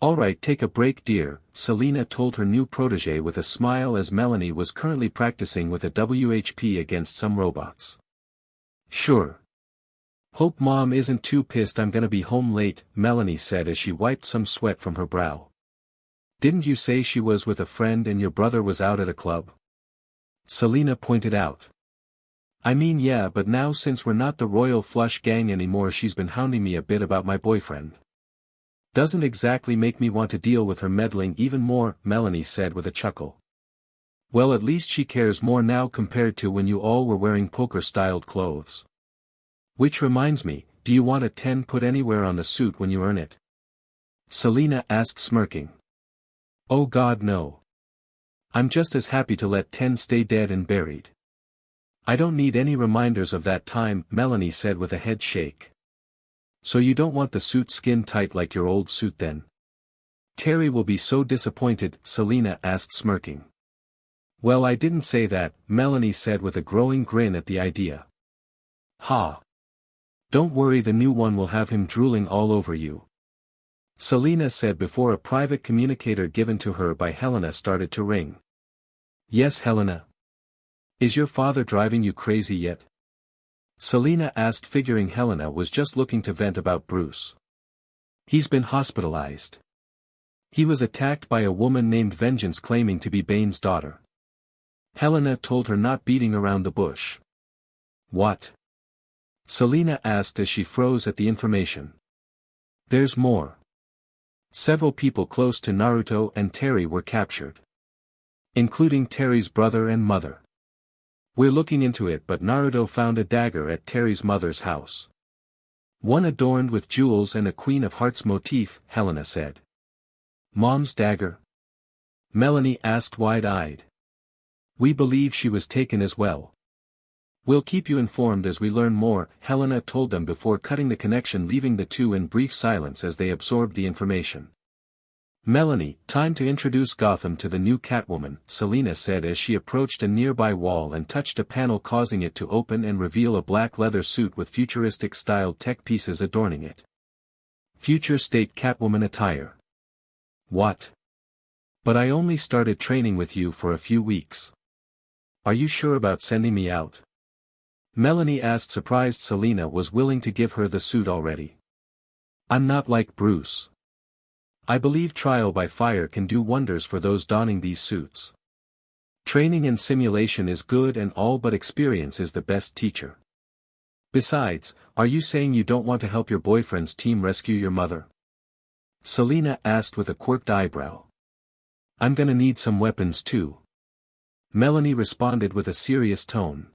Alright, take a break dear, Selena told her new protege with a smile as Melanie was currently practicing with a WHP against some robots. Sure. Hope mom isn't too pissed I'm gonna be home late, Melanie said as she wiped some sweat from her brow. Didn't you say she was with a friend and your brother was out at a club? Selena pointed out. I mean yeah, but now since we're not the Royal Flush gang anymore she's been hounding me a bit about my boyfriend. Doesn't exactly make me want to deal with her meddling even more, Melanie said with a chuckle. Well, at least she cares more now compared to when you all were wearing poker-styled clothes. Which reminds me, do you want a 10 put anywhere on the suit when you earn it? Selena asked smirking. Oh god no. I'm just as happy to let 10 stay dead and buried. I don't need any reminders of that time, Melanie said with a head shake. So you don't want the suit skin tight like your old suit then? Terry will be so disappointed, Selena asked smirking. Well, I didn't say that, Melanie said with a growing grin at the idea. Ha! Don't worry, the new one will have him drooling all over you. Selena said before a private communicator given to her by Helena started to ring. Yes, Helena. Is your father driving you crazy yet? Selena asked, figuring Helena was just looking to vent about Bruce. He's been hospitalized. He was attacked by a woman named Vengeance claiming to be Bane's daughter. Helena told her, not beating around the bush. What? Selena asked as she froze at the information. There's more. Several people close to Naruto and Terry were captured. Including Terry's brother and mother. We're looking into it, but Naruto found a dagger at Terry's mother's house. One adorned with jewels and a Queen of Hearts motif, Helena said. Mom's dagger? Melanie asked wide-eyed. We believe she was taken as well. We'll keep you informed as we learn more, Helena told them before cutting the connection, leaving the two in brief silence as they absorbed the information. Melanie, time to introduce Gotham to the new Catwoman, Selena said as she approached a nearby wall and touched a panel, causing it to open and reveal a black leather suit with futuristic-styled tech pieces adorning it. Future state Catwoman attire. What? But I only started training with you for a few weeks. Are you sure about sending me out? Melanie asked, surprised Selena was willing to give her the suit already. I'm not like Bruce. I believe trial by fire can do wonders for those donning these suits. Training and simulation is good and all, but experience is the best teacher. Besides, are you saying you don't want to help your boyfriend's team rescue your mother? Selena asked with a quirked eyebrow. I'm gonna need some weapons too. Melanie responded with a serious tone.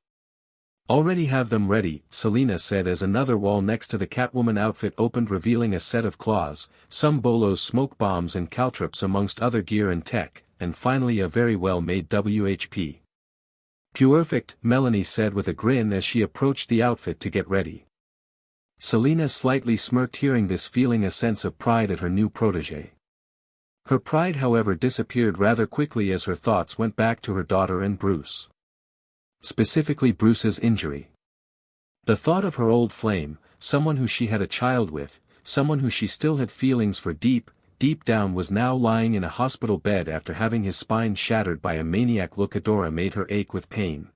Already have them ready, Selena said as another wall next to the Catwoman outfit opened, revealing a set of claws, some bolos, smoke bombs and caltrops amongst other gear and tech, and finally a very well-made WHP. Perfect, Melanie said with a grin as she approached the outfit to get ready. Selena slightly smirked, hearing this, feeling a sense of pride at her new protege. Her pride, however, disappeared rather quickly as her thoughts went back to her daughter and Bruce. Specifically Bruce's injury. The thought of her old flame, someone who she had a child with, someone who she still had feelings for deep down, was now lying in a hospital bed after having his spine shattered by a maniac Lucadora, made her ache with pain.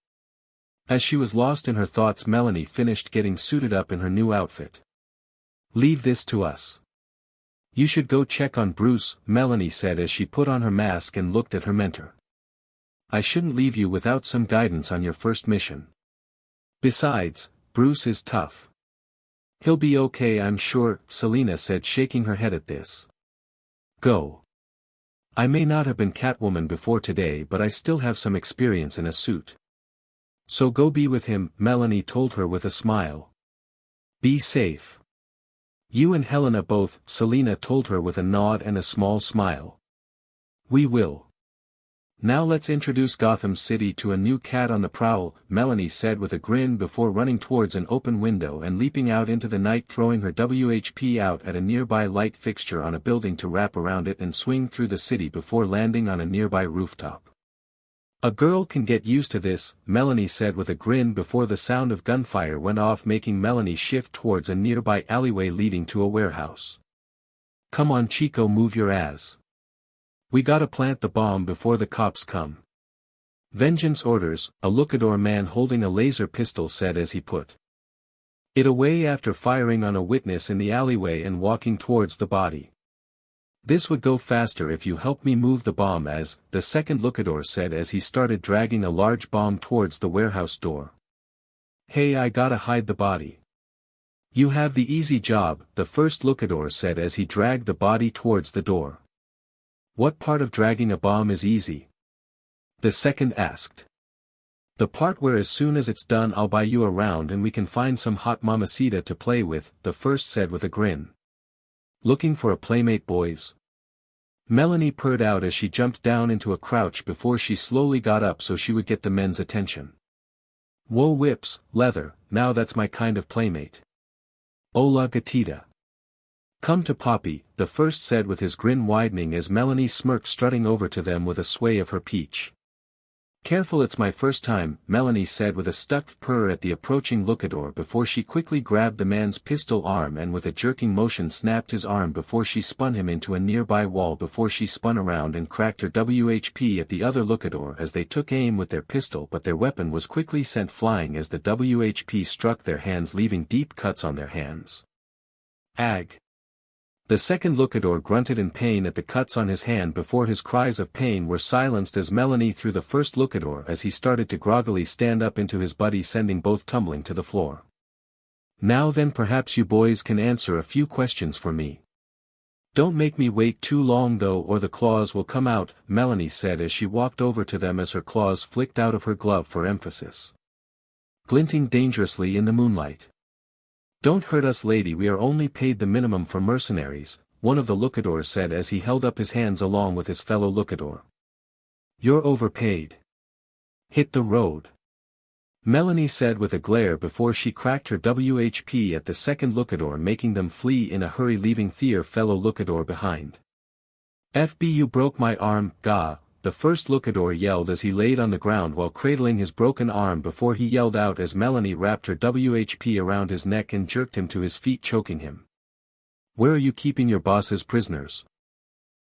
As she was lost in her thoughts, Melanie finished getting suited up in her new outfit. Leave this to us. You should go check on Bruce, Melanie said as she put on her mask and looked at her mentor. I shouldn't leave you without some guidance on your first mission. Besides, Bruce is tough. He'll be okay, I'm sure, Selena said, shaking her head at this. Go. I may not have been Catwoman before today, but I still have some experience in a suit. So go be with him, Melanie told her with a smile. Be safe. You and Helena both, Selena told her with a nod and a small smile. We will. Now let's introduce Gotham City to a new cat on the prowl, Melanie said with a grin before running towards an open window and leaping out into the night, throwing her WHP out at a nearby light fixture on a building to wrap around it and swing through the city before landing on a nearby rooftop. A girl can get used to this, Melanie said with a grin before the sound of gunfire went off, making Melanie shift towards a nearby alleyway leading to a warehouse. Come on Chico, move your ass. We gotta plant the bomb before the cops come. Vengeance orders, a lookador man holding a laser pistol said as he put it away after firing on a witness in the alleyway and walking towards the body. This would go faster if you help me move the bomb, as the second lookador said as he started dragging a large bomb towards the warehouse door. Hey, I gotta hide the body. You have the easy job, the first lookador said as he dragged the body towards the door. What part of dragging a bomb is easy? The second asked. The part where as soon as it's done I'll buy you a round and we can find some hot mamacita to play with, the first said with a grin. Looking for a playmate, boys? Melanie purred out as she jumped down into a crouch before she slowly got up so she would get the men's attention. Whoa, whips, leather, now that's my kind of playmate. Hola gatita. Come to Poppy, the first said with his grin widening as Melanie smirked, strutting over to them with a sway of her peach. Careful, it's my first time, Melanie said with a stuck purr at the approaching lookador before she quickly grabbed the man's pistol arm and with a jerking motion snapped his arm before she spun him into a nearby wall before she spun around and cracked her WHP at the other lookador as they took aim with their pistol, but their weapon was quickly sent flying as the WHP struck their hands, leaving deep cuts on their hands. Ag. The second lookador grunted in pain at the cuts on his hand before his cries of pain were silenced as Melanie threw the first lookador as he started to groggily stand up into his buddy, sending both tumbling to the floor. Now then, perhaps you boys can answer a few questions for me. Don't make me wait too long though or the claws will come out, Melanie said as she walked over to them as her claws flicked out of her glove for emphasis. Glinting dangerously in the moonlight. Don't hurt us, lady, we are only paid the minimum for mercenaries, one of the lookadors said as he held up his hands along with his fellow lookador. You're overpaid. Hit the road. Melanie said with a glare before she cracked her WHP at the second lookador, making them flee in a hurry, leaving their fellow lookador behind. FB, you broke my arm, gah, the first lookador yelled as he laid on the ground while cradling his broken arm before he yelled out as Melanie wrapped her WHP around his neck and jerked him to his feet, choking him. Where are you keeping your bosses prisoners?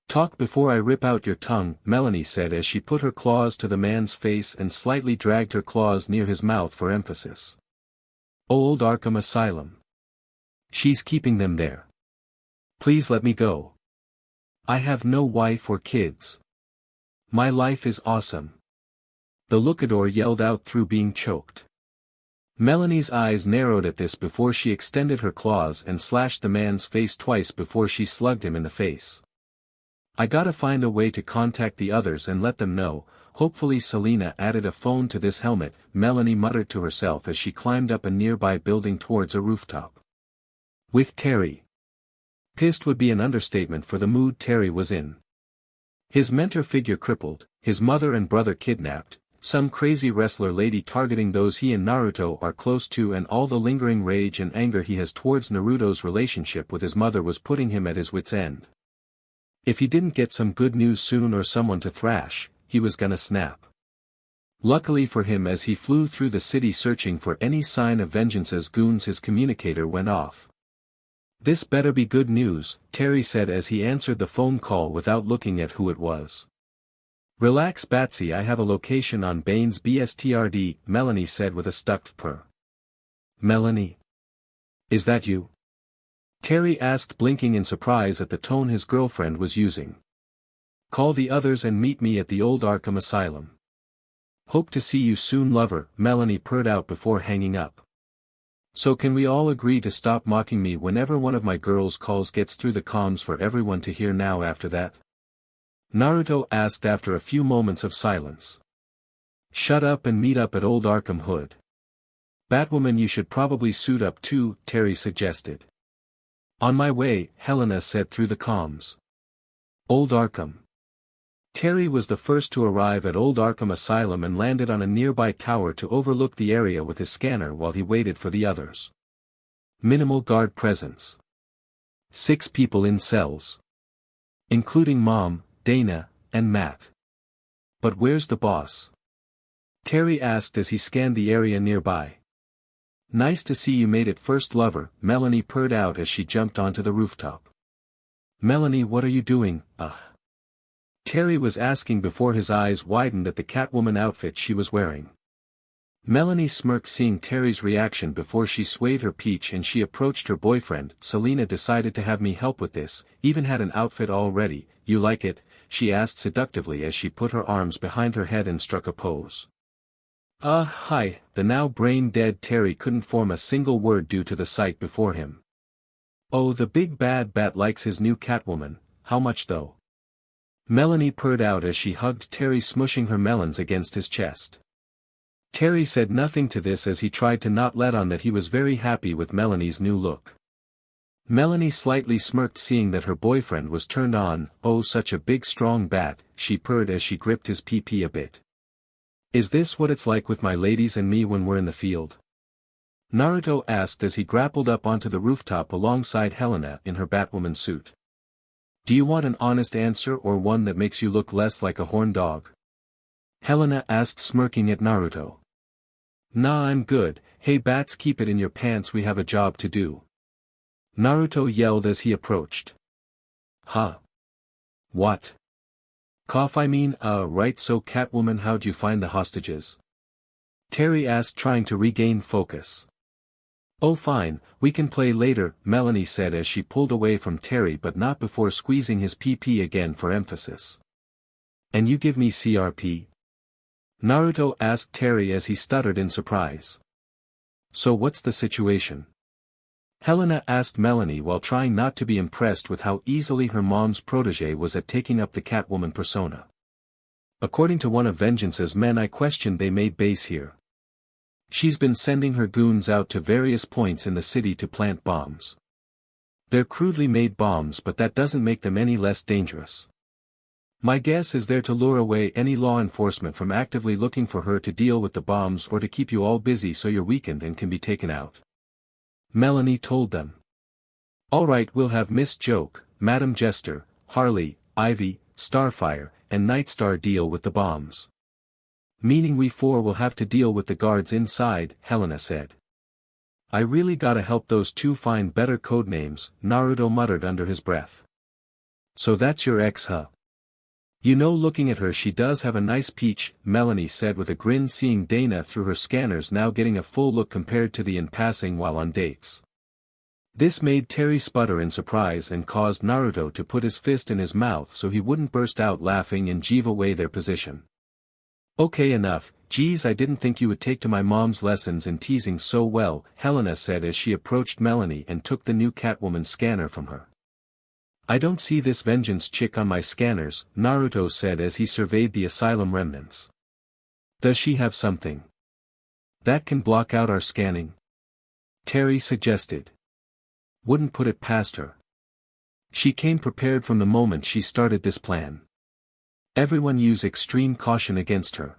Talk before I rip out your tongue, Melanie said as she put her claws to the man's face and slightly dragged her claws near his mouth for emphasis. Old Arkham Asylum. She's keeping them there. Please let me go. I have no wife or kids. My life is awesome. The lookador yelled out through being choked. Melanie's eyes narrowed at this before she extended her claws and slashed the man's face twice before she slugged him in the face. I gotta find a way to contact the others and let them know. Hopefully Selena added a phone to this helmet, Melanie muttered to herself as she climbed up a nearby building towards a rooftop. With Terry. Pissed would be an understatement for the mood Terry was in. His mentor figure crippled, his mother and brother kidnapped, some crazy wrestler lady targeting those he and Naruto are close to, and all the lingering rage and anger he has towards Naruto's relationship with his mother was putting him at his wit's end. If he didn't get some good news soon or someone to thrash, he was gonna snap. Luckily for him, as he flew through the city searching for any sign of vengeance as goons, his communicator went off. This better be good news, Terry said as he answered the phone call without looking at who it was. Relax Batsy, I have a location on Bane's BSTRD, Melanie said with a stuck purr. Melanie? Is that you? Terry asked, blinking in surprise at the tone his girlfriend was using. Call the others and meet me at the old Arkham Asylum. Hope to see you soon, lover, Melanie purred out before hanging up. So can we all agree to stop mocking me whenever one of my girls' calls gets through the comms for everyone to hear now after that? Naruto asked after a few moments of silence. Shut up and meet up at Old Arkham Hood. Batwoman, you should probably suit up too, Terry suggested. On my way, Helena said through the comms. Old Arkham. Terry was the first to arrive at Old Arkham Asylum and landed on a nearby tower to overlook the area with his scanner while he waited for the others. Minimal guard presence. 6 people in cells. Including Mom, Dana, and Matt. But where's the boss? Terry asked as he scanned the area nearby. Nice to see you made it first, lover, Melanie purred out as she jumped onto the rooftop. Melanie, what are you doing, Terry was asking before his eyes widened at the Catwoman outfit she was wearing. Melanie smirked seeing Terry's reaction before she swayed her peach and she approached her boyfriend. Selena decided to have me help with this, even had an outfit all ready. You like it? She asked seductively as she put her arms behind her head and struck a pose. Hi. The now brain-dead Terry couldn't form a single word due to the sight before him. Oh, the big bad bat likes his new Catwoman, how much though? Melanie purred out as she hugged Terry, smushing her melons against his chest. Terry said nothing to this as he tried to not let on that he was very happy with Melanie's new look. Melanie slightly smirked seeing that her boyfriend was turned on. Oh, such a big strong bat, she purred as she gripped his pee-pee a bit. Is this what it's like with my ladies and me when we're in the field? Naruto asked as he grappled up onto the rooftop alongside Helena in her Batwoman suit. Do you want an honest answer or one that makes you look less like a horn dog? Helena asked, smirking at Naruto. Nah, I'm good. Hey bats, keep it in your pants, we have a job to do. Naruto yelled as he approached. Huh? What? Cough, I mean, right, so Catwoman, how'd you find the hostages? Terry asked, trying to regain focus. Oh fine, we can play later, Melanie said as she pulled away from Terry but not before squeezing his pee-pee again for emphasis. And you give me CRP? Naruto asked Terry as he stuttered in surprise. So what's the situation? Helena asked Melanie while trying not to be impressed with how easily her mom's protege was at taking up the Catwoman persona. According to one of Vengeance's men, I questioned they made base here. She's been sending her goons out to various points in the city to plant bombs. They're crudely made bombs, but that doesn't make them any less dangerous. My guess is they're to lure away any law enforcement from actively looking for her to deal with the bombs or to keep you all busy so you're weakened and can be taken out. Melanie told them. Alright, we'll have Miss Joke, Madam Jester, Harley, Ivy, Starfire, and Nightstar deal with the bombs. Meaning we 4 will have to deal with the guards inside, Helena said. I really gotta help those 2 find better codenames, Naruto muttered under his breath. So that's your ex, huh? You know, looking at her, she does have a nice peach, Melanie said with a grin, seeing Dana through her scanners now getting a full look compared to the in passing while on dates. This made Terry sputter in surprise and caused Naruto to put his fist in his mouth so he wouldn't burst out laughing and give away their position. Okay, enough. Geez, I didn't think you would take to my mom's lessons in teasing so well, Helena said as she approached Melanie and took the new Catwoman scanner from her. I don't see this Vengeance chick on my scanners, Naruto said as he surveyed the asylum remnants. Does she have something that can block out our scanning? Terry suggested. Wouldn't put it past her. She came prepared from the moment she started this plan. Everyone use extreme caution against her.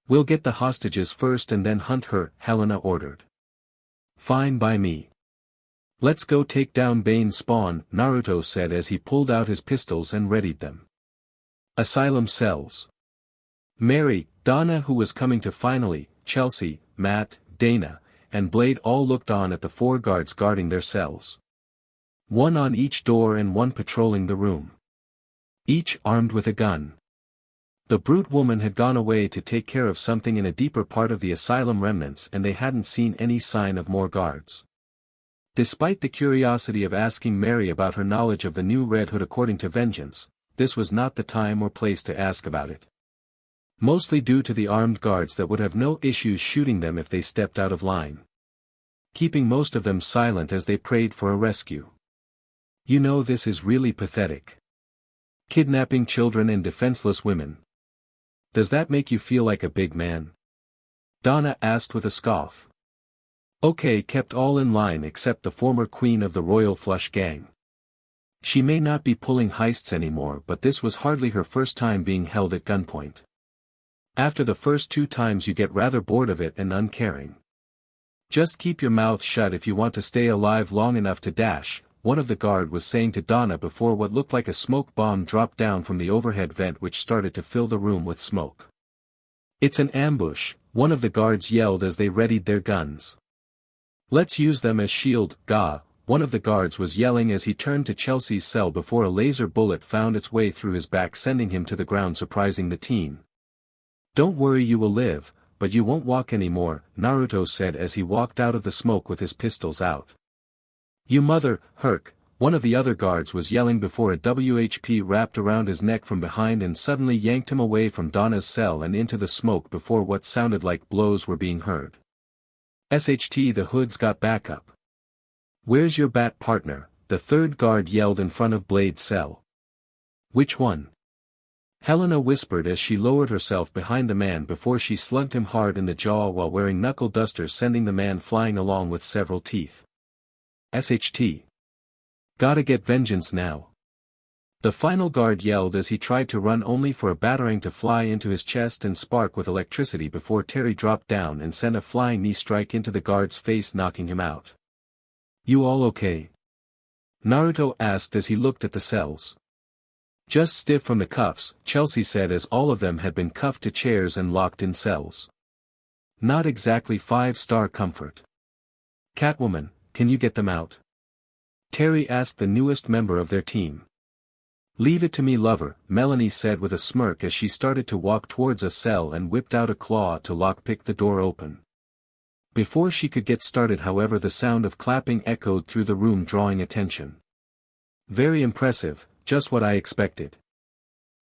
We'll get the hostages first and then hunt her, Helena ordered. Fine by me. Let's go take down Bane's spawn, Naruto said as he pulled out his pistols and readied them. Asylum cells. Mary, Donna, who was coming to finally, Chelsea, Matt, Dana, and Blade all looked on at the 4 guards guarding their cells. 1 on each door and 1 patrolling the room. Each armed with a gun. The brute woman had gone away to take care of something in a deeper part of the asylum remnants and they hadn't seen any sign of more guards. Despite the curiosity of asking Mary about her knowledge of the new Red Hood according to Vengeance, this was not the time or place to ask about it. Mostly due to the armed guards that would have no issues shooting them if they stepped out of line. Keeping most of them silent as they prayed for a rescue. You know, this is really pathetic. Kidnapping children and defenseless women. Does that make you feel like a big man? Donna asked with a scoff. Okay, kept all in line except the former queen of the Royal Flush gang. She may not be pulling heists anymore, but this was hardly her first time being held at gunpoint. After the first 2 times you get rather bored of it and uncaring. Just keep your mouth shut if you want to stay alive long enough to dash, one of the guard was saying to Donna before what looked like a smoke bomb dropped down from the overhead vent which started to fill the room with smoke. It's an ambush, one of the guards yelled as they readied their guns. Let's use them as shield, gah, one of the guards was yelling as he turned to Chelsea's cell before a laser bullet found its way through his back, sending him to the ground, surprising the team. Don't worry, you will live, but you won't walk anymore, Naruto said as he walked out of the smoke with his pistols out. You mother, Herc, one of the other guards was yelling before a WHP wrapped around his neck from behind and suddenly yanked him away from Donna's cell and into the smoke before what sounded like blows were being heard. SHT, the hoods got back up. Where's your bat partner? The third guard yelled in front of Blade's cell. Which one? Helena whispered as she lowered herself behind the man before she slugged him hard in the jaw while wearing knuckle dusters, sending the man flying along with several teeth. SHT. Gotta get vengeance now. The final guard yelled as he tried to run, only for a batarang to fly into his chest and spark with electricity before Terry dropped down and sent a flying knee strike into the guard's face, knocking him out. You all okay? Naruto asked as he looked at the cells. Just stiff from the cuffs, Chelsea said as all of them had been cuffed to chairs and locked in cells. Not exactly 5-star comfort. Catwoman, can you get them out? Terry asked the newest member of their team. Leave it to me, lover, Melanie said with a smirk as she started to walk towards a cell and whipped out a claw to lockpick the door open. Before she could get started, however, the sound of clapping echoed through the room, drawing attention. Very impressive, just what I expected.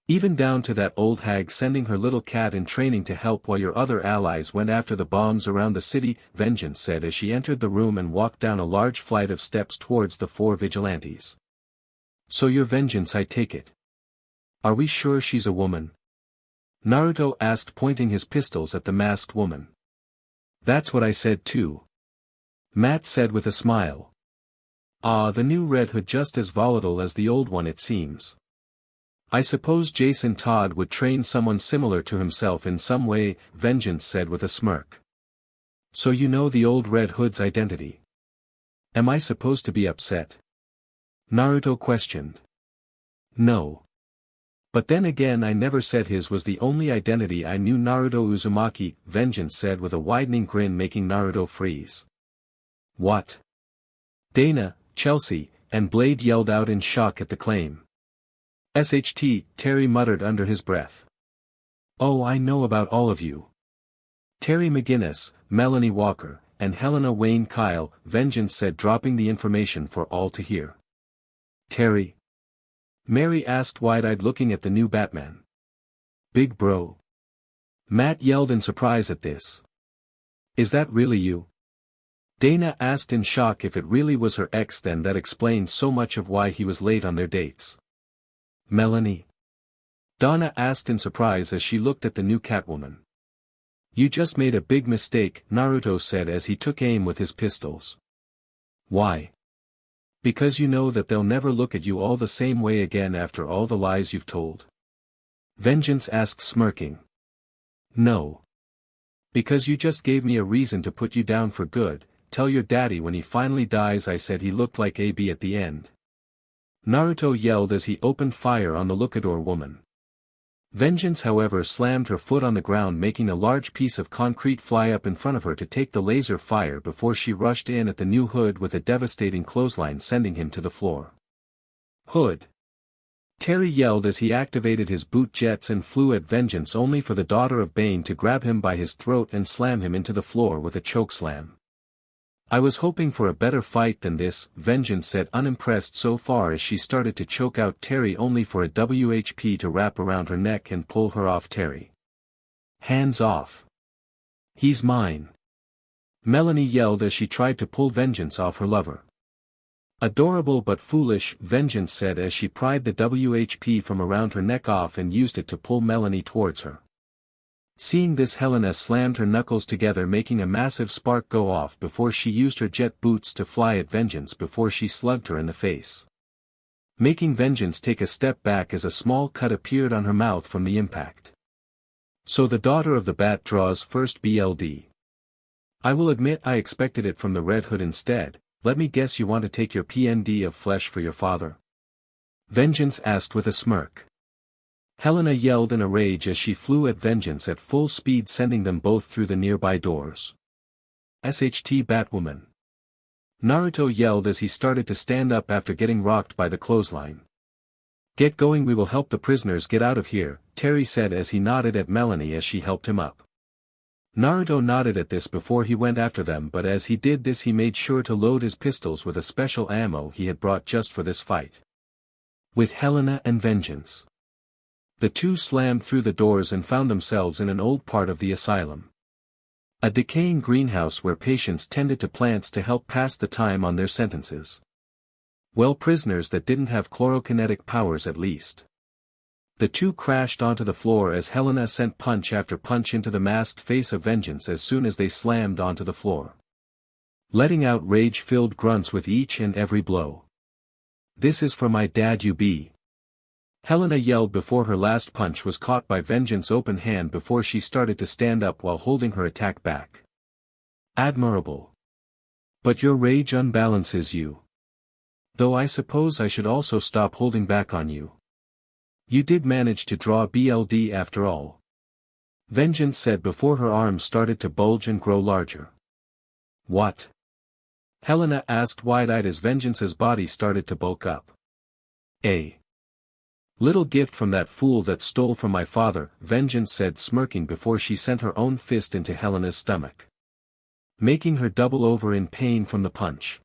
Even down to that old hag sending her little cat in training to help while your other allies went after the bombs around the city, Vengeance said as she entered the room and walked down a large flight of steps towards the 4 vigilantes. So you're Vengeance, I take it. Are we sure she's a woman? Naruto asked, pointing his pistols at the masked woman. That's what I said too. Matt said with a smile. Ah, the new Red Hood just as volatile as the old one, it seems. I suppose Jason Todd would train someone similar to himself in some way, Vengeance said with a smirk. So you know the old Red Hood's identity. Am I supposed to be upset? Naruto questioned. No. But then again, I never said his was the only identity I knew, Naruto Uzumaki, Vengeance said with a widening grin, making Naruto freeze. What? Dana, Chelsea, and Blade yelled out in shock at the claim. SHT, Terry muttered under his breath. Oh, I know about all of you. Terry McGinnis, Melanie Walker, and Helena Wayne Kyle, Vengeance said, dropping the information for all to hear. Terry? Mary asked, wide-eyed, looking at the new Batman. Big bro. Matt yelled in surprise at this. Is that really you? Dana asked in shock. If it really was her ex, then that explains so much of why he was late on their dates. Melanie? Donna asked in surprise as she looked at the new Catwoman. You just made a big mistake, Naruto said as he took aim with his pistols. Why? Because you know that they'll never look at you all the same way again after all the lies you've told. Vengeance asked, smirking. No. Because you just gave me a reason to put you down for good. Tell your daddy when he finally dies I said he looked like AB at the end. Naruto yelled as he opened fire on the Lookador woman. Vengeance, however, slammed her foot on the ground, making a large piece of concrete fly up in front of her to take the laser fire before she rushed in at the new Hood with a devastating clothesline, sending him to the floor. Hood! Terry yelled as he activated his boot jets and flew at Vengeance, only for the daughter of Bane to grab him by his throat and slam him into the floor with a chokeslam. I was hoping for a better fight than this, Vengeance said, unimpressed so far as she started to choke out Terry, only for a WHP to wrap around her neck and pull her off Terry. Hands off. He's mine. Melanie yelled as she tried to pull Vengeance off her lover. Adorable but foolish, Vengeance said as she pried the WHP from around her neck off and used it to pull Melanie towards her. Seeing this, Helena slammed her knuckles together, making a massive spark go off before she used her jet boots to fly at Vengeance before she slugged her in the face, making Vengeance take a step back as a small cut appeared on her mouth from the impact. So the daughter of the bat draws first BLD. I will admit I expected it from the Red Hood instead. Let me guess you want to take your PND of flesh for your father? Vengeance asked with a smirk. Helena yelled in a rage as she flew at Vengeance at full speed, sending them both through the nearby doors. SHT Batwoman. Naruto yelled as he started to stand up after getting rocked by the clothesline. Get going, we will help the prisoners get out of here, Terry said as he nodded at Melanie as she helped him up. Naruto nodded at this before he went after them, but as he did this he made sure to load his pistols with a special ammo he had brought just for this fight. With Helena and Vengeance, the two slammed through the doors and found themselves in an old part of the asylum. A decaying greenhouse where patients tended to plants to help pass the time on their sentences. Well, prisoners that didn't have chlorokinetic powers at least. The two crashed onto the floor as Helena sent punch after punch into the masked face of Vengeance as soon as they slammed onto the floor, letting out rage-filled grunts with each and every blow. This is for my dad, you be. Helena yelled before her last punch was caught by Vengeance's open hand before she started to stand up while holding her attack back. Admirable. But your rage unbalances you. Though I suppose I should also stop holding back on you. You did manage to draw BLD after all. Vengeance said before her arms started to bulge and grow larger. What? Helena asked wide-eyed as Vengeance's body started to bulk up. A little gift from that fool that stole from my father, Vengeance said, smirking before she sent her own fist into Helena's stomach, making her double over in pain from the punch.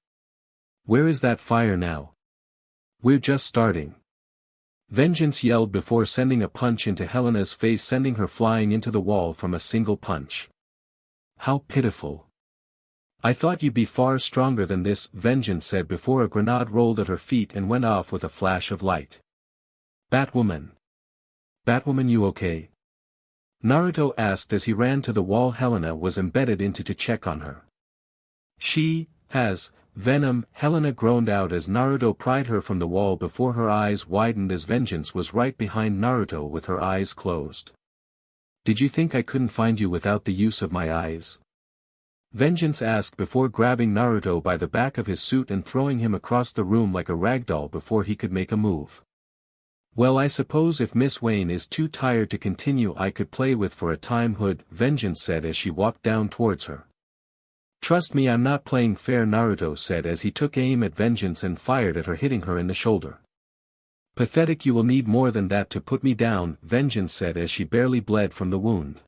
Where is that fire now? We're just starting. Vengeance yelled before sending a punch into Helena's face, sending her flying into the wall from a single punch. How pitiful. I thought you'd be far stronger than this, Vengeance said before a grenade rolled at her feet and went off with a flash of light. Batwoman. Batwoman, you okay? Naruto asked as he ran to the wall Helena was embedded into to check on her. She has venom, Helena groaned out as Naruto pried her from the wall before her eyes widened as Vengeance was right behind Naruto with her eyes closed. Did you think I couldn't find you without the use of my eyes? Vengeance asked before grabbing Naruto by the back of his suit and throwing him across the room like a ragdoll before he could make a move. Well, I suppose if Miss Wayne is too tired to continue I could play with for a time, Hood, Vengeance said as she walked down towards her. Trust me, I'm not playing fair, Naruto said as he took aim at Vengeance and fired at her, hitting her in the shoulder. Pathetic, you will need more than that to put me down, Vengeance said as she barely bled from the wound.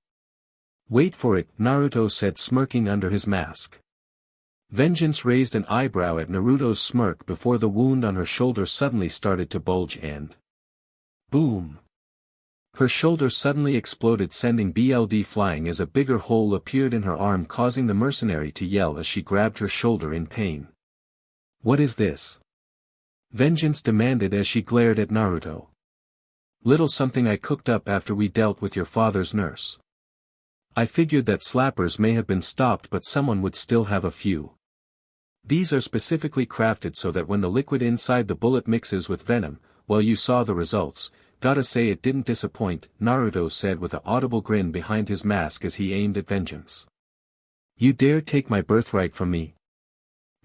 Wait for it, Naruto said, smirking under his mask. Vengeance raised an eyebrow at Naruto's smirk before the wound on her shoulder suddenly started to bulge and boom! Her shoulder suddenly exploded, sending BLD flying as a bigger hole appeared in her arm, causing the mercenary to yell as she grabbed her shoulder in pain. What is this? Vengeance demanded as she glared at Naruto. Little something I cooked up after we dealt with your father's nurse. I figured that slappers may have been stopped, but someone would still have a few. These are specifically crafted so that when the liquid inside the bullet mixes with venom, well, you saw the results. Gotta say it didn't disappoint, Naruto said with an audible grin behind his mask as he aimed at Vengeance. You dare take my birthright from me?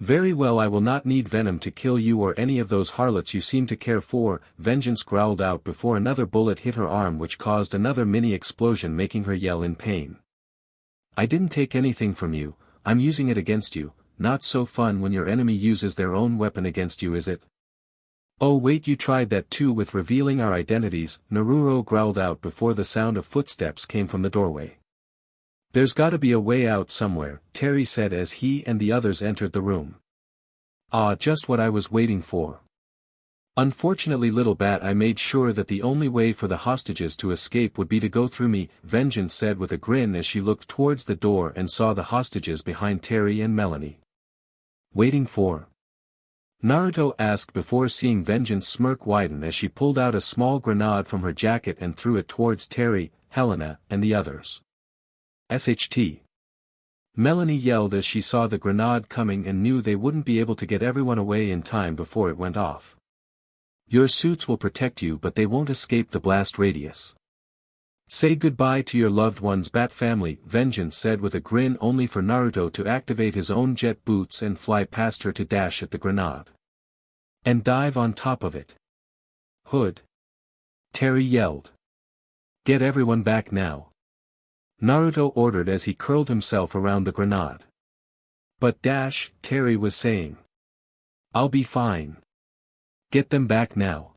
Very well, I will not need venom to kill you or any of those harlots you seem to care for, Vengeance growled out before another bullet hit her arm, which caused another mini explosion, making her yell in pain. I didn't take anything from you, I'm using it against you. Not so fun when your enemy uses their own weapon against you, is it? Oh wait, you tried that too with revealing our identities, Naruto growled out before the sound of footsteps came from the doorway. There's gotta be a way out somewhere, Terry said as he and the others entered the room. Ah, just what I was waiting for. Unfortunately, little bat, I made sure that the only way for the hostages to escape would be to go through me, Vengeance said with a grin as she looked towards the door and saw the hostages behind Terry and Melanie. Waiting for? Naruto asked before seeing Vengeance smirk widen as she pulled out a small grenade from her jacket and threw it towards Terry, Helena, and the others. SHT. Melanie yelled as she saw the grenade coming and knew they wouldn't be able to get everyone away in time before it went off. Your suits will protect you, but they won't escape the blast radius. Say goodbye to your loved ones, Bat family, Vengeance said with a grin, only for Naruto to activate his own jet boots and fly past her to dash at the grenade. And dive on top of it. Hood. Terry yelled. Get everyone back now. Naruto ordered as he curled himself around the grenade. But dash, Terry was saying. I'll be fine. Get them back now.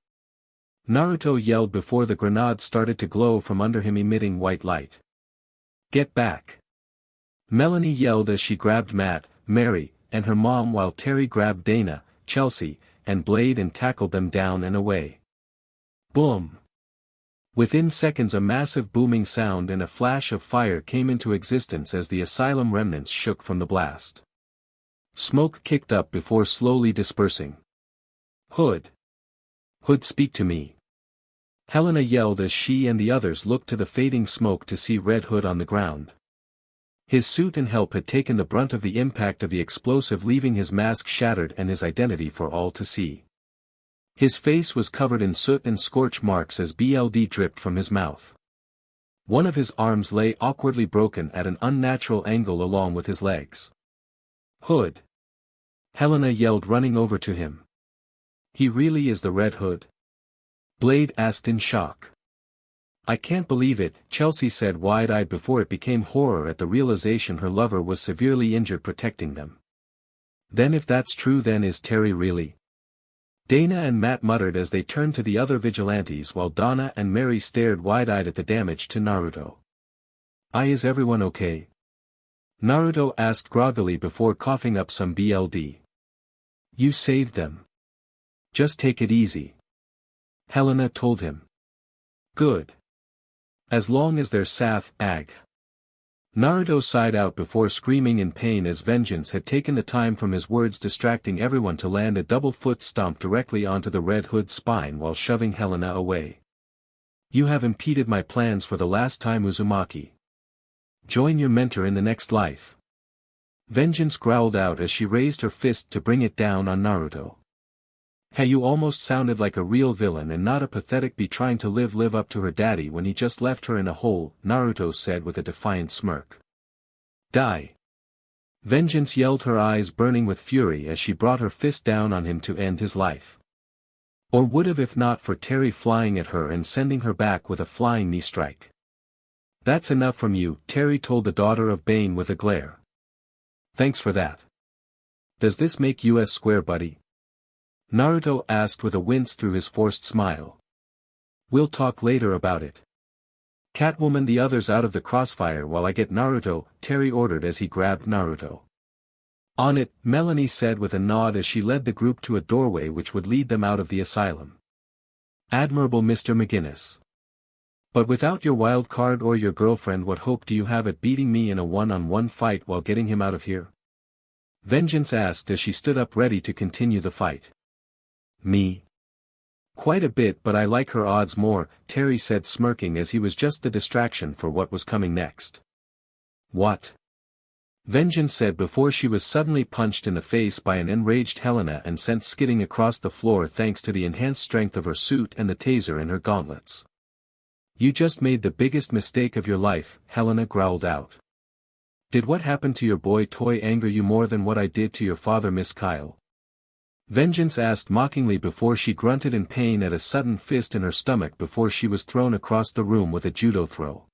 Naruto yelled before the grenade started to glow from under him, emitting white light. Get back. Melanie yelled as she grabbed Matt, Mary, and her mom while Terry grabbed Dana, Chelsea, and Blade and tackled them down and away. Boom. Within seconds a massive booming sound and a flash of fire came into existence as the asylum remnants shook from the blast. Smoke kicked up before slowly dispersing. Hood. Hood, speak to me. Helena yelled as she and the others looked to the fading smoke to see Red Hood on the ground. His suit and help had taken the brunt of the impact of the explosive, leaving his mask shattered and his identity for all to see. His face was covered in soot and scorch marks as blood dripped from his mouth. One of his arms lay awkwardly broken at an unnatural angle along with his legs. Hood. Helena yelled, running over to him. He really is the Red Hood? Blade asked in shock. I can't believe it, Chelsea said, wide-eyed before it became horror at the realization her lover was severely injured protecting them. Then if that's true, then is Terry really? Dana and Matt muttered as they turned to the other vigilantes while Donna and Mary stared wide-eyed at the damage to Naruto. Is everyone okay? Naruto asked groggily before coughing up some blood. You saved them. Just take it easy. Helena told him. Good. As long as they're safe, ag. Naruto sighed out before screaming in pain as Vengeance had taken the time from his words, distracting everyone to land a double foot stomp directly onto the Red Hood's spine while shoving Helena away. You have impeded my plans for the last time, Uzumaki. Join your mentor in the next life. Vengeance growled out as she raised her fist to bring it down on Naruto. Hey, you almost sounded like a real villain and not a pathetic bee trying to live up to her daddy when he just left her in a hole, Naruto said with a defiant smirk. Die. Vengeance yelled, her eyes burning with fury as she brought her fist down on him to end his life. Or would have if not for Terry flying at her and sending her back with a flying knee strike. That's enough from you, Terry told the daughter of Bane with a glare. Thanks for that. Does this make us square, buddy? Naruto asked with a wince through his forced smile. We'll talk later about it. Catwoman the others out of the crossfire while I get Naruto, Terry ordered as he grabbed Naruto. On it, Melanie said with a nod as she led the group to a doorway which would lead them out of the asylum. Admirable, Mr. McGinnis. But without your wild card or your girlfriend, what hope do you have at beating me in a one-on-one fight while getting him out of here? Vengeance asked as she stood up ready to continue the fight. Me? Quite a bit, but I like her odds more, Terry said, smirking as he was just the distraction for what was coming next. What? Vengeance said before she was suddenly punched in the face by an enraged Helena and sent skidding across the floor thanks to the enhanced strength of her suit and the taser in her gauntlets. You just made the biggest mistake of your life, Helena growled out. Did what happened to your boy toy anger you more than what I did to your father, Miss Kyle? Vengeance asked mockingly before she grunted in pain at a sudden fist in her stomach before she was thrown across the room with a judo throw.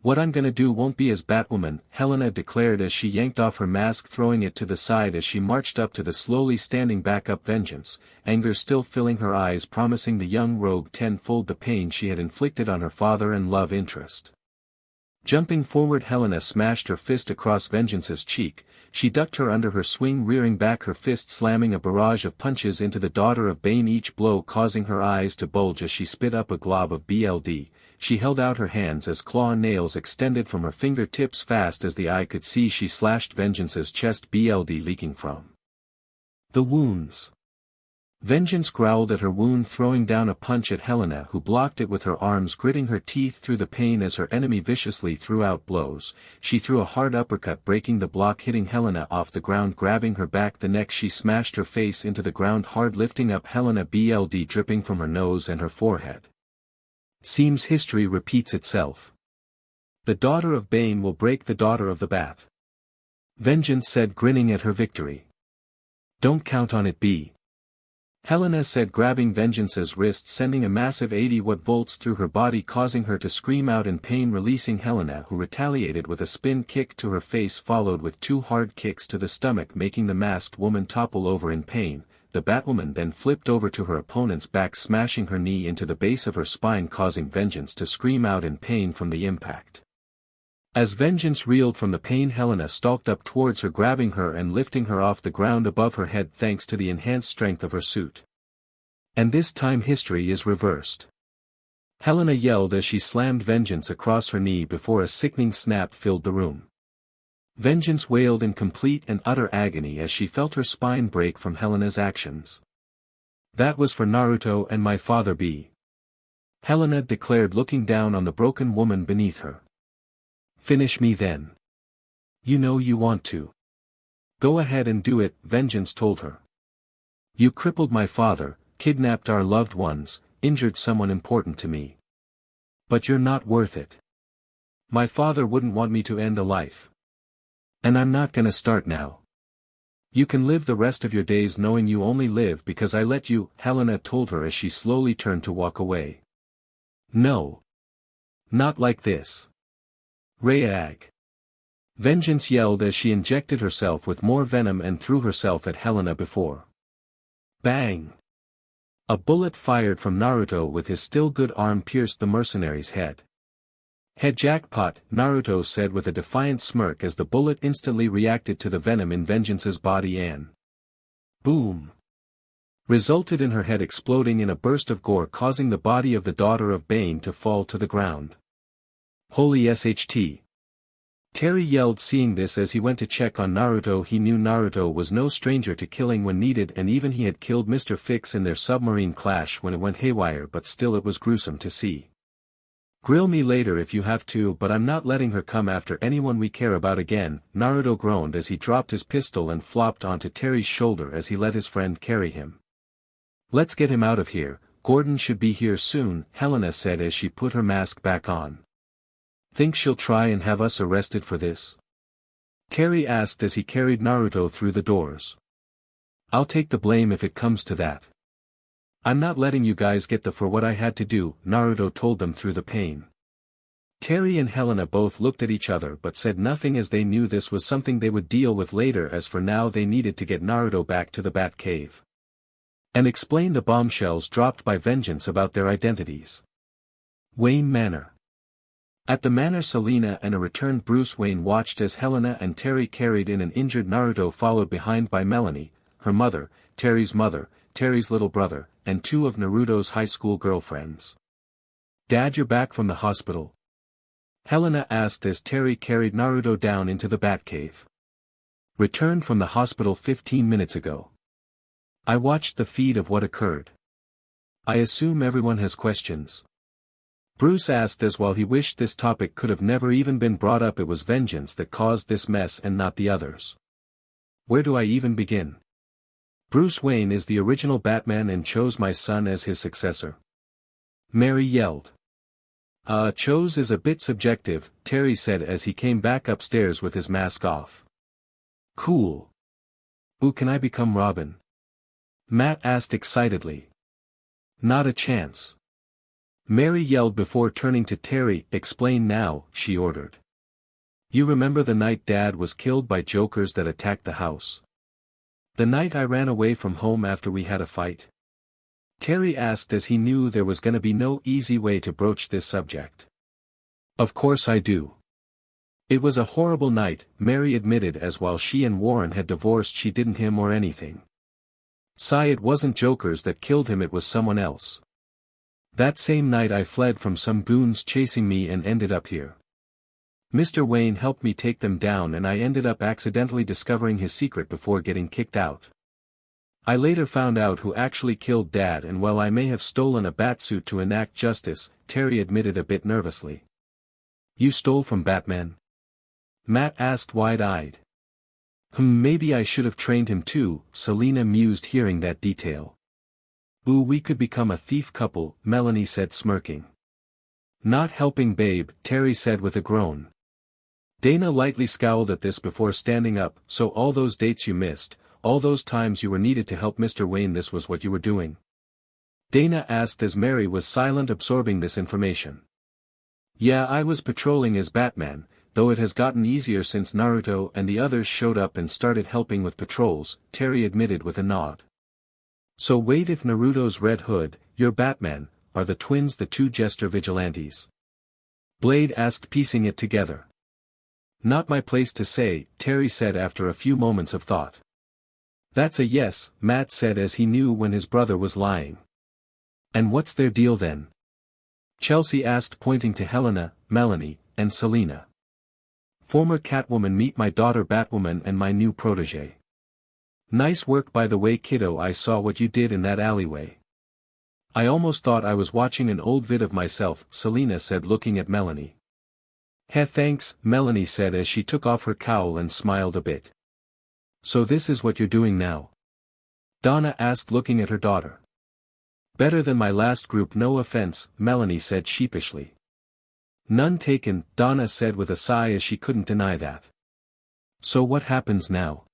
What I'm gonna do won't be as Batwoman, Helena declared as she yanked off her mask, throwing it to the side as she marched up to the slowly standing back up Vengeance, anger still filling her eyes, promising the young rogue tenfold the pain she had inflicted on her father and love interest. Jumping forward, Helena smashed her fist across Vengeance's cheek. She ducked her under her swing, rearing back, her fist slamming a barrage of punches into the daughter of Bane, each blow causing her eyes to bulge as she spit up a glob of blood. She held out her hands as claw nails extended from her fingertips. Fast as the eye could see, she slashed Vengeance's chest, blood leaking from The wounds. Vengeance growled at her wound, throwing down a punch at Helena, who blocked it with her arms, gritting her teeth through the pain as her enemy viciously threw out blows. She threw a hard uppercut, breaking the block, hitting Helena off the ground, grabbing her back the neck. She smashed her face into the ground hard, lifting up Helena, blood dripping from her nose and her forehead. Seems history repeats itself. The daughter of Bane will break the daughter of the Bat. Vengeance said, grinning at her victory. Don't count on it, B. Helena said, grabbing Vengeance's wrist, sending a massive 80-watt volts through her body, causing her to scream out in pain, releasing Helena, who retaliated with a spin kick to her face followed with 2 hard kicks to the stomach, making the masked woman topple over in pain. The Batwoman then flipped over to her opponent's back, smashing her knee into the base of her spine, causing Vengeance to scream out in pain from the impact. As Vengeance reeled from the pain, Helena stalked up towards her, grabbing her and lifting her off the ground above her head thanks to the enhanced strength of her suit. And this time history is reversed. Helena yelled as she slammed Vengeance across her knee before a sickening snap filled the room. Vengeance wailed in complete and utter agony as she felt her spine break from Helena's actions. That was for Naruto and my father, B. Helena declared, looking down on the broken woman beneath her. Finish me then. You know you want to. Go ahead and do it, Vengeance told her. You crippled my father, kidnapped our loved ones, injured someone important to me. But you're not worth it. My father wouldn't want me to end a life. And I'm not gonna start now. You can live the rest of your days knowing you only live because I let you, Helena told her as she slowly turned to walk away. No. Not like this. Reag. Vengeance yelled as she injected herself with more venom and threw herself at Helena before. Bang! A bullet fired from Naruto with his still good arm pierced the mercenary's head. Head jackpot, Naruto said with a defiant smirk as the bullet instantly reacted to the venom in Vengeance's body and boom! Resulted in her head exploding in a burst of gore, causing the body of the daughter of Bane to fall to the ground. Holy SHT. Terry yelled, seeing this as he went to check on Naruto. He knew Naruto was no stranger to killing when needed, and even he had killed Mr. Fix in their submarine clash when it went haywire, but still it was gruesome to see. Grill me later if you have to, but I'm not letting her come after anyone we care about again, Naruto groaned as he dropped his pistol and flopped onto Terry's shoulder as he let his friend carry him. Let's get him out of here, Gordon should be here soon, Helena said as she put her mask back on. Think she'll try and have us arrested for this? Terry asked as he carried Naruto through the doors. I'll take the blame if it comes to that. I'm not letting you guys get the for what I had to do, Naruto told them through the pain. Terry and Helena both looked at each other but said nothing as they knew this was something they would deal with later, as for now they needed to get Naruto back to the Bat Cave. And explain the bombshells dropped by Vengeance about their identities. Wayne Manor. At the manor, Selena and a returned Bruce Wayne watched as Helena and Terry carried in an injured Naruto, followed behind by Melanie, her mother, Terry's little brother, and 2 of Naruto's high school girlfriends. Dad, you're back from the hospital? Helena asked as Terry carried Naruto down into the Batcave. Returned from the hospital 15 minutes ago. I watched the feed of what occurred. I assume everyone has questions. Bruce asked as while he wished this topic could have never even been brought up, it was Vengeance that caused this mess and not the others. Where do I even begin? Bruce Wayne is the original Batman and chose my son as his successor. Mary yelled. Chose is a bit subjective, Terry said as he came back upstairs with his mask off. Cool. Ooh, can I become Robin? Matt asked excitedly. Not a chance. Mary yelled before turning to Terry. Explain now, she ordered. You remember the night Dad was killed by jokers that attacked the house? The night I ran away from home after we had a fight? Terry asked as he knew there was gonna be no easy way to broach this subject. Of course I do. It was a horrible night, Mary admitted as while she and Warren had divorced she didn't him or anything. Sigh, it wasn't jokers that killed him, it was someone else. That same night I fled from some goons chasing me and ended up here. Mr. Wayne helped me take them down and I ended up accidentally discovering his secret before getting kicked out. I later found out who actually killed Dad, and while I may have stolen a batsuit to enact justice, Terry admitted a bit nervously. You stole from Batman? Matt asked wide-eyed. Maybe I should have trained him too, Selena mused hearing that detail. Ooh, we could become a thief couple, Melanie said smirking. Not helping babe, Terry said with a groan. Dana lightly scowled at this before standing up. So all those dates you missed, all those times you were needed to help Mr. Wayne, this was what you were doing? Dana asked as Mary was silent, absorbing this information. Yeah, I was patrolling as Batman, though it has gotten easier since Naruto and the others showed up and started helping with patrols, Terry admitted with a nod. So wait, if Naruto's Red Hood, you're Batman, are the twins the two jester vigilantes? Blade asked, piecing it together. Not my place to say, Terry said after a few moments of thought. That's a yes, Matt said as he knew when his brother was lying. And what's their deal then? Chelsea asked, pointing to Helena, Melanie, and Selena. Former Catwoman meet my daughter Batwoman and my new protege. Nice work by the way kiddo, I saw what you did in that alleyway. I almost thought I was watching an old vid of myself, Selena said looking at Melanie. Heh, thanks, Melanie said as she took off her cowl and smiled a bit. So this is what you're doing now? Donna asked looking at her daughter. Better than my last group, no offense, Melanie said sheepishly. None taken, Donna said with a sigh as she couldn't deny that. So what happens now?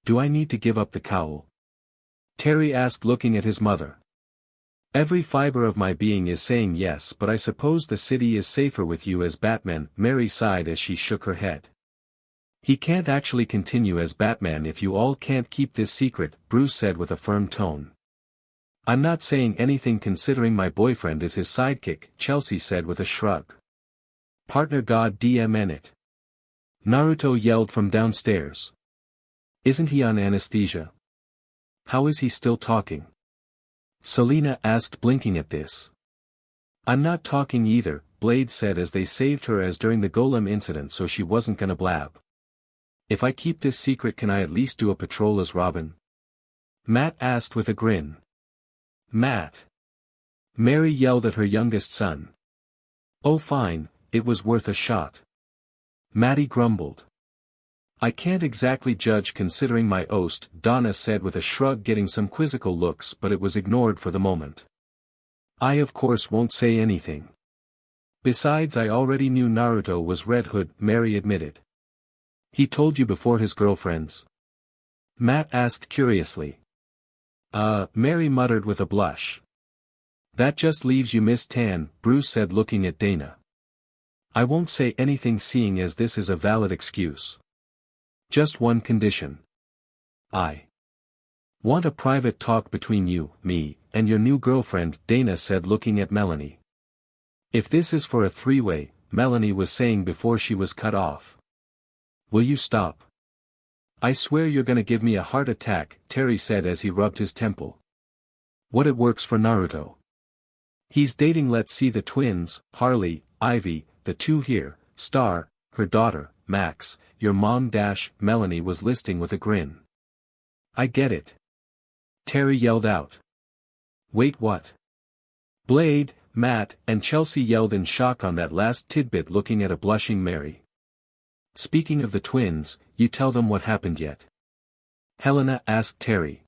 Do I need to give up the cowl? Terry asked looking at his mother. Every fiber of my being is saying yes, but I suppose the city is safer with you as Batman, Mary sighed as she shook her head. He can't actually continue as Batman if you all can't keep this secret, Bruce said with a firm tone. I'm not saying anything considering my boyfriend is his sidekick, Chelsea said with a shrug. Partner god damn it. Naruto yelled from downstairs. Isn't he on anesthesia? How is he still talking? Selena asked blinking at this. I'm not talking either, Blade said as they saved her as during the golem incident so she wasn't gonna blab. If I keep this secret, can I at least do a patrol as Robin? Matt asked with a grin. Matt. Mary yelled at her youngest son. Oh fine, it was worth a shot. Matty grumbled. I can't exactly judge considering my oast, Donna said with a shrug, getting some quizzical looks, but it was ignored for the moment. I of course won't say anything. Besides, I already knew Naruto was Red Hood, Mary admitted. He told you before his girlfriends? Matt asked curiously. Mary muttered with a blush. That just leaves you Miss Tan, Bruce said looking at Dana. I won't say anything seeing as this is a valid excuse. Just one condition. I want a private talk between you, me, and your new girlfriend, Dana said looking at Melanie. If this is for a three-way, Melanie was saying before she was cut off. Will you stop? I swear you're gonna give me a heart attack, Terry said as he rubbed his temple. What, it works for Naruto. He's dating, let's see, the twins, Harley, Ivy, the two here, Star, her daughter, Max, your mom dash, Melanie was listing with a grin. I get it. Terry yelled out. Wait, what? Blade, Matt, and Chelsea yelled in shock on that last tidbit looking at a blushing Mary. Speaking of the twins, you tell them what happened yet? Helena asked Terry.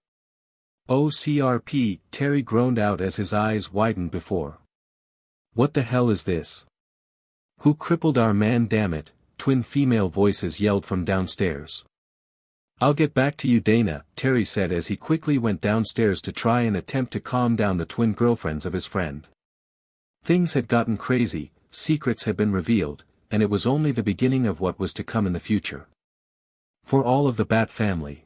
Oh CRP, Terry groaned out as his eyes widened before. What the hell is this? Who crippled our man, damn it? Twin female voices yelled from downstairs. I'll get back to you, Dana, Terry said as he quickly went downstairs to try and attempt to calm down the twin girlfriends of his friend. Things had gotten crazy, secrets had been revealed, and it was only the beginning of what was to come in the future. For all of the Bat family.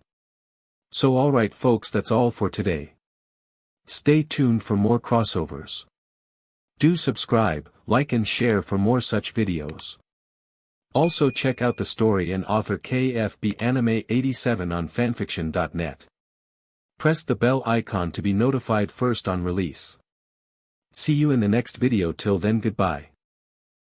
So alright folks, that's all for today. Stay tuned for more crossovers. Do subscribe, like and share for more such videos. Also check out the story and author KFB Anime 87 on fanfiction.net. Press the bell icon to be notified first on release. See you in the next video, till then, goodbye.